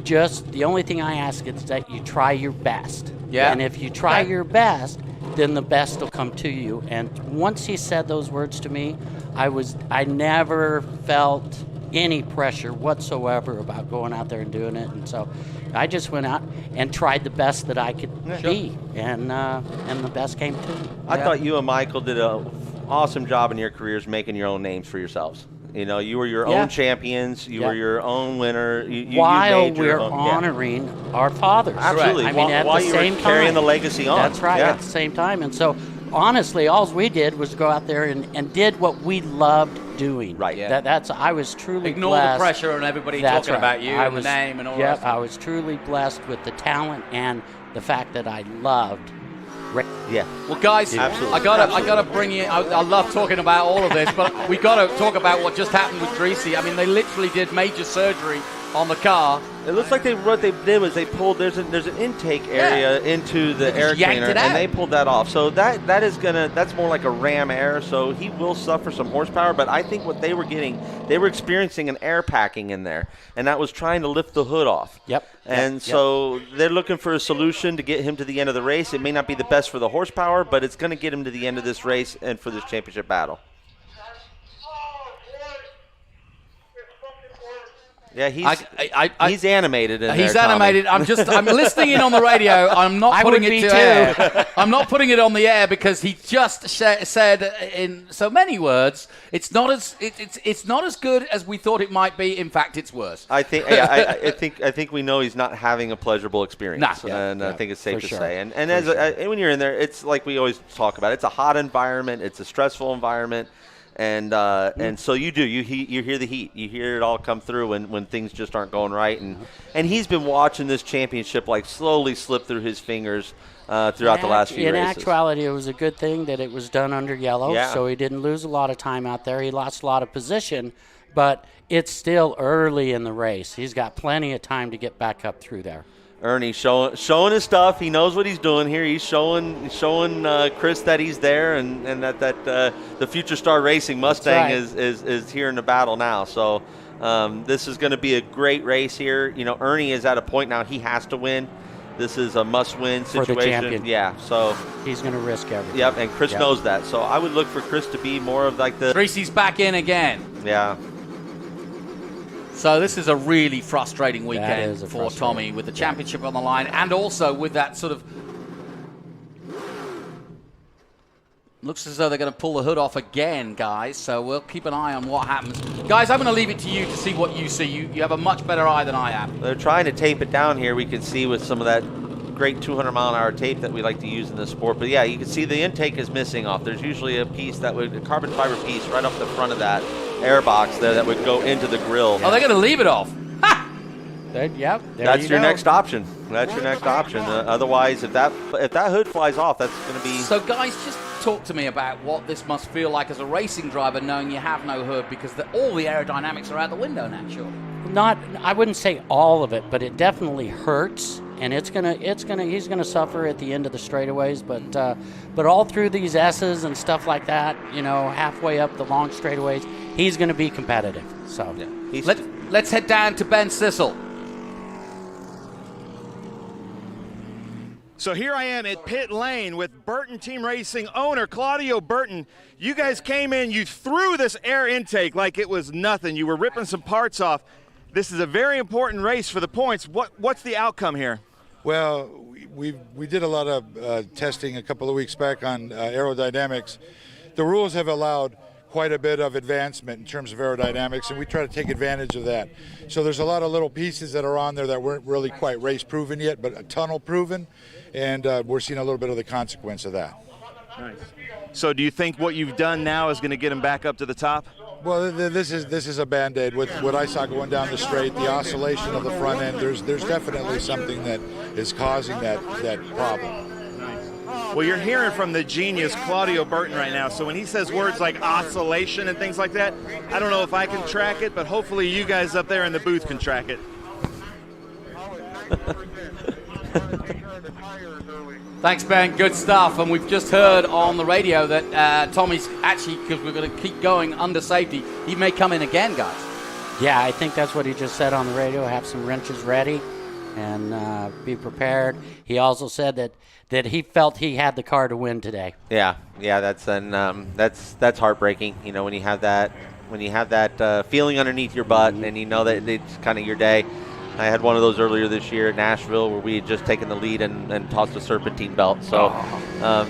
Just the only thing I ask is that you try your best. Yeah. And if you try your best, then the best will come to you. And once he said those words to me, I never felt any pressure whatsoever about going out there and doing it. And so I just went out and tried the best that I could be, and the best came to me. I thought you and Michael did an awesome job in your careers making your own names for yourselves. You know, you were your own champions. You were your own winner. While we're honoring our fathers. Absolutely. I mean, at while the you same were carrying time. the legacy on. That's right, at the same time. And so, honestly, all we did was go out there and did what we loved doing. Right. Yeah. I was truly Ignore blessed. the pressure and everybody That's talking right. about you and the name and all that. that. I was truly blessed with the talent and the fact that I loved. Yeah. Well, guys, Absolutely. I gotta bring you. I love talking about all of this, but we gotta talk about what just happened with Dreesy. I mean, they literally did major surgery on the car. It looks like what they did was they pulled there's an intake area into the air cleaner, and they pulled that off. So that's more like a ram air. So he will suffer some horsepower, but I think what they were experiencing an air packing in there, and that was trying to lift the hood off. Yep. And so they're looking for a solution to get him to the end of the race. It may not be the best for the horsepower, but it's going to get him to the end of this race and for this championship battle. Yeah, he's animated in there. He's animated. Tommy. I'm listening in on the radio. I'm not putting it to air. I'm not putting it on the air because he just said in so many words, it's not as good as we thought it might be. In fact, it's worse. I think we know he's not having a pleasurable experience, I think it's safe to sure. say. And when you're in there, it's like we always talk about. It's a hot environment. It's a stressful environment. And so you hear the heat. You hear it all come through when things just aren't going right. And he's been watching this championship like slowly slip through his fingers throughout the last few races. In actuality, it was a good thing that it was done under yellow, so he didn't lose a lot of time out there. He lost a lot of position, but it's still early in the race. He's got plenty of time to get back up through there. Ernie showing his stuff. He knows what he's doing here. He's showing Chris that he's there, and that the Future Star Racing Mustang is here in the battle now. So this is going to be a great race here. You know, Ernie is at a point now he has to win. This is a must-win situation. For the champion. Yeah, so he's going to risk everything. Yep, and Chris knows that. So I would look for Chris to be more of like the. Tracy's back in again. Yeah. So this is a really frustrating weekend for frustrating. Tommy with the championship on the line, and also with that sort of looks as though they're going to pull the hood off again, guys. So we'll keep an eye on what happens. Guys, I'm going to leave it to you to see what you see. You have a much better eye than I have. They're trying to tape it down here. We can see with some of that great 200-mile-an-hour tape that we like to use in this sport. But yeah, you can see the intake is missing off. There's usually a piece a carbon fiber piece right off the front of that air box there that would go into the grill. Oh, they're going to leave it off. That's your next option. That's your next option. Otherwise, if that hood flies off, that's going to be. So, guys, just talk to me about what this must feel like as a racing driver, knowing you have no hood, because all the aerodynamics are out the window now. Surely. I wouldn't say all of it, but it definitely hurts, and he's gonna suffer at the end of the straightaways, but all through these S's and stuff like that, you know, halfway up the long straightaways, he's gonna be competitive. So let's head down to Ben Sissel. So here I am at pit lane with Burton Team Racing owner Claudio Burton. You guys came in, you threw this air intake like it was nothing. You were ripping some parts off. This is a very important race for the points. What's the outcome here? Well, we did a lot of testing a couple of weeks back on aerodynamics. The rules have allowed quite a bit of advancement in terms of aerodynamics, and we try to take advantage of that. So there's a lot of little pieces that are on there that weren't really quite race proven yet, but tunnel proven, and we're seeing a little bit of the consequence of that. Nice. So do you think what you've done now is going to get him back up to the top? Well, this is a Band-Aid. With what I saw going down the straight, the oscillation of the front end, there's definitely something that is causing that problem. Nice. Well, you're hearing from the genius Claudio Burton right now, so when he says words like oscillation and things like that, I don't know if I can track it, but hopefully you guys up there in the booth can track it. Thanks, Ben. Good stuff. And we've just heard on the radio that Tommy's actually, because we're going to keep going under safety, he may come in again, guys. Yeah, I think that's what he just said on the radio. Have some wrenches ready and be prepared. He also said that he felt he had the car to win today. Yeah, that's heartbreaking. You know, when you have that feeling underneath your butt, and you know that it's kind of your day. I had one of those earlier this year at Nashville where we had just taken the lead and tossed a serpentine belt. So,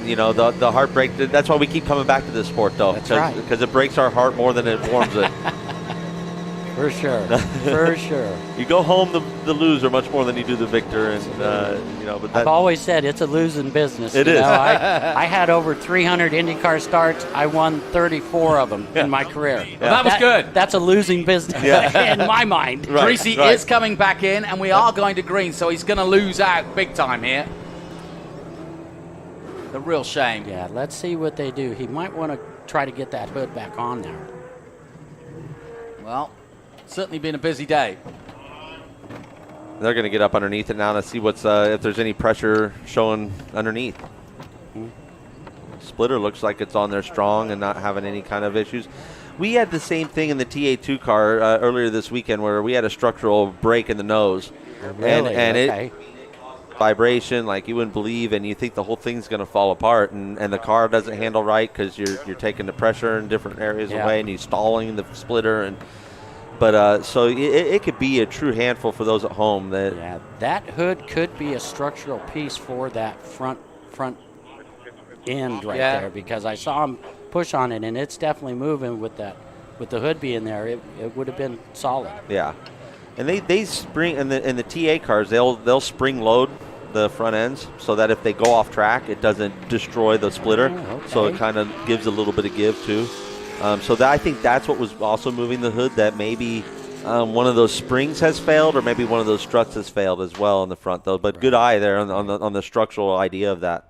you know, the heartbreak. That's why we keep coming back to this sport, though. That's right. Because it breaks our heart more than it warms it. For sure. For sure. You go home the loser much more than you do the victor. And, you know, but I've always said it's a losing business. It is. Know? I had over 300 IndyCar starts. I won 34 of them in my career. Well, that was good. That's a losing business in my mind. Right, Greasy is coming back in, and we are going to green, so he's going to lose out big time here. The real shame. Yeah, let's see what they do. He might want to try to get that hood back on there. Well, certainly been a busy day. They're going to get up underneath it now to see what's if there's any pressure showing underneath. Splitter looks like it's on there strong and not having any kind of issues. We had the same thing in the TA2 car earlier this weekend where we had a structural break in the nose. Really? And okay. it vibration like you wouldn't believe, and you think the whole thing's going to fall apart, and the car doesn't handle right because you're taking the pressure in different areas away, and you're stalling the splitter. But so it could be a true handful for those at home. That hood could be a structural piece for that front end there, because I saw him push on it, and it's definitely moving with the hood being there. It would have been solid. Yeah, and they spring in the TA cars. They'll spring load the front ends so that if they go off track, it doesn't destroy the splitter. Oh, okay. So it kind of gives a little bit of give too. So I think that's what was also moving the hood, that maybe one of those springs has failed, or maybe one of those struts has failed as well in the front, though. But good eye there on the structural idea of that.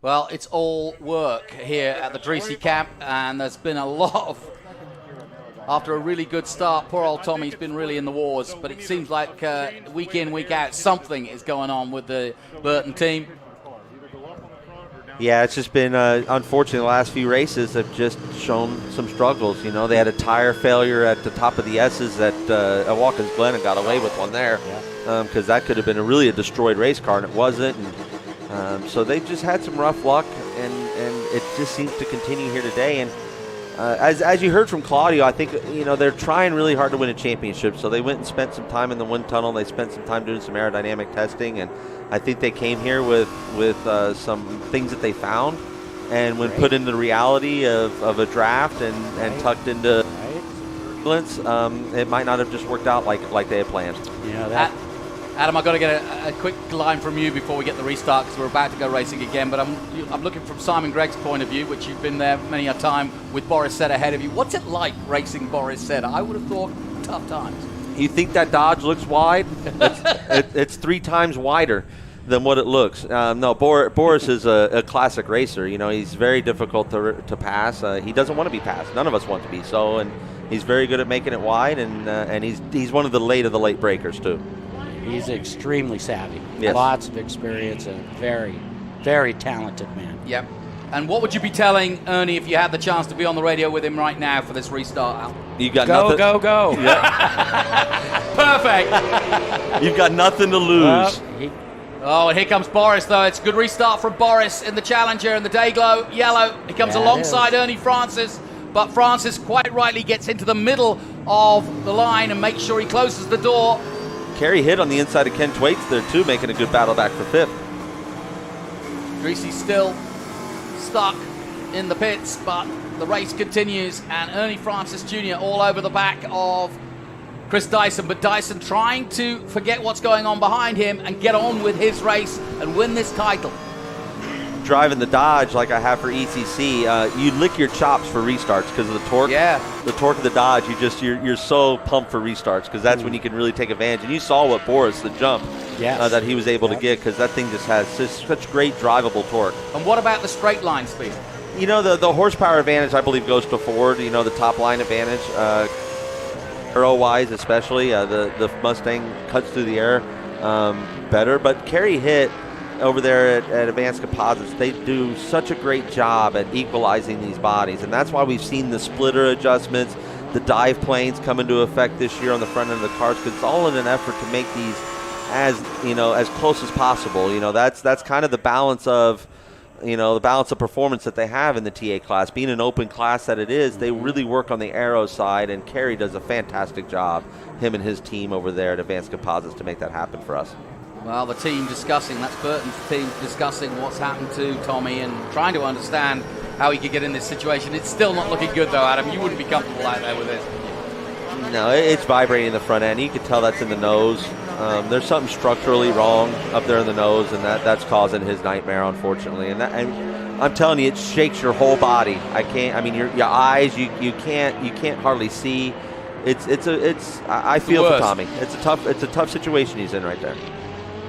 Well, it's all work here at the Dreesy camp, and there's been a lot of, after a really good start, poor old Tommy's been really in the wars, but it seems like week in, week out, something is going on with the Burton team. Yeah, it's just been, unfortunately, the last few races have just shown some struggles. You know, they had a tire failure at the top of the S's at Watkins Glen and got away with one there, because that could have been really a destroyed race car, and it wasn't. And so they've just had some rough luck, and it just seems to continue here today. And as you heard from Claudio, I think, you know, they're trying really hard to win a championship. So they went and spent some time in the wind tunnel. They spent some time doing some aerodynamic testing, and I think they came here with some things that they found, and when put into the reality of a draft and tucked into balance, it might not have just worked out like they had planned. Yeah, Adam, I've got to get a quick line from you before we get the restart, because we're about to go racing again. But I'm looking from Simon Gregg's point of view, which you've been there many a time with Boris Said ahead of you. What's it like racing Boris Said? I would have thought tough times. You think that Dodge looks wide? It's 3 times wider than what it looks. No, Boris is a classic racer. You know, he's very difficult to pass. He doesn't want to be passed. None of us want to be so, and he's very good at making it wide. And he's one of the late breakers too. He's extremely savvy. Yes. Lots of experience, and very, very talented man. Yep. And what would you be telling Ernie if you had the chance to be on the radio with him right now for this restart, Al? You got go, nothing. Go. Perfect. You've got nothing to lose. And here comes Boris, though. It's a good restart from Boris in the Challenger in the Dayglow yellow. He comes alongside Ernie Francis, but Francis quite rightly gets into the middle of the line and makes sure he closes the door. Kerry hit on the inside of Ken Thwaites there too, making a good battle back for 5th. Greasy's still stuck in the pits, but the race continues, and Ernie Francis Jr. all over the back of Chris Dyson, but Dyson trying to forget what's going on behind him and get on with his race and win this title. driving the Dodge like I have for ECC, you lick your chops for restarts because of the torque. Yeah. The torque of the Dodge, you're so pumped for restarts because that's when you can really take advantage. And you saw what Boris, the jump that he was able to get, because that thing just has such great drivable torque. And what about the straight line speed? You know, the horsepower advantage, I believe, goes to Ford. You know, the top line advantage, aero-wise especially. The Mustang cuts through the air better. But Kerry Hitt over there at Advanced Composites, they do such a great job at equalizing these bodies. And that's why we've seen the splitter adjustments, the dive planes come into effect this year on the front end of the cars, because it's all in an effort to make these as close as possible. You know, that's kind of the balance of performance that they have in the TA class. Being an open class that it is, they really work on the aero side, and Kerry does a fantastic job, him and his team over there at Advanced Composites, to make that happen for us. Well, the team discussing, that's Burton's team discussing what's happened to Tommy and trying to understand how he could get in this situation. It's still not looking good, though, Adam. You wouldn't be comfortable out there with this. No, it's vibrating in the front end. You can tell that's in the nose. There's something structurally wrong up there in the nose, and that's causing his nightmare, unfortunately. And I'm telling you, it shakes your whole body. Your eyes, you can't hardly see. I feel for Tommy. It's a tough situation he's in right there.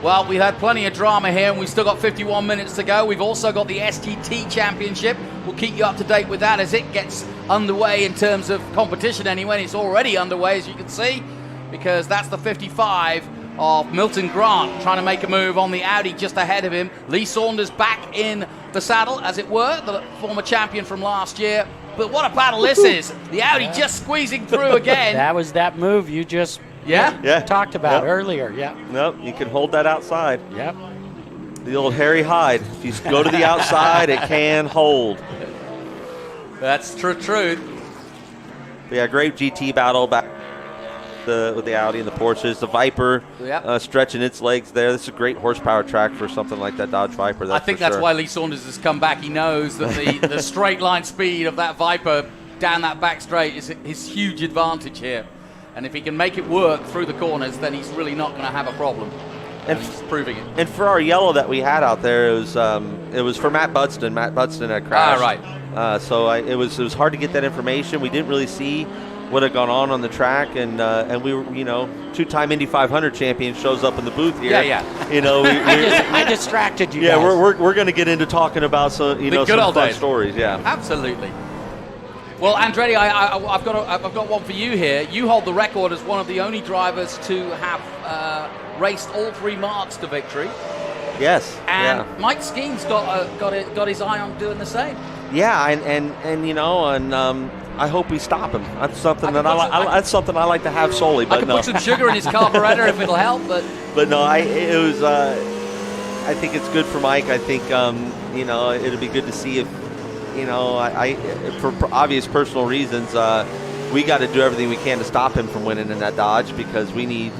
Well, we've had plenty of drama here, and we've still got 51 minutes to go. We've also got the STT Championship. We'll keep you up to date with that as it gets underway in terms of competition anyway. It's already underway, as you can see, because that's the 55 of Milton Grant trying to make a move on the Audi just ahead of him. Lee Saunders back in the saddle, as it were, the former champion from last year. But what a battle this is. The Audi just squeezing through again. That was that move you just talked about earlier. Yeah. Nope, you can hold that outside. Yep. The old Harry Hyde. If you go to the outside, it can hold. That's true. Yeah, great GT battle back with the Audi and the Porsches. The Viper stretching its legs there. This is a great horsepower track for something like that Dodge Viper. I think that's why Lee Saunders has come back. He knows that the straight line speed of that Viper down that back straight is his huge advantage here. And if he can make it work through the corners, then he's really not going to have a problem. And he's proving it. And for our yellow that we had out there, it was for Matt Budston. Matt Budston had crashed. Right. So it was hard to get that information. We didn't really see what had gone on the track, and we were, two-time Indy 500 champion shows up in the booth here. Yeah. I distracted you. Yeah, guys. we're going to get into talking about some some fun stories. Yeah, absolutely. Well, Andretti, I've got one for you here. You hold the record as one of the only drivers to have raced all three marks to victory. Yes. And Mike Skeen's got his eye on doing the same. Yeah, and I hope we stop him. That's something that's something I like to have solely. But I can put some sugar in his carburetor if it'll help. But no, I think it's good for Mike. I think it'll be good to see if for obvious personal reasons we got to do everything we can to stop him from winning in that Dodge, because we need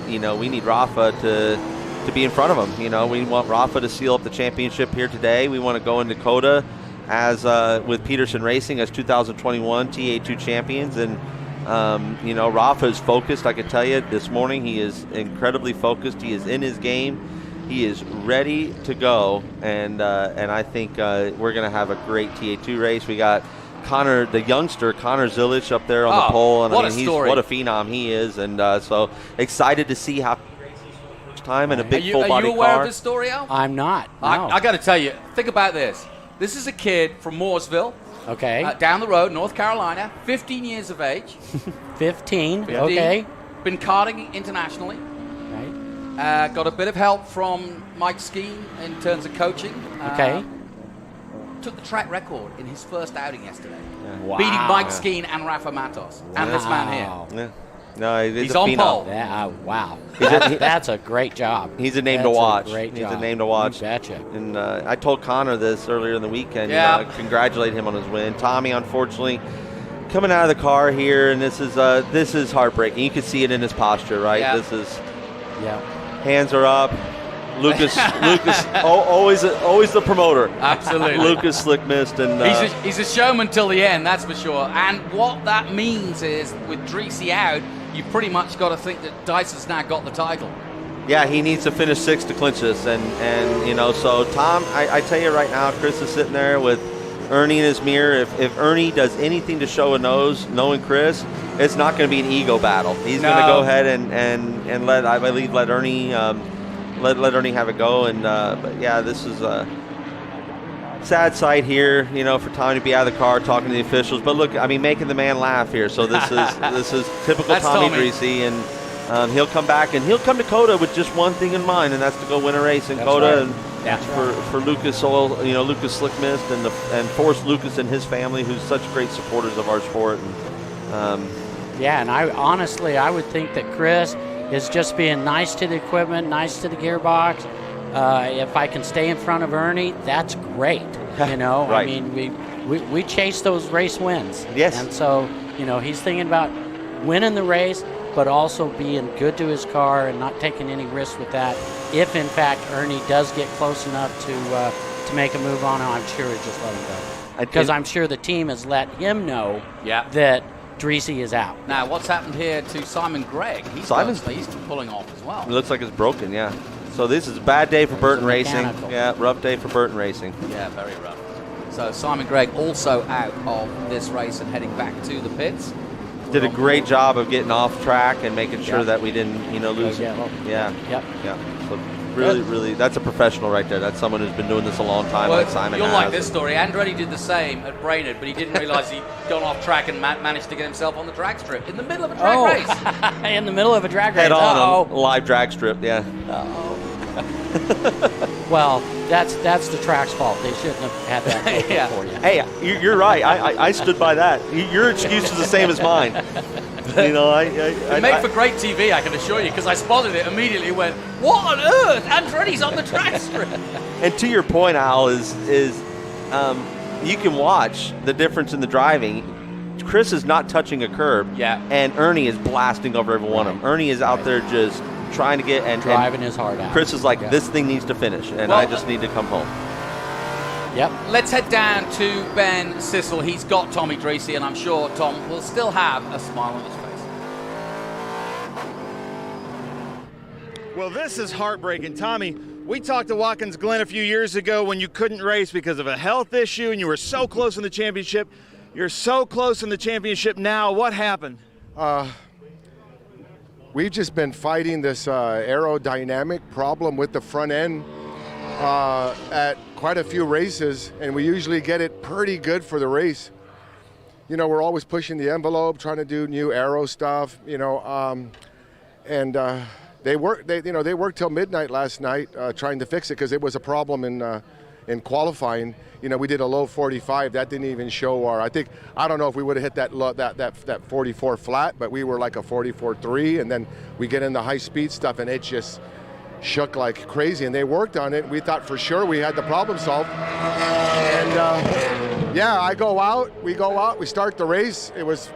Rafa to be in front of him. We want Rafa to seal up the championship here today. We want to go in Dakota as with Peterson Racing as 2021 TA2 champions, and Rafa is focused. I can tell you this morning he is incredibly focused. He is in his game. He is ready to go, and I think we're going to have a great TA2 race. We got Connor, the youngster, Connor Zilich up there on the pole, and what a phenom he is, and so excited to see how time and a big full body car. Are you aware of this story, Al? I'm not. No. I got to tell you, think about this. This is a kid from Mooresville. Okay. Down the road, North Carolina, 15 years of age. 15. Okay. Been karting internationally. Right. Got a bit of help from Mike Skeen in terms of coaching. Okay. Took the track record in his first outing yesterday. Yeah. Wow. Beating Mike Skeen and Rafa Matos. And this man here. Yeah. No, he's on pole. Yeah, wow. That's a great job. He's a name to watch. He's a name to watch. You betcha. And I told Connor this earlier in the weekend. Congratulate him on his win. Tommy, unfortunately, coming out of the car here, and this is heartbreaking. You can see it in his posture, right? Yeah. This is. Yeah. Hands are up. Lucas, always the promoter. Absolutely. Lucas slick missed, and he's a showman till the end, that's for sure. And what that means is, with Dreesy out, you pretty much got to think that Dice has now got the title. yeah, he needs to finish 6th to clinch this. And you know, so Tom, I tell you right now, Chris is sitting there with Ernie in his mirror. If Ernie does anything to show a nose, knowing Chris, it's not going to be an ego battle. He's going to go ahead and let Ernie let Ernie have it go. And but yeah, this is a sad sight here, you know, for Tommy to be out of the car talking to the officials. But look, I mean, making the man laugh here. So this is typical Tommy Dreese, and he'll come back and he'll come to COTA with just one thing in mind, and that's to go win a race in COTA. Right. And for Lucas Oil, you know, Lucas Slick Mist, and Forrest Lucas and his family, who's such great supporters of our sport. And, yeah, and I would think that Chris is just being nice to the equipment, nice to the gearbox. If I can stay in front of Ernie, that's great. You know, right. I mean, we chase those race wins. Yes. And so, you know, he's thinking about winning the race, but also being good to his car and not taking any risks with that. If in fact Ernie does get close enough to make a move on him, I'm sure he'll just let him go. Because I'm sure the team has let him know that Dreese is out. Now, what's happened here to Simon Gregg? He's pulling off as well. It looks like it's broken, yeah. So this is a bad day for Burton Racing. Yeah, rough day for Burton Racing. Yeah, very rough. So Simon Gregg also out of this race and heading back to the pits. Did a great job of getting off track and making sure that we didn't, you know, lose. Yeah. So really, that's a professional right there. That's someone who's been doing this a long time, like Simon. You'll like this story. Andretti did the same at Brainerd, but he didn't realize he'd gone off track and managed to get himself on the drag strip in the middle of a drag race. In the middle of a drag race. Head on a live drag strip, yeah. Well, that's the track's fault. They shouldn't have had that for you. Hey, you're right. I stood by that. Your excuse is the same as mine. You know, it made for great TV, I can assure you, because I spotted it immediately and went, what on earth? Andretti's on the track strip. And to your point, Al, is you can watch the difference in the driving. Chris is not touching a curb, and Ernie is blasting over every one of them. Ernie is out there just trying to get and driving his heart out. Chris is like, this thing needs to finish, and I just need to come home. Yep. Let's head down to Ben Sissel. He's got Tommy Dreese, and I'm sure Tom will still have a smile on his face. Well, this is heartbreaking. Tommy, we talked to Watkins Glen a few years ago when you couldn't race because of a health issue, and you were so close in the championship. You're so close in the championship now. What happened? We've just been fighting this aerodynamic problem with the front end at quite a few races, and we usually get it pretty good for the race. You know, we're always pushing the envelope, trying to do new aero stuff, you know, and they worked till midnight last night trying to fix it because it was a problem in qualifying. You know, we did a low 45. That didn't even show our. I don't know if we would have hit that 44 flat, but we were like a 44.3, and then we get in the high speed stuff, and it just shook like crazy. And they worked on it. We thought for sure we had the problem solved. And we go out. We start the race. It was,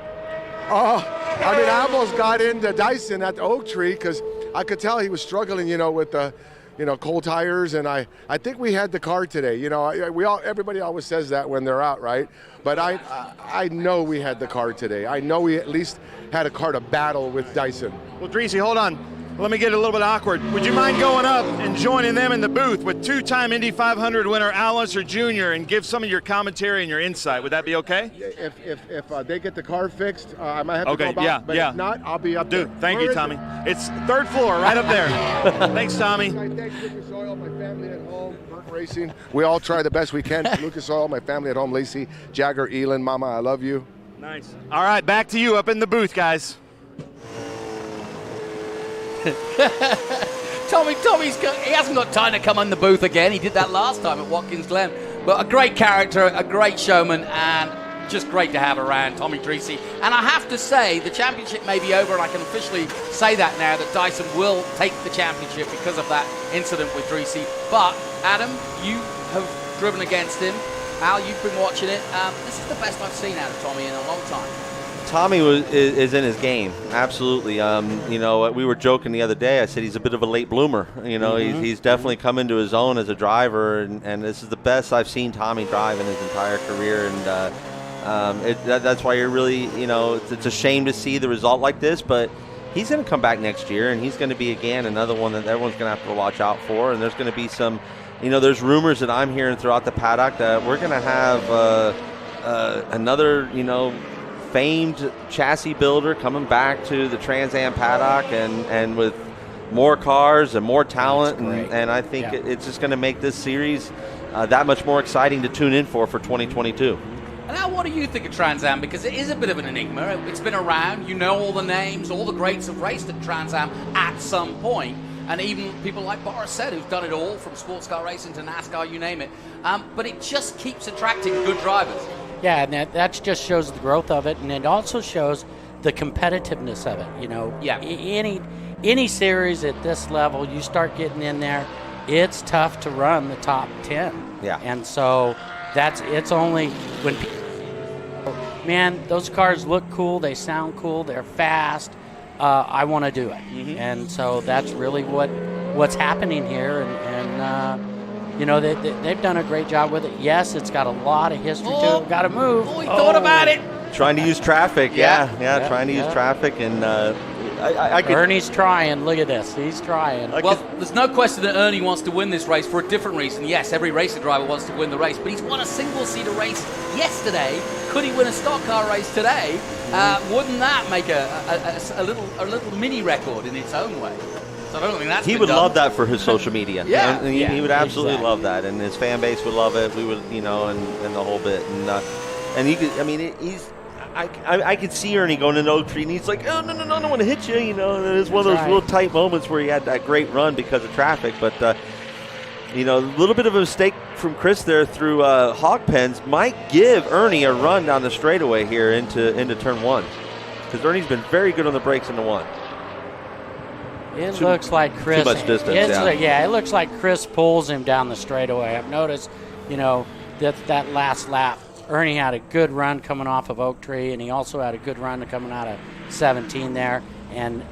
I almost got into Dyson at the Oak Tree because I could tell he was struggling, you know, with the. You know, cold tires, and I think we had the car today. You know, everybody always says that when they're out, right? But I know we had the car today. I know we at least had a car to battle with Dyson. Well, Dreese, hold on. Let me get a little bit awkward. Would you mind going up and joining them in the booth with two-time Indy 500 winner Al Unser Jr. and give some of your commentary and your insight? Would that be okay? If they get the car fixed, I might have to go back. But if not, I'll be up there. Thank you, Tommy. It's third floor, right up there. Thanks, Tommy. Thanks, Lucas Oil, my family at home, Burton Racing. We all try the best we can. Lucas Oil, my family at home, Lacey, Jagger, Elin, Mama, I love you. Nice. All right, back to you up in the booth, guys. He hasn't got time to come in the booth again. He did that last time at Watkins Glen. But a great character, a great showman, and just great to have around, Tommy Dreese. And I have to say, the championship may be over, and I can officially say that now, that Dyson will take the championship because of that incident with Dreese. But, Adam, you have driven against him. Al, you've been watching it. This is the best I've seen out of Tommy in a long time. Tommy is in his game, absolutely. You know, we were joking the other day. I said he's a bit of a late bloomer. You know, he's definitely come into his own as a driver, and this is the best I've seen Tommy drive in his entire career. And that's why you're really, you know, it's a shame to see the result like this. But he's going to come back next year, and he's going to be, again, another one that everyone's going to have to watch out for. And there's going to be some, there's rumors that I'm hearing throughout the paddock that we're going to have another, famed chassis builder coming back to the Trans Am paddock and with more cars and more talent. And I think it's just going to make this series that much more exciting to tune in for 2022. And now, what do you think of Trans Am? Because it is a bit of an enigma. It's been around. You know all the names. All the greats have raced at Trans Am at some point. And even people like Boris said, who's done it all, from sports car racing to NASCAR, you name it. But it just keeps attracting good drivers. Yeah, and that just shows the growth of it, and it also shows the competitiveness of it. Any series at this level, you start getting in there, it's tough to run the top 10. Yeah. And so it's only when man, those cars look cool, they sound cool, they're fast, I want to do it. Mm-hmm. And so that's really what's happening here, and they've done a great job with it. Yes, it's got a lot of history to it. Got to move. We thought about it. Trying to use traffic, trying to use traffic, and Ernie's trying. Look at this, he's trying. Well, there's no question that Ernie wants to win this race for a different reason. Yes, every racer driver wants to win the race, but he's won a single-seater race yesterday. Could he win a stock car race today? Wouldn't that make a little mini record in its own way? So I don't think that's he would love that for his social media. He would absolutely love that, and his fan base would love it. We would, and the whole bit, and he could. I mean, I could see Ernie going into Oak Tree, and he's like, oh, no, I don't want to hit you, and it's one of those real tight moments where he had that great run because of traffic. But, a little bit of a mistake from Chris there through hog pens might give Ernie a run down the straightaway here into turn one, because Ernie's been very good on the brakes into one. It looks like Chris. Too much distance, it looks like Chris pulls him down the straightaway. I've noticed, that last lap, Ernie had a good run coming off of Oak Tree, and he also had a good run coming out of 17 there, and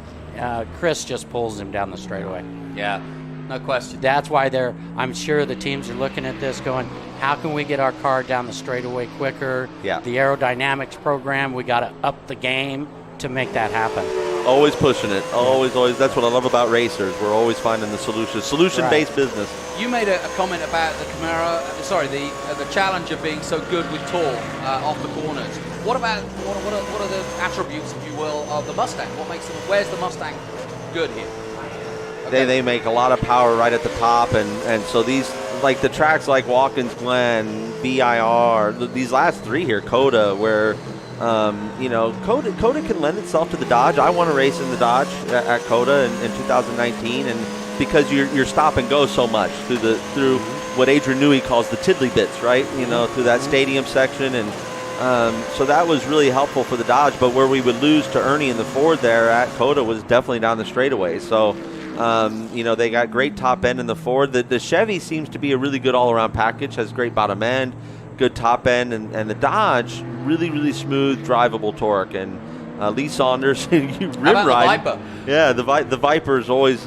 Chris just pulls him down the straightaway. Yeah, no question. That's why I'm sure the teams are looking at this going, how can we get our car down the straightaway quicker? Yeah. The aerodynamics program, we got to up the game to make that happen. Always pushing it. Always. That's what I love about racers. We're always finding the solution. Solution-based business. You made a comment about the Camaro, the Challenger being so good with torque off the corners. What about what are the attributes, if you will, of the Mustang? Where's the Mustang good here? Okay. They make a lot of power right at the top, and so these, like the tracks like Watkins Glen, VIR, these last three here, Coda, where Coda can lend itself to the Dodge. I want to race in the Dodge at Coda in 2019, and because you're stop and go so much through what Adrian Newey calls the tiddly bits, right? Through that stadium section, and so that was really helpful for the Dodge. But where we would lose to Ernie in the Ford there at Coda was definitely down the straightaway. So they got great top end in the Ford. The Chevy seems to be a really good all-around package. Has great bottom end, good top end, and the Dodge really, really smooth, drivable torque. And Lee Saunders, rim ride. The Viper? Yeah, the Viper is always.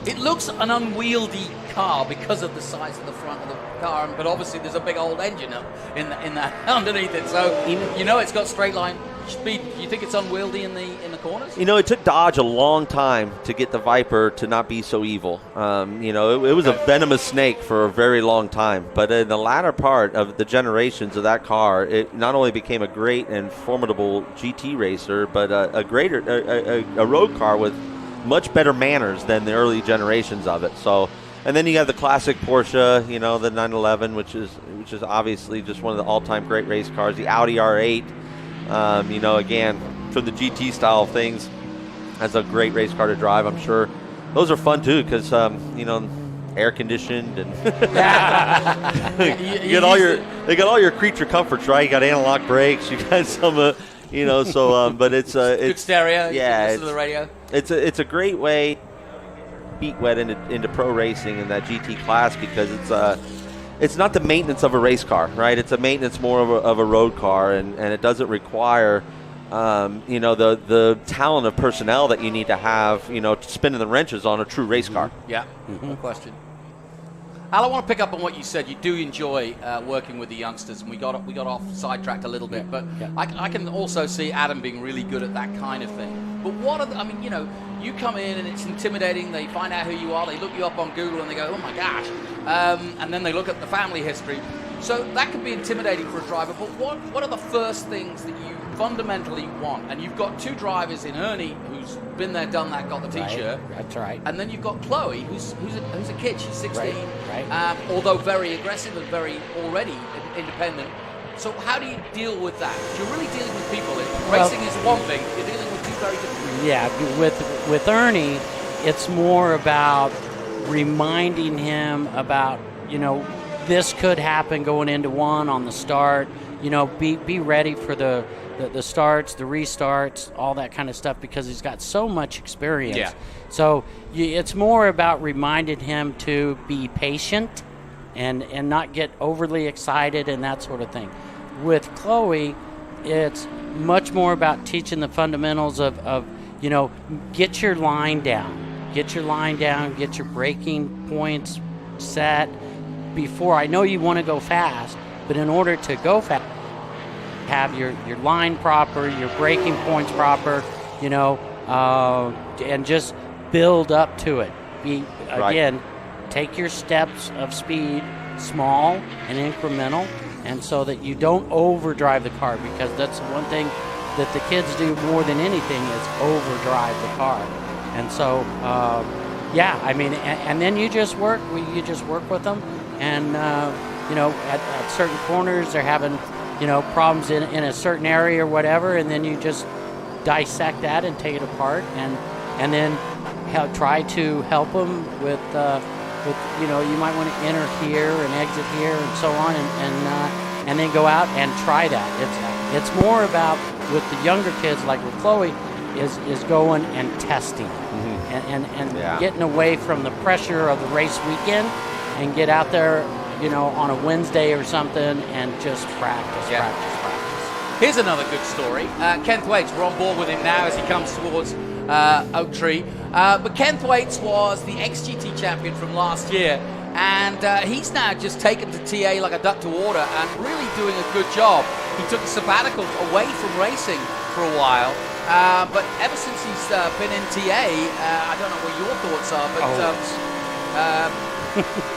It looks an unwieldy car because of the size of the front of the car, but obviously there's a big old engine in that underneath it. So it's got straight line speed. You think it's unwieldy in the corners? It took Dodge a long time to get the Viper to not be so evil. It was a venomous snake for a very long time. But in the latter part of the generations of that car, it not only became a great and formidable GT racer, but a road car with much better manners than the early generations of it. So, and then you have the classic Porsche, the 911, which is obviously just one of the all-time great race cars. The Audi R8. Again, for the GT style of things, that's a great race car to drive. I'm sure those are fun too, because air conditioned and they got all your creature comforts, right? You got analog brakes, you got some, but it's good stereo. Yeah, listen to the radio. It's a great way feet wet into pro racing in that GT class, because it's not the maintenance of a race car, right? It's a maintenance more of a road car, and it doesn't require, the talent of personnel that you need to have, spinning the wrenches on a true race car. Yeah, no question. Al, I want to pick up on what you said. You do enjoy working with the youngsters, and we got off sidetracked a little bit, but I can also see Adam being really good at that kind of thing. But what are I mean, you know, you come in and it's intimidating. They find out who you are. They look you up on Google and they go, oh my gosh. And then they look at the family history. So that could be intimidating for a driver. But what are the first things that you fundamentally want? And you've got 2 drivers in Ernie, who's been there, done that, got the T-shirt. Right, that's right. And then you've got Chloe, who's a kid. She's 16. Right. Although very aggressive and very already independent. So how do you deal with that? You're really dealing with people. Racing is one thing. You're dealing with 2 very different people. Yeah, with Ernie, it's more about reminding him about, you know, this could happen going into one on the start. You know, be ready for the starts, the restarts, all that kind of stuff, because he's got so much experience. Yeah. So it's more about reminding him to be patient and not get overly excited and that sort of thing. With Chloe, it's much more about teaching the fundamentals of you know, get your line down. Get your braking points set before. I know you want to go fast, but in order to go fast, have your line proper, your braking points proper, you know, and just build up to it. Again, take your steps of speed small and incremental, and so that you don't overdrive the car, because that's one thing that the kids do more than anything is overdrive the car. And so, yeah, I mean, and then you just work with them, and you know, at certain corners they're having, you know, problems in a certain area or whatever, and then you just dissect that and take it apart, and then try to help them with you know, you might want to enter here and exit here and so on, and then go out and try that. It's more about, with the younger kids, like with Chloe, is going and testing, and getting away from the pressure of the race weekend and get out there, you know, on a Wednesday or something and just practice. Here's another good story. Kent Waits, we're on board with him now as he comes towards Oak Tree. But Kent Waits was the XGT champion from last year, and he's now just taken to TA like a duck to water and really doing a good job. He took a sabbatical away from racing for a while, but ever since he's been in TA, I don't know what your thoughts are, but...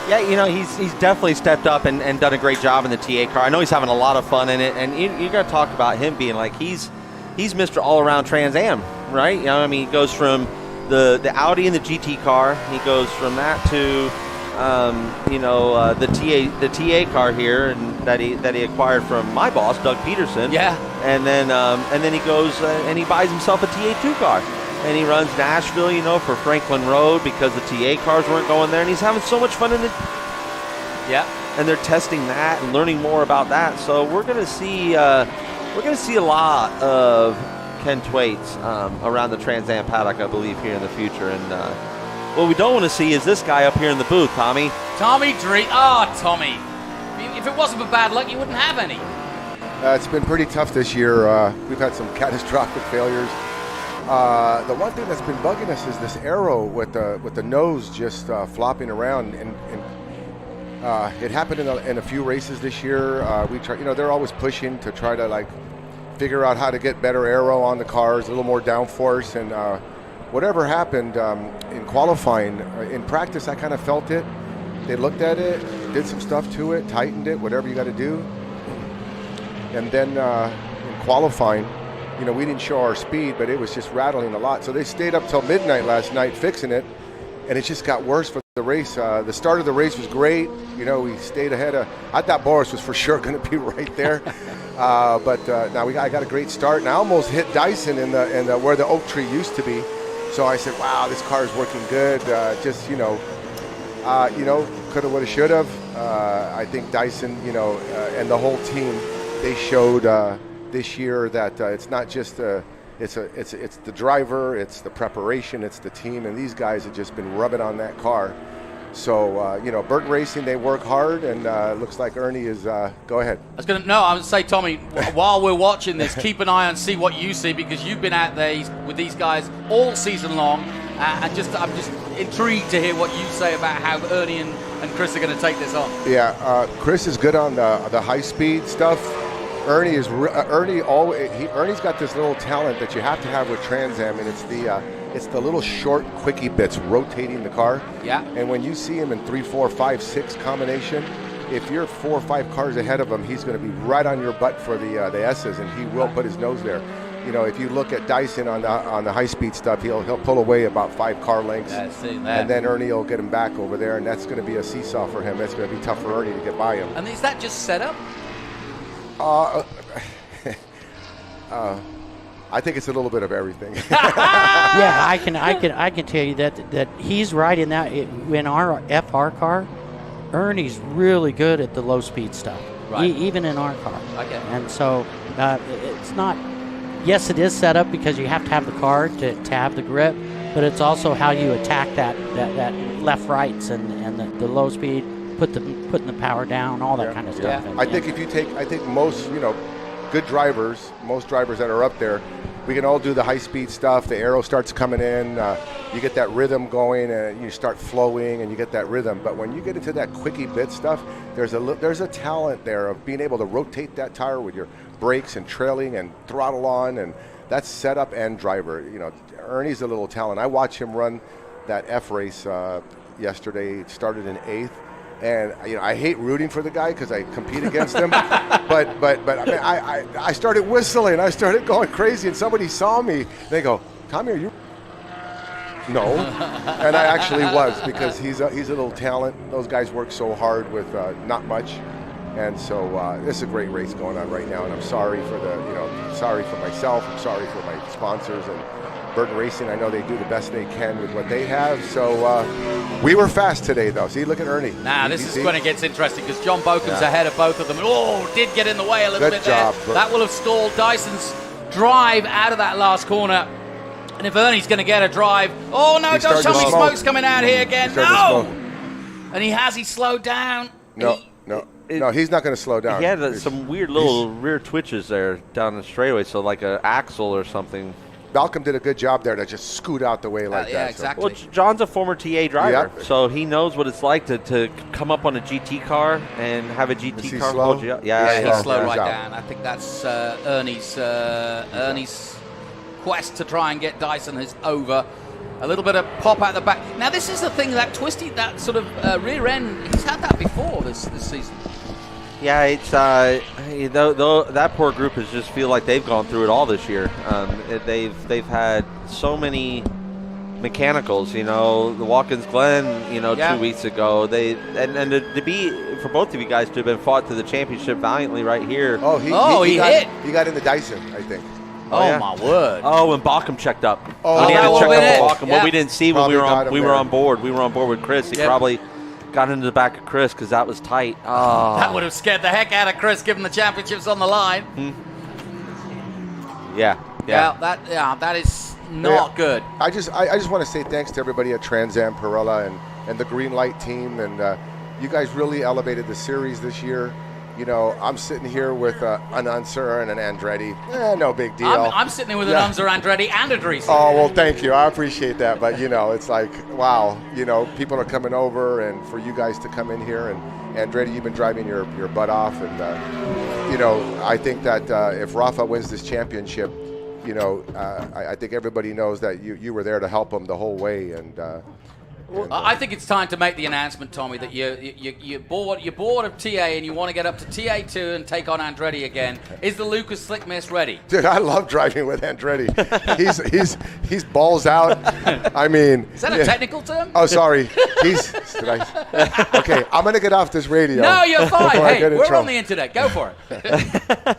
Yeah, you know, he's definitely stepped up and done a great job in the TA car. I know he's having a lot of fun in it, and you got to talk about him being like he's Mr. All-Around Trans Am, right? You know, I mean, he goes from the Audi and the GT car. He goes from that to you know, the TA car here, and that he acquired from my boss, Doug Peterson. Yeah. And then he goes and he buys himself a TA2 car. And he runs Nashville, you know, for Franklin Road because the TA cars weren't going there, and he's having so much fun in it. Yeah. And they're testing that and learning more about that. So we're gonna see a lot of Ken Thwaites around the Trans Am paddock, I believe, here in the future. And what we don't want to see is this guy up here in the booth, Tommy. Tommy Dreet. Oh, Tommy. If it wasn't for bad luck, you wouldn't have any. It's been pretty tough this year. We've had some catastrophic failures. The one thing that's been bugging us is this aero with the nose just flopping around, and it happened in a few races this year. We try, you know, they're always pushing to try to like figure out how to get better aero on the cars, a little more downforce, and whatever happened in qualifying, in practice, I kind of felt it. They looked at it, did some stuff to it, tightened it, whatever you got to do, and then in qualifying, you know, we didn't show our speed, but it was just rattling a lot. So they stayed up till midnight last night fixing it, and it just got worse for the race. The start of the race was great. You know, we stayed ahead of. I thought Boris was for sure going to be right there, but now I got a great start, and I almost hit Dyson in the where the Oak Tree used to be. So I said, "Wow, this car is working good." Just you know, coulda, woulda, shoulda. I think Dyson, you know, and the whole team, they showed. This year that it's not just it's the driver, it's the preparation, it's the team, and these guys have just been rubbing on that car. So you know, Burton Racing, they work hard, and looks like Ernie is. Go ahead. I was going to say, Tommy, while we're watching this, keep an eye on, see what you see, because you've been out there with these guys all season long, and I'm just intrigued to hear what you say about how Ernie and Chris are going to take this on. Yeah, Chris is good on the high speed stuff. Ernie's got this little talent that you have to have with Trans Am, and it's the little short quickie bits rotating the car. Yeah. And when you see him in 3, 4, 5, 6 combination, if you're 4 or 5 cars ahead of him, he's going to be right on your butt for the S's, and he will put his nose there. You know, if you look at Dyson on the high-speed stuff, he'll pull away about 5 car lengths, and then Ernie will get him back over there, and that's going to be a seesaw for him. That's going to be tough for Ernie to get by him. And is that just set up? I think it's a little bit of everything. Yeah, I can tell you that he's right in that. In our FR car, Ernie's really good at the low-speed stuff, right. Even in our car. Okay. And so it's not. Yes, it is set up because you have to have the car to have the grip, but it's also how you attack that left rights and the low speed, putting the power down, all that kind of stuff. I think most good drivers, most drivers that are up there, we can all do the high speed stuff. The aero starts coming in, you get that rhythm going, and you start flowing, and you get that rhythm. But when you get into that quickie bit stuff, there's a talent there of being able to rotate that tire with your brakes and trailing and throttle on, and that's setup and driver. Ernie's a little talent. I watched him run that F race yesterday. It started in 8th, and I hate rooting for the guy because I compete against him. but I mean, I started whistling. I started going crazy, and somebody saw me. They go, "Tommy, are you?" No, and I actually was, because he's a little talent. Those guys work so hard with not much. And so this is a great race going on right now, and I'm sorry for sorry for myself. I'm sorry for my sponsors and Burton Racing. I know they do the best they can with what they have. So we were fast today, though. See, look at Ernie. This is when it gets interesting, because John Boken's ahead of both of them. Did get in the way a little bit there. That will have stalled Dyson's drive out of that last corner. And if Ernie's going to get a drive, don't tell me smoke's coming out here again. No! And he slowed down. No, he's not going to slow down. He had some weird little rear twitches there down the straightaway, so like an axle or something. Malcolm did a good job there to just scoot out the way like that. Yeah, exactly. Well, John's a former TA driver, so he knows what it's like to come up on a GT car and have a GT car hold you up. Yeah, he slowed right down. I think that's Ernie's quest to try and get Dyson is over. A little bit of pop out the back. Now, this is the thing, that twisty, that sort of rear end, he's had that before this season. Yeah, it's that poor group just feel like they've gone through it all this year. They've had so many mechanicals. The Watkins Glen, 2 weeks ago. And to be for both of you guys to have been fought to the championship valiantly right here. He got in the Dyson, I think. My word! When Bauckham checked up. He had to check up Bauckham. What we didn't see when we were on board. We were on board with Chris. He probably got into the back of Chris because that was tight. That would have scared the heck out of Chris, given the championships on the line. Yeah. That is not good. I just want to say thanks to everybody at Trans Am, Perella, and the Green Light team, and you guys really elevated the series this year. I'm sitting here with an Unser and an Andretti. No big deal. I'm sitting here with an Unser, Andretti, and a Dreesen. Oh, well, thank you. I appreciate that. But, it's like, wow, people are coming over, and for you guys to come in here, and Andretti, you've been driving your butt off. And, I think that if Rafa wins this championship, I think everybody knows that you were there to help him the whole way. And I think it's time to make the announcement, Tommy, that you're bored of TA and you want to get up to TA2 and take on Andretti again. Is the Lucas Slick Miss ready? Dude, I love driving with Andretti. he's balls out. I mean, is that a technical term? Oh, sorry. Okay, I'm gonna get off this radio. No, you're fine. Hey, we're on the internet. Go for it.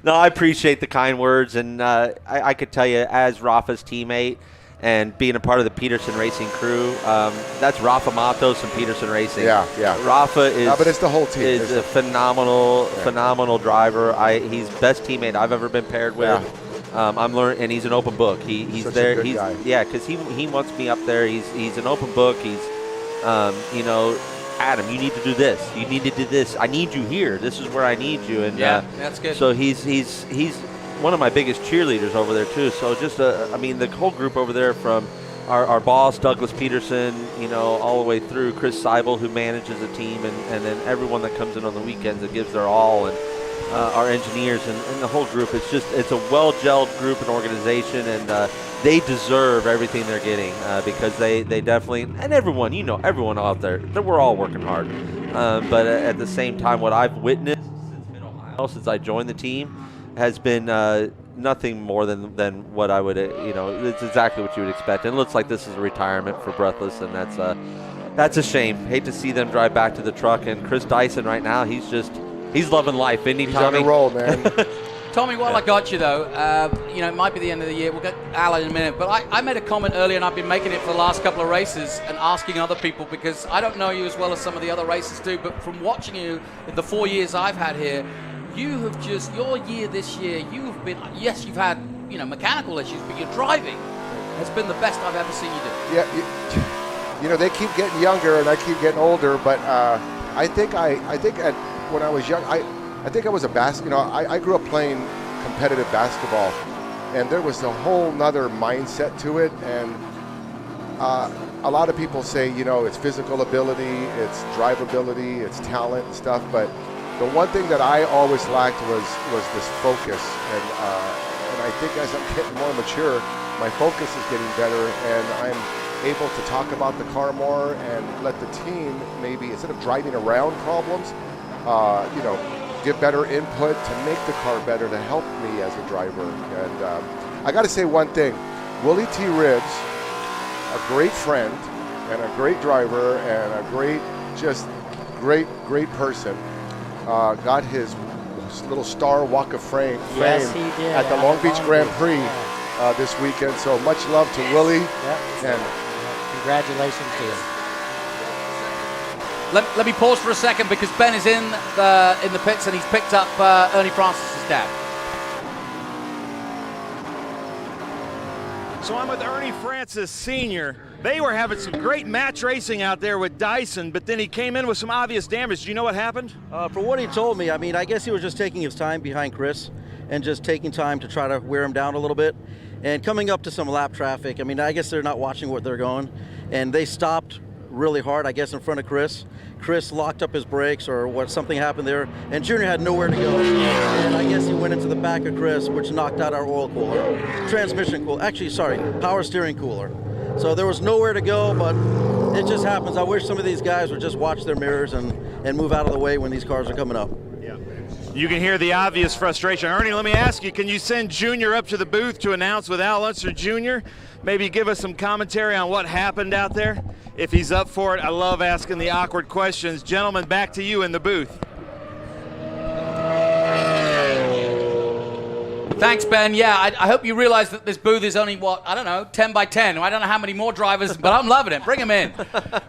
No, I appreciate the kind words, and I could tell you, as Rafa's teammate and being a part of the Peterson Racing crew, that's Rafa Matos and Peterson Racing. Yeah. Rafa is, but it's the whole team. Is a phenomenal driver. He's best teammate I've ever been paired with. Yeah. I'm learning, and he's an open book. He's such there. A good guy. Yeah, because he wants me up there. He's an open book. He's, Adam, you need to do this. You need to do this. I need you here. This is where I need you. And that's good. So he's one of my biggest cheerleaders over there too. So just the whole group over there, from our boss Douglas Peterson, all the way through Chris Seibel, who manages the team, and then everyone that comes in on the weekends that gives their all. And our engineers and the whole group. It's a well-gelled group and organization, and they deserve everything they're getting because they definitely, and everyone, everyone out there, we're all working hard. But at the same time, what I've witnessed since Mid-Ohio, since I joined the team, has been nothing more than what I would, it's exactly what you would expect. And it looks like this is a retirement for Breathless, and that's a shame. Hate to see them drive back to the truck. And Chris Dyson right now, he's loving life, isn't he, Tommy? He's on a roll, man. Tommy, while I got you, though, it might be the end of the year. We'll get Alan in a minute. But I made a comment earlier, and I've been making it for the last couple of races and asking other people, because I don't know you as well as some of the other racers do, but from watching you in the 4 years I've had here, you have your year this year, you've been, yes, you've had, mechanical issues, but your driving has been the best I've ever seen you do. Yeah, they keep getting younger, and I keep getting older, but I think when I was young, I think I was I grew up playing competitive basketball, and there was a whole nother mindset to it. And a lot of people say, it's physical ability, it's drivability, it's talent and stuff. But the one thing that I always lacked was this focus. And I think as I'm getting more mature, my focus is getting better, and I'm able to talk about the car more and let the team maybe, instead of driving around problems, give better input to make the car better, to help me as a driver. And I got to say one thing, Willie T. Ribbs, a great friend and a great driver and a great person, got his little star walk of fame Yes, he did. at the Long Beach Grand Prix this weekend. So much love to Willie. And congratulations to him. Let me pause for a second, because Ben is in the pits, and he's picked up Ernie Francis's dad. So I'm with Ernie Francis Sr. They were having some great match racing out there with Dyson, but then he came in with some obvious damage. Do you know what happened? For what he told me, I guess he was just taking his time behind Chris and just taking time to try to wear him down a little bit. And coming up to some lap traffic, I guess they're not watching what they're going, and they stopped really hard, I guess, in front of Chris. Chris locked up his brakes, or something happened there, and Junior had nowhere to go. And I guess he went into the back of Chris, which knocked out our oil cooler, power steering cooler. So there was nowhere to go, but it just happens. I wish some of these guys would just watch their mirrors and move out of the way when these cars are coming up. Yeah. You can hear the obvious frustration. Ernie, let me ask you, can you send Junior up to the booth to announce with Al Unser Jr.? Maybe give us some commentary on what happened out there? If he's up for it, I love asking the awkward questions. Gentlemen, back to you in the booth. Thanks, Ben. Yeah, I hope you realize that this booth is only, 10 by 10. I don't know how many more drivers, but I'm loving it. Bring them in.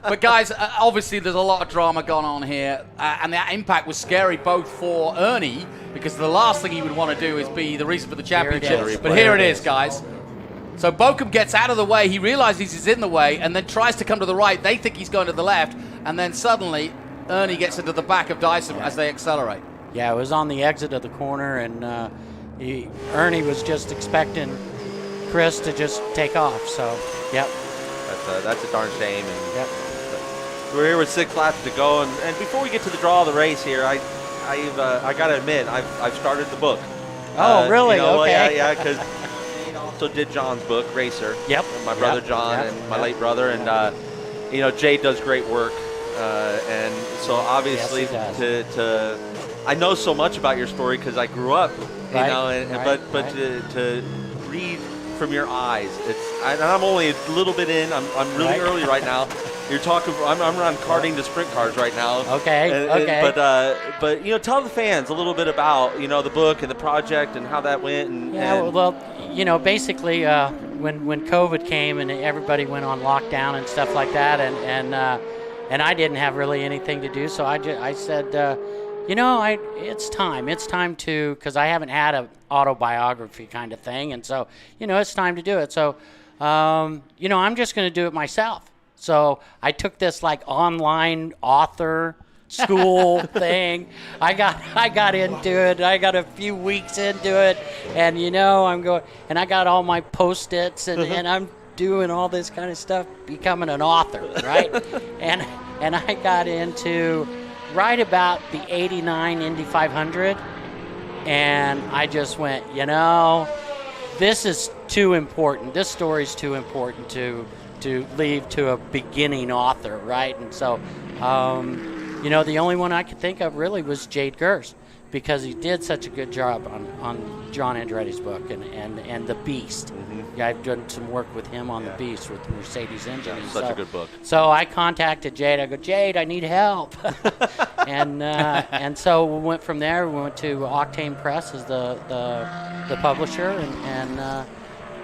But, guys, obviously there's a lot of drama going on here, and that impact was scary both for Ernie, because the last thing he would want to do is be the reason for the championship. But here it is, guys. So Bochum gets out of the way. He realizes he's in the way and then tries to come to the right. They think he's going to the left. And then suddenly, Ernie gets into the back of Dyson as they accelerate. Yeah, it was on the exit of the corner, and Ernie was just expecting Chris to just take off. So, yep. That's a darn shame. And we're here with 6 laps to go. And before we get to the draw of the race here, I got to admit, I've started the book. Oh, really? Okay. Yeah, because also did John's book, Racer. Yep. My brother John and my late brother, and Jay does great work, and so obviously I know so much about your story because I grew up, but to read from your eyes, I'm only a little bit in. I'm really early right now. You're talking. I'm around karting to sprint cars right now. Okay. But tell the fans a little bit about the book and the project and how that went. Basically when COVID came and everybody went on lockdown and stuff like that, and I didn't have really anything to do, so I said, it's time to, because I haven't had an autobiography kind of thing, and so it's time to do it. So I'm just going to do it myself. So I took this online author school thing. I got into it. I got a few weeks into it, and I'm going, and I got all my Post-its, and I'm doing all this kind of stuff, becoming an author, right? and I got into right about the '89 Indy 500, And I just went, you know, this is too important. This story's too important to leave to a beginning author, right? And so, you know, the only one I could think of really was Jade Gers, because he did such a good job on John Andretti's book and The Beast. Mm-hmm. Yeah, I've done some work with him on The Beast with the Mercedes engine. Yeah, such a good book. So I contacted Jade. I go, Jade, I need help. and so we went from there. We went to Octane Press as the publisher,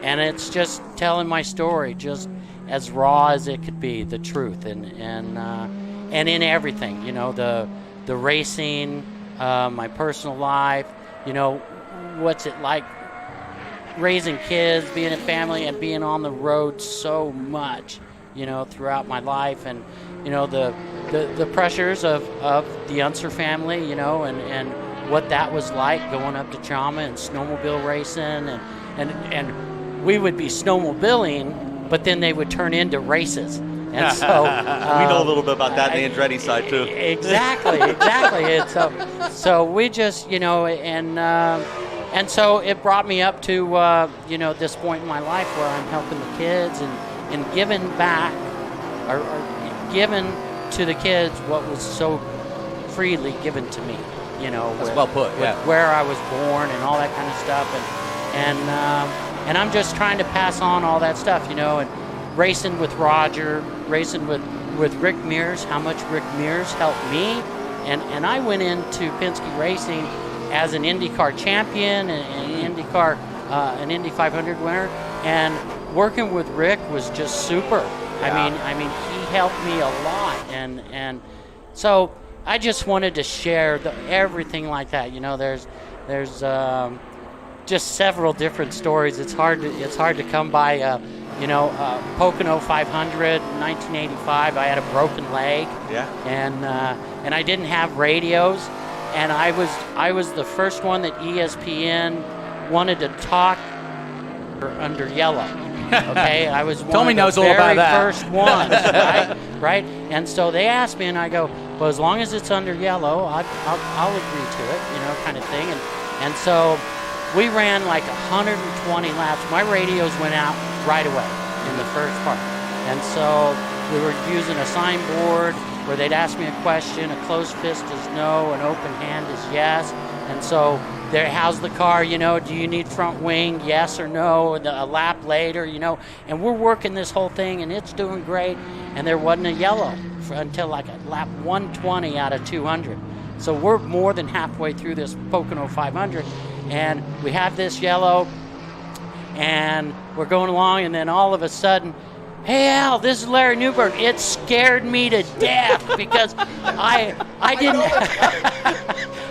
and it's just telling my story, just as raw as it could be, the truth, and in everything, you know, the racing, my personal life, you know, what's it like raising kids, being a family, and being on the road so much, you know, throughout my life, and you know the pressures of the Unser family, you know, and what that was like going up to Chama and snowmobile racing, and we would be snowmobiling, but then they would turn into races. And so we know a little bit about that on the Andretti side too. Exactly. And so we just, you know, and so it brought me up to you know, this point in my life where I'm helping the kids and giving back, or giving to the kids what was so freely given to me. You know, that's well put. With where I was born and all that kind of stuff, and I'm just trying to pass on all that stuff, you know, and racing with Roger, racing with Rick Mears, how much Rick Mears helped me. And I went into Penske Racing as an IndyCar champion and an Indy 500 winner. And working with Rick was just super. Yeah. I mean, he helped me a lot. And so I just wanted to share everything like that. You know, there's just several different stories. It's hard to come by. You know, Pocono 500, 1985. I had a broken leg. Yeah. And I didn't have radios, and I was the first one that ESPN wanted to talk under yellow. Okay, I was one of the very first ones, right? And so they asked me, and I go, well, as long as it's under yellow, I'll agree to it, you know, kind of thing. And so we ran like 120 laps. My radios went out right away in the first part. And so we were using a signboard where they'd ask me a question, a closed fist is no, an open hand is yes. And so there, how's the car, you know, do you need front wing, yes or no, a lap later, you know. And we're working this whole thing, and it's doing great. And there wasn't a yellow until like a lap 120 out of 200. So we're more than halfway through this Pocono 500. And we have this yellow, and we're going along, and then all of a sudden, hey Al, this is Larry Newberg. It scared me to death because I didn't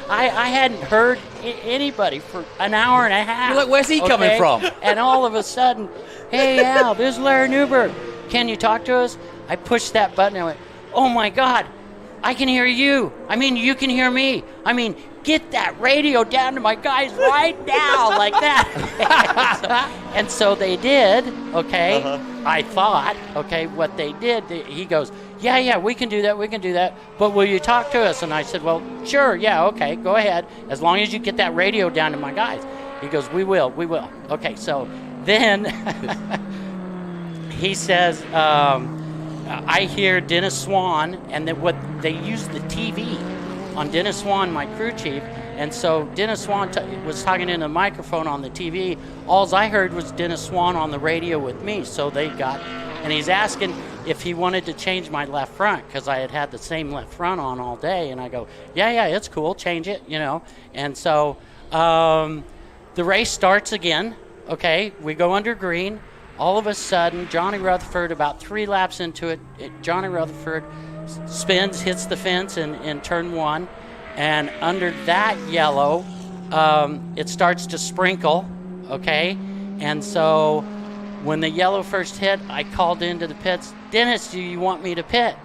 I hadn't heard anybody for an hour and a half. You're like, where's he coming from? And all of a sudden, hey Al, this is Larry Newberg. Can you talk to us? I pushed that button and I went, oh my God, I can hear you. I mean, you can hear me. I mean, get that radio down to my guys right now, like that. and so they did, okay? I thought, okay, what they did, he goes, yeah, we can do that, but will you talk to us? And I said, well, sure, yeah, okay, go ahead, as long as you get that radio down to my guys. He goes, we will. Okay, so then he says, I hear Dennis Swan, and what they use the TV on Dennis Swan, my crew chief, and so Dennis Swan was talking in the microphone on the TV. All I heard was Dennis Swan on the radio with me, so they got, and he's asking if he wanted to change my left front, because I had the same left front on all day, and I go, yeah, it's cool, change it, you know. And so the race starts again, okay, we go under green. All of a sudden, Johnny Rutherford, about 3 laps into it, Johnny Rutherford spins, hits the fence in turn 1, and under that yellow, it starts to sprinkle, okay? And so when the yellow first hit, I called into the pits, Dennis, do you want me to pit?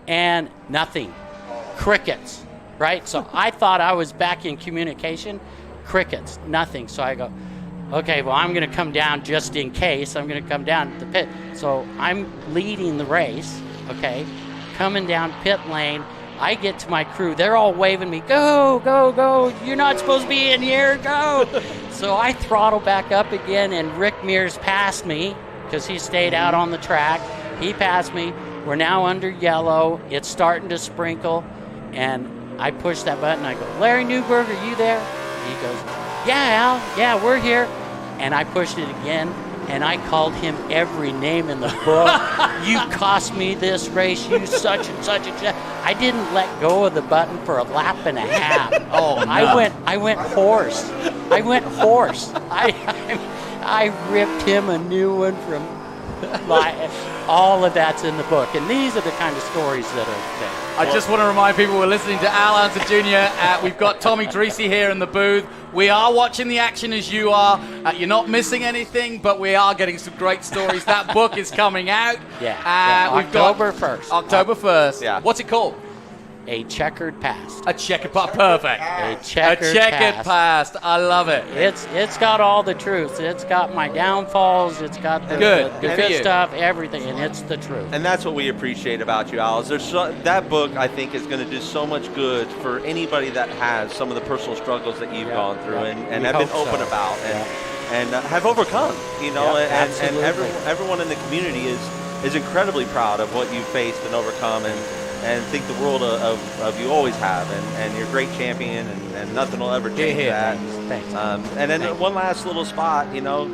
And nothing. Crickets, right? So I thought I was back in communication. Crickets, nothing. So I go, okay, well, I'm going to come down just in case. I'm going to come down to the pit. So I'm leading the race, okay, coming down pit lane, I get to my crew. They're all waving me, go, go, go. You're not supposed to be in here, go. So I throttle back up again, and Rick Mears passed me because he stayed out on the track. He passed me. We're now under yellow. It's starting to sprinkle. And I push that button. I go, Larry Newberg, are you there? He goes, yeah, Al. Yeah, we're here. And I pushed it again. And I called him every name in the book. You cost me this race, you such and such and such. I didn't let go of the button for a lap and a half. Oh, no. I went horse. I ripped him a new one from all of that's in the book. And these are the kind of stories that are there. I just want to remind people we're listening to Al Unser Jr. We've got Tommy Dreese here in the booth. We are watching the action as you are. You're not missing anything, but we are getting some great stories. That book is coming out. October 1st. October 1st. Yeah. What's it called? A Checkered Past. A checkered past. Perfect. A checkered past. I love it. It's got all the truth. It's got my downfalls. It's got the good stuff, everything, and it's the truth. And that's what we appreciate about you, Al. That book, I think, is going to do so much good for anybody that has some of the personal struggles that you've gone through and have been open about and have overcome. You know, and everyone in the community is incredibly proud of what you've faced and overcome and think the world of you always have, and you're a great champion, and nothing will ever change that. Thanks. And then one last little spot, you know,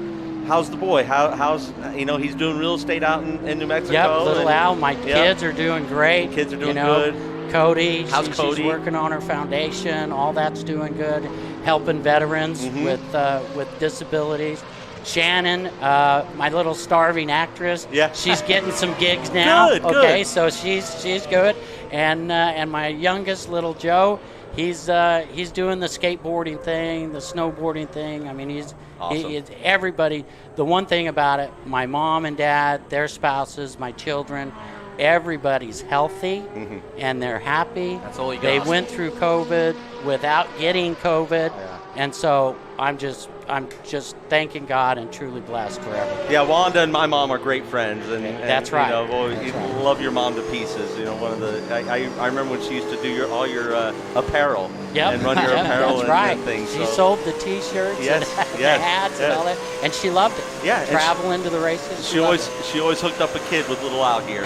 how's the boy? How's you know, he's doing real estate out in New Mexico. Yep, little Al. My kids are doing great. Kids are doing good. Cody, how's Cody? She's working on her foundation. All that's doing good. Helping veterans with disabilities. Shannon, my little starving actress. Yeah. She's getting some gigs now. Good. So she's good. And my youngest little Joe, he's doing the skateboarding thing, the snowboarding thing. I mean, he's everybody. The one thing about it, my mom and dad, their spouses, my children, everybody's healthy and they're happy. That's all you got. They went through COVID without getting COVID, and so I'm just thanking God and truly blessed forever. Yeah, Wanda and my mom are great friends, and that's right. You know, love your mom to pieces. You know, one of the I remember when she used to do all your apparel and run your apparel and things. She sold the T-shirts and the hats and all that, and she loved it. Yeah, travel into the races. She always hooked up a kid with little Al gear.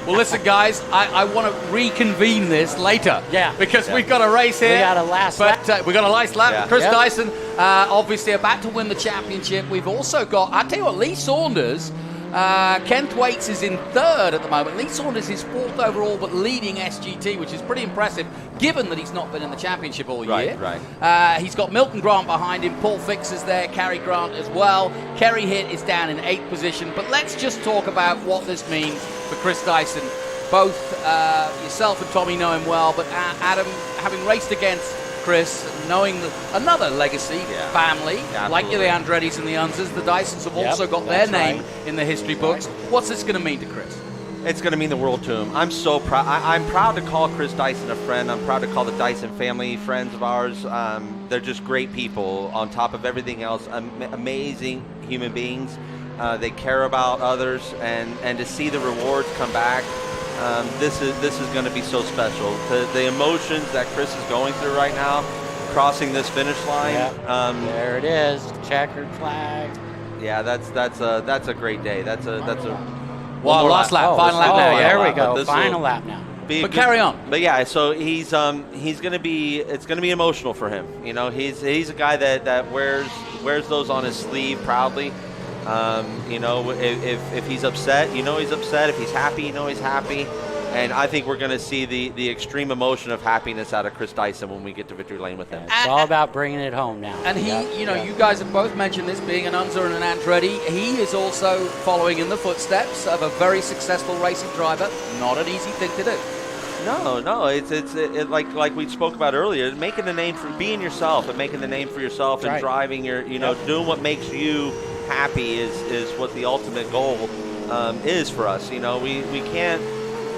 Well, listen, guys, I want to reconvene this later. Yeah. Because we've got a race here. We got a last lap. We got a last lap. Yeah. Chris Dyson, obviously about to win the championship. We've also got, I tell you what, Lee Saunders. Ken Thwaites is in third at the moment. Lee Saunders is fourth overall, but leading SGT, which is pretty impressive, given that he's not been in the championship all year. Right. He's got Milton Grant behind him. Paul Fix is there. Cary Grant as well. Kerry Hitt is down in 8th position. But let's just talk about what this means for Chris Dyson. Both yourself and Tommy know him well, but Adam, having raced against Chris, knowing another legacy family, like the Andretti's and the Unzers, the Dysons have also got their name in the history books. What's this going to mean to Chris? It's going to mean the world to him. I'm so proud. I'm proud to call Chris Dyson a friend. I'm proud to call the Dyson family friends of ours. They're just great people on top of everything else. Amazing human beings. They care about others, and to see the rewards come back. This is going to be so special. The emotions that Chris is going through right now, crossing this finish line. There it is, checkered flag. Yeah, that's a great day. That's a last lap, final lap now. There we go, final lap now. But carry on. But yeah, so he's going to be. It's going to be emotional for him. You know, he's a guy that wears those on his sleeve proudly. You know, if he's upset, you know he's upset. If he's happy, you know he's happy. And I think we're going to see the extreme emotion of happiness out of Chris Dyson when we get to victory lane with him. It's all about bringing it home now. And you guys have both mentioned this, being an Unser and an Andretti. He is also following in the footsteps of a very successful racing driver. Not an easy thing to do. No, it's like we spoke about earlier, making the name for being yourself and making the name for yourself and driving your, doing what makes you happy is what the ultimate goal is for us. You know, we can't.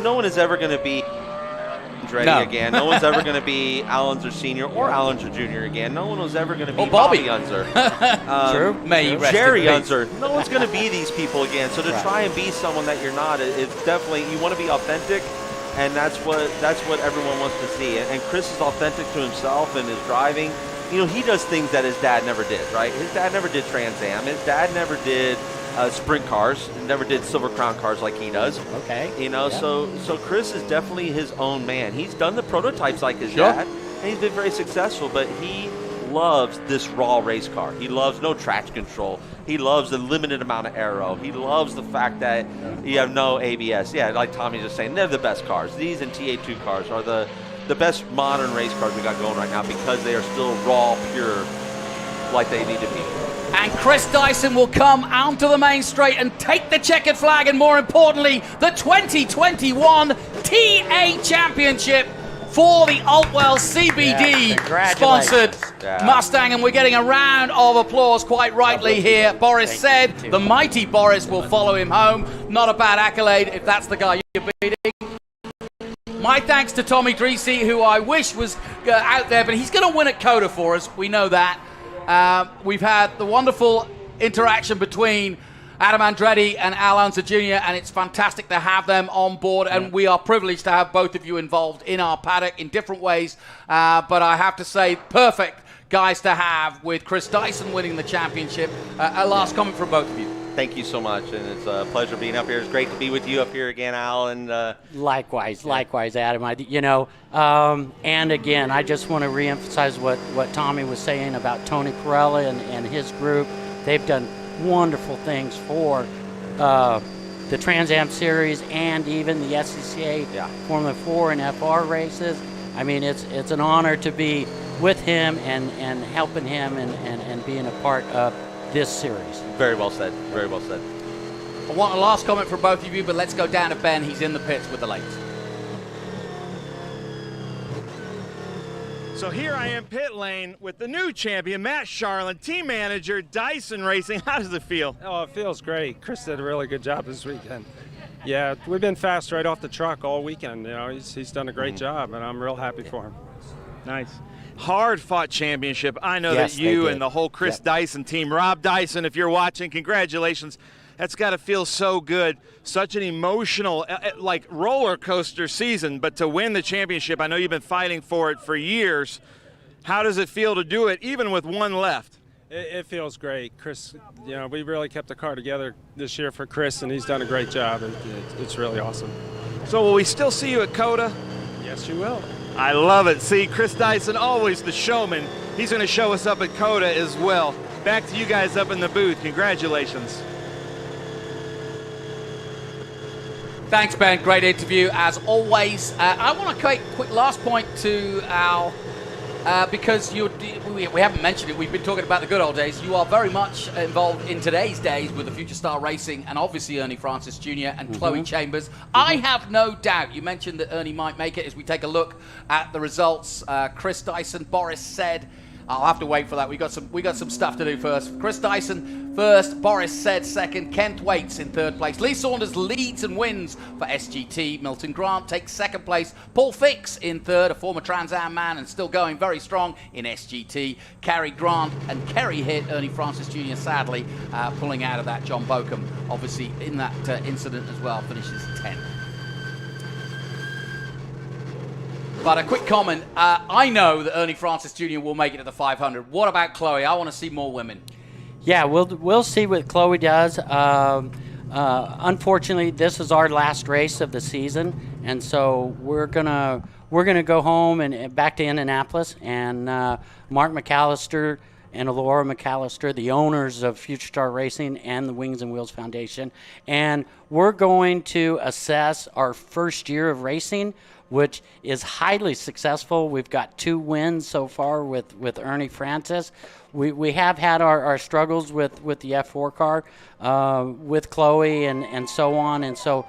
No one is ever going to be Andretti again. No one's ever going to be Al Unser Sr. or Al Unser Jr. again. No one was ever going to be Bobby Unser. True. Jerry Unser. No one's going to be these people again. So to try and be someone that you're not, it's definitely, you want to be authentic, and that's what everyone wants to see. And Chris is authentic to himself and his driving. You know, he does things that his dad never did, right? His dad never did Trans Am. His dad never did sprint cars, never did Silver Crown cars like he does. Okay. You know, yeah. so Chris is definitely his own man. He's done the prototypes like his dad, and he's been very successful, but he loves this raw race car. He loves no traction control. He loves the limited amount of aero. He loves the fact that you have no ABS. Yeah, like Tommy's just saying, they're the best cars. These and TA2 cars are the best modern race cars we got going right now because they are still raw, pure, like they need to be. And Chris Dyson will come onto the main straight and take the checkered flag, and more importantly, the 2021 TA Championship for the Altwell CBD sponsored Mustang. And we're getting a round of applause quite rightly here. Boris said the mighty Boris will follow him home. Not a bad accolade if that's the guy you're beating. My thanks to Tommy Dreesy, who I wish was out there, but he's going to win at COTA for us. We know that. We've had the wonderful interaction between Adam Andretti and Al Unser Jr., and it's fantastic to have them on board, and we are privileged to have both of you involved in our paddock in different ways, but I have to say, perfect guys to have, with Chris Dyson winning the championship. A last comment from both of you. Thank you so much, and it's a pleasure being up here. It's great to be with you up here again, Al. And likewise, Adam. And again, I just want to reemphasize what Tommy was saying about Tony Perella and his group. They've done wonderful things for the Trans Am Series and even the SCCA Formula 4 and FR races. I mean, it's an honor to be with him and helping him and being a part of this series. Very well said. Very well said. I want a last comment from both of you, but let's go down to Ben. He's in the pits with the latest. So here I am pit lane with the new champion, Matt Charlin, team manager, Dyson Racing. How does it feel? Oh, it feels great. Chris did a really good job this weekend. Yeah, we've been fast right off the truck all weekend. You know, he's done a great job, and I'm real happy for him. Nice. Hard-fought championship. I know that you and the whole Chris Dyson team, Rob Dyson, if you're watching, congratulations. That's got to feel so good. Such an emotional, like, roller coaster season, but to win the championship, I know you've been fighting for it for years. How does it feel to do it, even with one left? It feels great. Chris, you know, we really kept the car together this year for Chris, and he's done a great job, and it's really awesome. So will we still see you at COTA? Yes, you will. I love it. See, Chris Dyson, always the showman. He's going to show us up at COTA as well. Back to you guys up in the booth. Congratulations. Thanks, Ben. Great interview, as always. I want to make a quick last point to Al, because we haven't mentioned it. We've been talking about the good old days. You are very much involved in today's days with the Future Star Racing and obviously Ernie Francis Jr. and Chloe Chambers. I have no doubt. You mentioned that Ernie might make it as we take a look at the results. Chris Dyson, Boris said. I'll have to wait for that. We got some stuff to do first. Chris Dyson first, Boris said second, Kent Waits in third place. Lee Saunders leads and wins for SGT. Milton Grant takes second place. Paul Fix in third, a former Trans Am man and still going very strong in SGT. Cary Grant and Kerry hit Ernie Francis Jr. sadly pulling out of that. John Bokum obviously in that incident as well finishes 10th. But a quick comment, I know that Ernie Francis Jr. will make it to the 500. What about Chloe? I want to see more women. Yeah, we'll see what Chloe does. Unfortunately, this is our last race of the season, and so we're gonna go home and back to Indianapolis. And Mark McAllister and Alora McAllister, the owners of Future Star Racing and the Wings and Wheels Foundation, and we're going to assess our first year of racing, which is highly successful. We've got 2 wins so far with Ernie Francis. We have had our struggles with the F4 car, with Chloe and so on. And so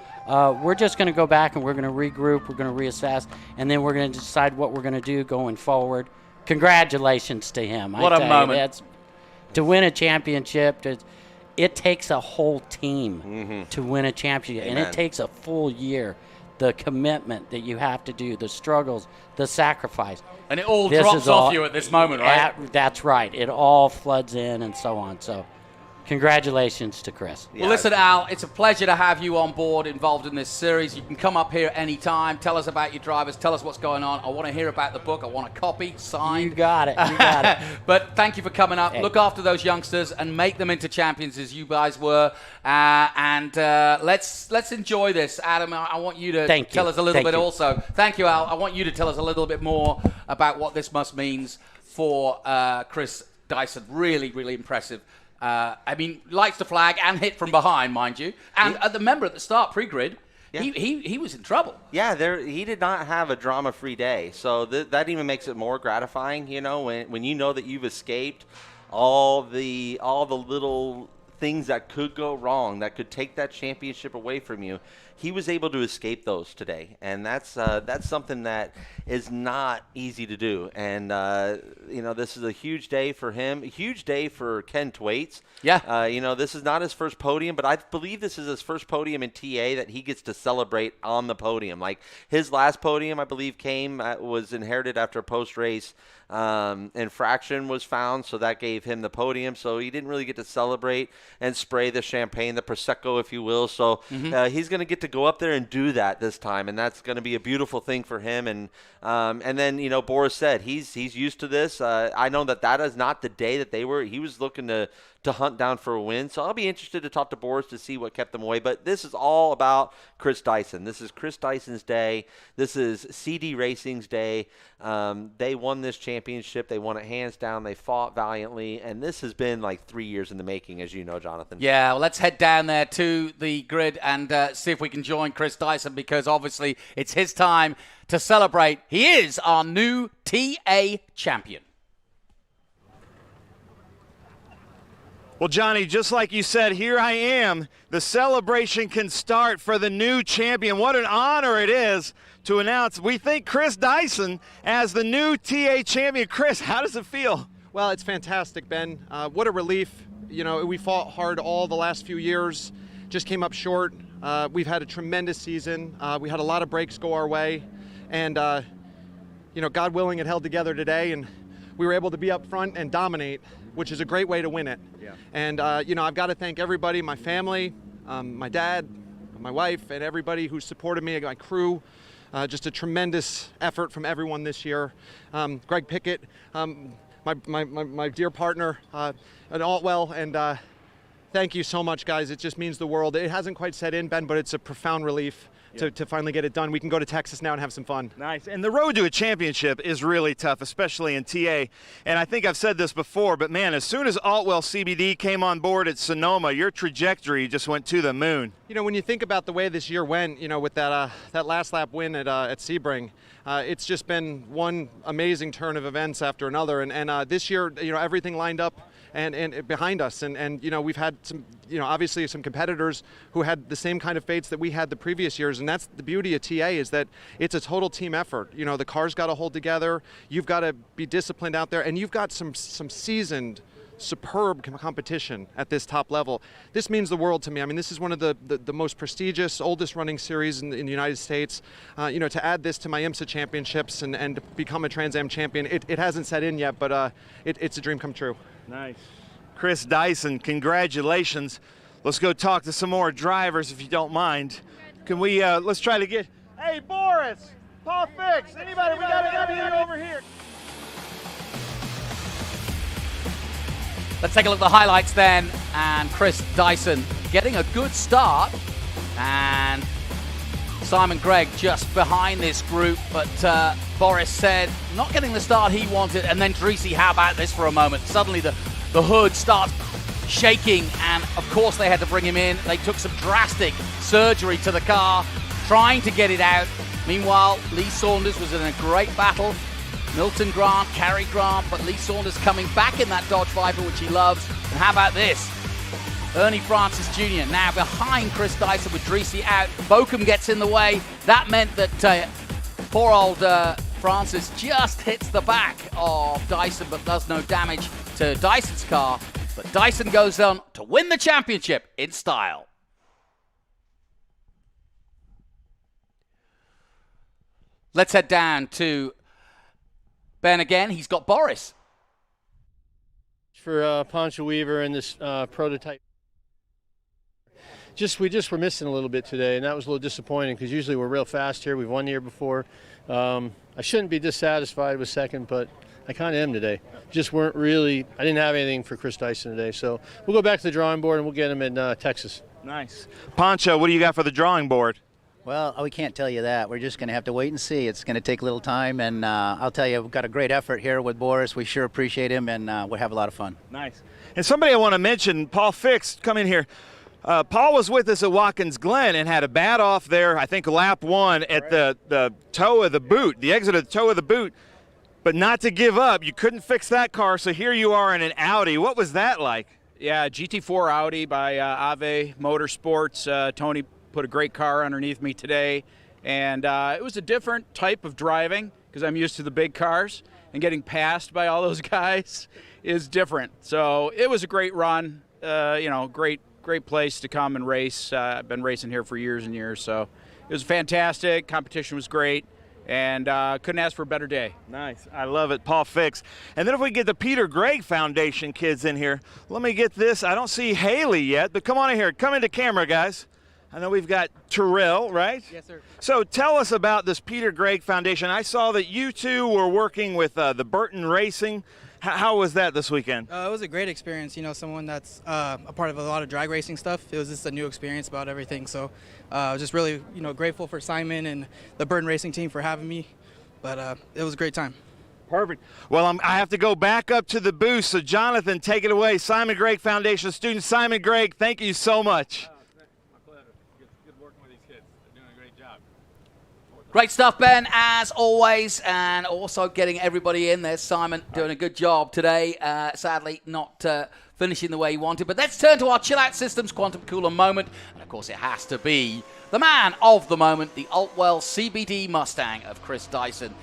we're just going to go back and we're going to regroup, we're going to reassess, and then we're going to decide what we're going to do going forward. Congratulations to him. What a moment. To win a championship, it takes a whole team to win a championship, and it takes a full year. The commitment that you have to do, the struggles, the sacrifice. And it all drops off you at this moment, right? That's right. It all floods in and so on. So congratulations to Chris. Well, listen, Al, it's a pleasure to have you on board, involved in this series. You can come up here anytime. Tell us about your drivers. Tell us what's going on. I want to hear about the book. I want a copy, signed. You got it. You got it. But thank you for coming up. Hey. Look after those youngsters and make them into champions as you guys were. Let's enjoy this. Adam, I want you to tell us a little bit also. Thank you, Al. I want you to tell us a little bit more about what this must means for Chris Dyson. Really, really impressive. I mean, lights the flag and hit from behind, mind you. And the member at the start, pre-grid, he was in trouble. Yeah, he did not have a drama-free day. So that even makes it more gratifying, you know, when you know that you've escaped all the little things that could go wrong, that could take that championship away from you. He was able to escape those today, and that's something that is not easy to do. And you know, this is a huge day for him, a huge day for Ken Thwaites. Yeah. You know, this is not his first podium, but I believe this is his first podium in TA that he gets to celebrate on the podium. Like his last podium, I believe, was inherited after a post-race infraction was found, so that gave him the podium. So he didn't really get to celebrate and spray the champagne, the Prosecco, if you will. So he's going to get to go up there and do that this time, and that's going to be a beautiful thing for him. And then, you know, Boris said he's used to this. I know that is not the day that he was looking to hunt down for a win. So I'll be interested to talk to Boris to see what kept them away. But this is all about Chris Dyson. This is Chris Dyson's day. This is CD Racing's day. They won this championship. They won it hands down. They fought valiantly. And this has been like 3 years in the making, as you know, Jonathan. Yeah, well, let's head down there to the grid and see if we can join Chris Dyson, because obviously it's his time to celebrate. He is our new TA champion. Well, Johnny, just like you said, here I am. The celebration can start for the new champion. What an honor it is to announce, we think, Chris Dyson as the new TA champion. Chris, how does it feel? Well, it's fantastic, Ben. What a relief. You know, we fought hard all the last few years, just came up short. We've had a tremendous season. We had a lot of breaks go our way. And, you know, God willing, it held together today, and we were able to be up front and dominate, which is a great way to win it. Yeah. And, you know, I've got to thank everybody, my family, my dad, my wife, and everybody who supported me, my crew. Just a tremendous effort from everyone this year. Greg Pickett, my dear partner at Altwell, and thank you so much, guys. It just means the world. It hasn't quite set in, Ben, but it's a profound relief to finally get it done. We can go to Texas now and have some fun. Nice. And the road to a championship is really tough, especially in TA. And I think I've said this before, but man, as soon as Altwell CBD came on board at Sonoma, your trajectory just went to the moon. You know, when you think about the way this year went, you know, with that last lap win at Sebring, it's just been one amazing turn of events after another. And this year, you know, everything lined up and behind us. And you know, we've had some, you know, obviously some competitors who had the same kind of fates that we had the previous years. And that's the beauty of TA, is that it's a total team effort. You know, the car's got to hold together. You've got to be disciplined out there. And you've got some seasoned, superb competition at this top level. This means the world to me. I mean, this is one of the most prestigious, oldest running series in the United States. You know, to add this to my IMSA championships and become a Trans Am champion, it hasn't set in yet, but it's a dream come true. Nice. Chris Dyson, congratulations. Let's go talk to some more drivers, if you don't mind. Can we, let's try to get, hey, Boris, Paul Fix, anybody, we got anybody over here. Let's take a look at the highlights then, and Chris Dyson getting a good start, and Simon Gregg just behind this group, but Boris said not getting the start he wanted. And then Dreesy, how about this for a moment? Suddenly the hood starts shaking, and of course they had to bring him in. They took some drastic surgery to the car, trying to get it out. Meanwhile, Lee Saunders was in a great battle. Milton Grant, Cary Grant, but Lee Saunders coming back in that Dodge Viper, which he loves. And how about this? Ernie Francis Jr. now behind Chris Dyson with Dreesy out. Bochum gets in the way. That meant that poor old Francis just hits the back of Dyson, but does no damage to Dyson's car. But Dyson goes on to win the championship in style. Let's head down to Ben again. He's got Boris. for Poncho Weaver and this prototype. We just were missing a little bit today, and that was a little disappointing because usually we're real fast here. We've won the year before. I shouldn't be dissatisfied with second, but I kind of am today. Just weren't really, I didn't have anything for Chris Dyson today. So we'll go back to the drawing board and we'll get him in Texas. Nice. Poncho, what do you got for the drawing board? Well, we can't tell you that. We're just going to have to wait and see. It's going to take a little time, and I'll tell you, we've got a great effort here with Boris. We sure appreciate him, and we'll have a lot of fun. Nice. And somebody I want to mention, Paul Fix, come in here. Paul was with us at Watkins Glen and had a bad off there, I think lap 1 at the toe of the boot, the exit of the toe of the boot. But not to give up. You couldn't fix that car, so here you are in an Audi. What was that like? Yeah, GT4 Audi by Ave Motorsports. Tony put a great car underneath me today. And it was a different type of driving because I'm used to the big cars. And getting passed by all those guys is different. So it was a great run, great place to come and race. I've been racing here for years and years, so it was fantastic. Competition was great, and couldn't ask for a better day. Nice. I love it, Paul Fix. And then if we get the Peter Gregg Foundation kids in here, let me get this. I don't see Haley yet, but come on in here. Come into camera, guys. I know we've got Terrell, right? Yes, sir. So tell us about this Peter Gregg Foundation. I saw that you two were working with the Burton Racing. How was that this weekend? It was a great experience. Someone that's a part of a lot of drag racing stuff. It was just a new experience about everything. So I was just really, grateful for Simon and the Burton Racing team for having me. But it was a great time. Perfect. Well, I have to go back up to the booth. So Jonathan, take it away. Simon Gregg Foundation student. Simon Gregg, thank you so much. Great stuff, Ben, as always, and also getting everybody in there. Simon doing a good job today. Sadly, not finishing the way he wanted. But let's turn to our chill-out systems quantum cooler moment. And, of course, it has to be the man of the moment, the Altwell CBD Mustang of Chris Dyson.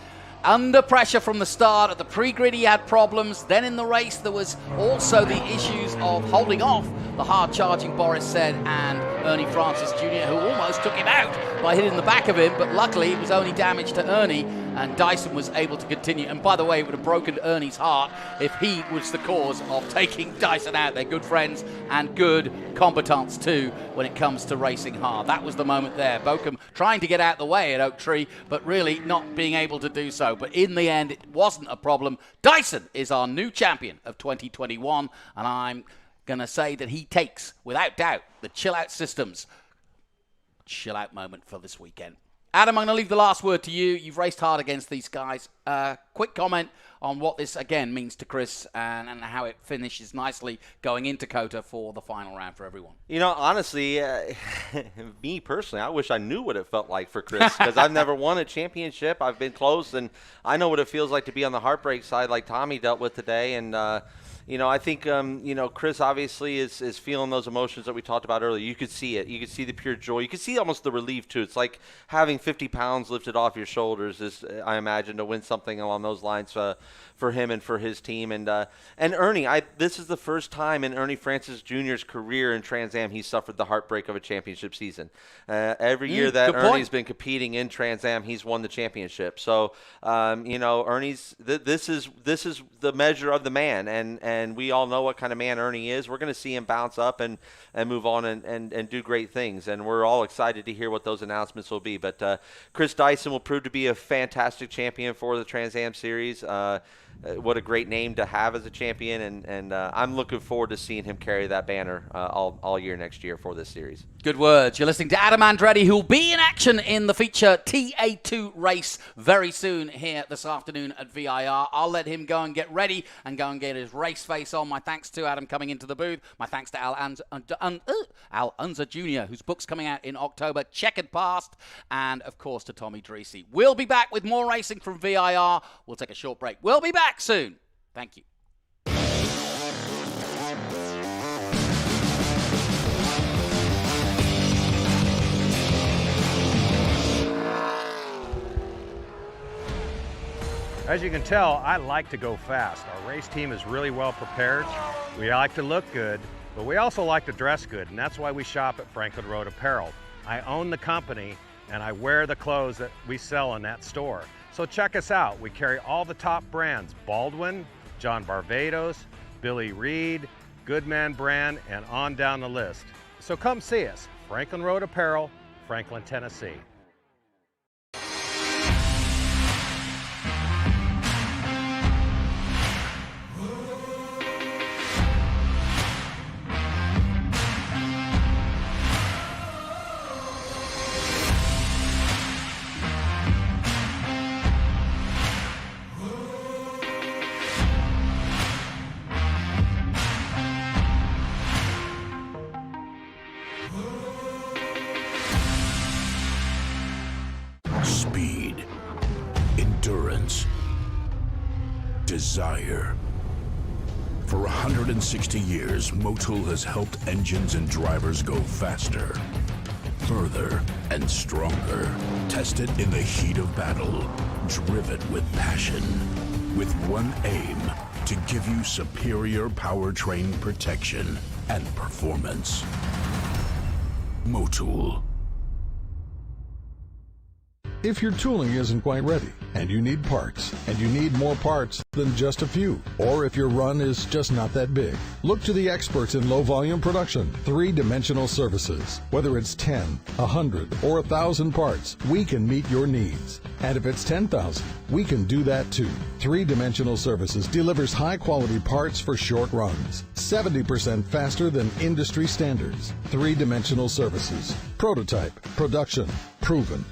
Under pressure from the start. At the pre-grid, he had problems. Then in the race, there was also the issues of holding off the hard-charging Boris Said and Ernie Francis Jr., who almost took him out by hitting the back of him. But luckily, it was only damage to Ernie, and Dyson was able to continue. And by the way, it would have broken Ernie's heart if he was the cause of taking Dyson out. They're good friends and good combatants, too, when it comes to racing hard. That was the moment there. Bochum trying to get out the way at Oak Tree, but really not being able to do so. But in the end, it wasn't a problem. Dyson is our new champion of 2021, and I'm going to say that he takes, without doubt, the chill-out systems chill-out moment for this weekend. Adam, I'm going to leave the last word to you. You've raced hard against these guys. Quick comment on what this, again, means to Chris and how it finishes nicely going into COTA for the final round for everyone. Honestly, me personally, I wish I knew what it felt like for Chris because I've never won a championship. I've been close, and I know what it feels like to be on the heartbreak side like Tommy dealt with today. And, I think, Chris obviously is feeling those emotions that we talked about earlier. You could see it. You could see the pure joy. You could see almost the relief, too. It's like having 50 pounds lifted off your shoulders is, I imagine, to win something along those lines for him and for his team. And Ernie, this is the first time in Ernie Francis Jr.'s career in Trans Am he's suffered the heartbreak of a championship season. Every year that Ernie's been competing in Trans Am, he's won the championship. So, Ernie's this is the measure of the man, and we all know what kind of man Ernie is. We're going to see him bounce up and move on and do great things, and we're all excited to hear what those announcements will be. But Chris Dyson will prove to be a fantastic champion for the Trans Am Series. What a great name to have as a champion, and I'm looking forward to seeing him carry that banner all year next year for this series. Good words. You're listening to Adam Andretti, who will be in action in the feature TA2 race very soon here this afternoon at VIR. I'll let him go and get ready and go and get his race face on. My thanks to Adam coming into the booth. My thanks to Al Unser Jr., whose book's coming out in October, Checkered Past, and, of course, to Tommy Dreesy. We'll be back with more racing from VIR. We'll take a short break. We'll be back soon. Thank you. As you can tell, I like to go fast. Our race team is really well prepared. We like to look good, but we also like to dress good, and that's why we shop at Franklin Road Apparel. I own the company, and I wear the clothes that we sell in that store. So check us out. We carry all the top brands: Baldwin, John Barbados, Billy Reed, Goodman Brand, and on down the list. So come see us, Franklin Road Apparel, Franklin, Tennessee. Speed, endurance, desire. For 160 years, Motul has helped engines and drivers go faster, further, and stronger. Tested in the heat of battle, driven with passion, with one aim: to give you superior powertrain protection and performance. Motul. If your tooling isn't quite ready, and you need parts, and you need more parts than just a few, or if your run is just not that big, look to the experts in low-volume production, 3-Dimensional Services. Whether it's 10, 100, or 1,000 parts, we can meet your needs. And if it's 10,000, we can do that too. 3-Dimensional Services delivers high-quality parts for short runs, 70% faster than industry standards. 3-Dimensional Services. Prototype, production, proven.